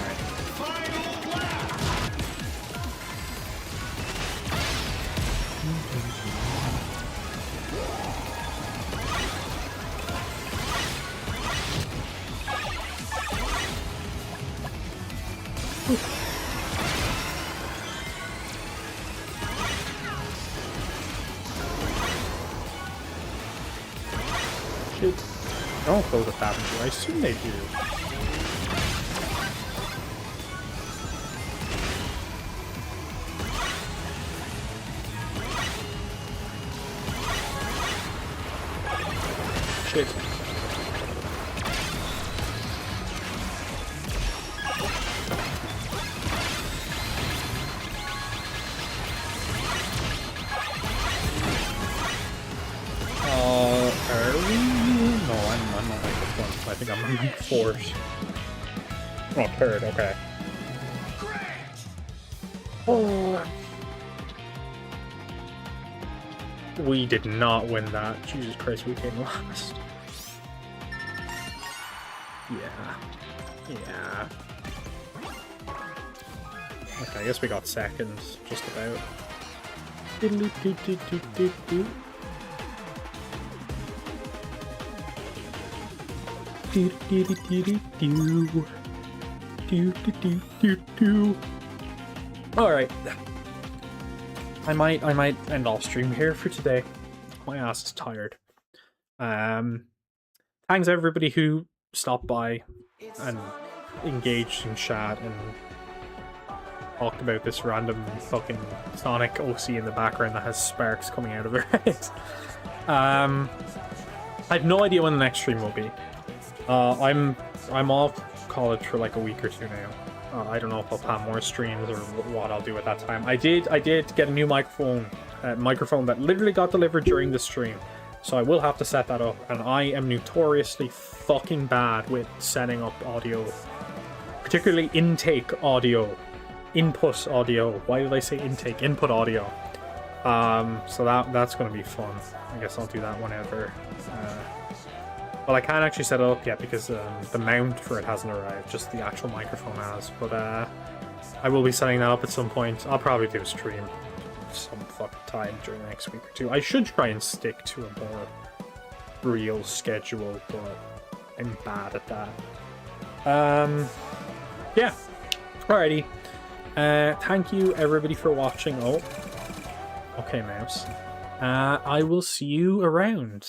Alright. Shit. Don't close the tab. I assume they do. Shit. Are we? No, I'm not like this one. I think I'm on fourth. Oh, third, okay. Oh. We did not win that. Jesus Christ, we came last. Yeah. Okay, I guess we got second, just about. Alright. I might end off stream here for today. My ass is tired. Thanks everybody who stopped by and engaged in chat and talked about this random fucking Sonic OC in the background that has sparks coming out of her head. I have no idea when the next stream will be. I'm off college for like a week or two now. I don't know if I'll plan more streams or what I'll do at that time. I did get a new microphone that literally got delivered during the stream, so I will have to set that up. And I am notoriously fucking bad with setting up audio, particularly intake audio, input audio. Why did I say intake? Input audio. So that's gonna be fun. I guess I'll do that whenever. Well, I can't actually set it up yet because the mount for it hasn't arrived, just the actual microphone has. But I will be setting that up at some point. I'll probably do a stream some fucking time during the next week or two. I should try and stick to a more real schedule, but I'm bad at that. Yeah. Alrighty. Thank you everybody for watching. Oh. Okay, mouse. I will see you around.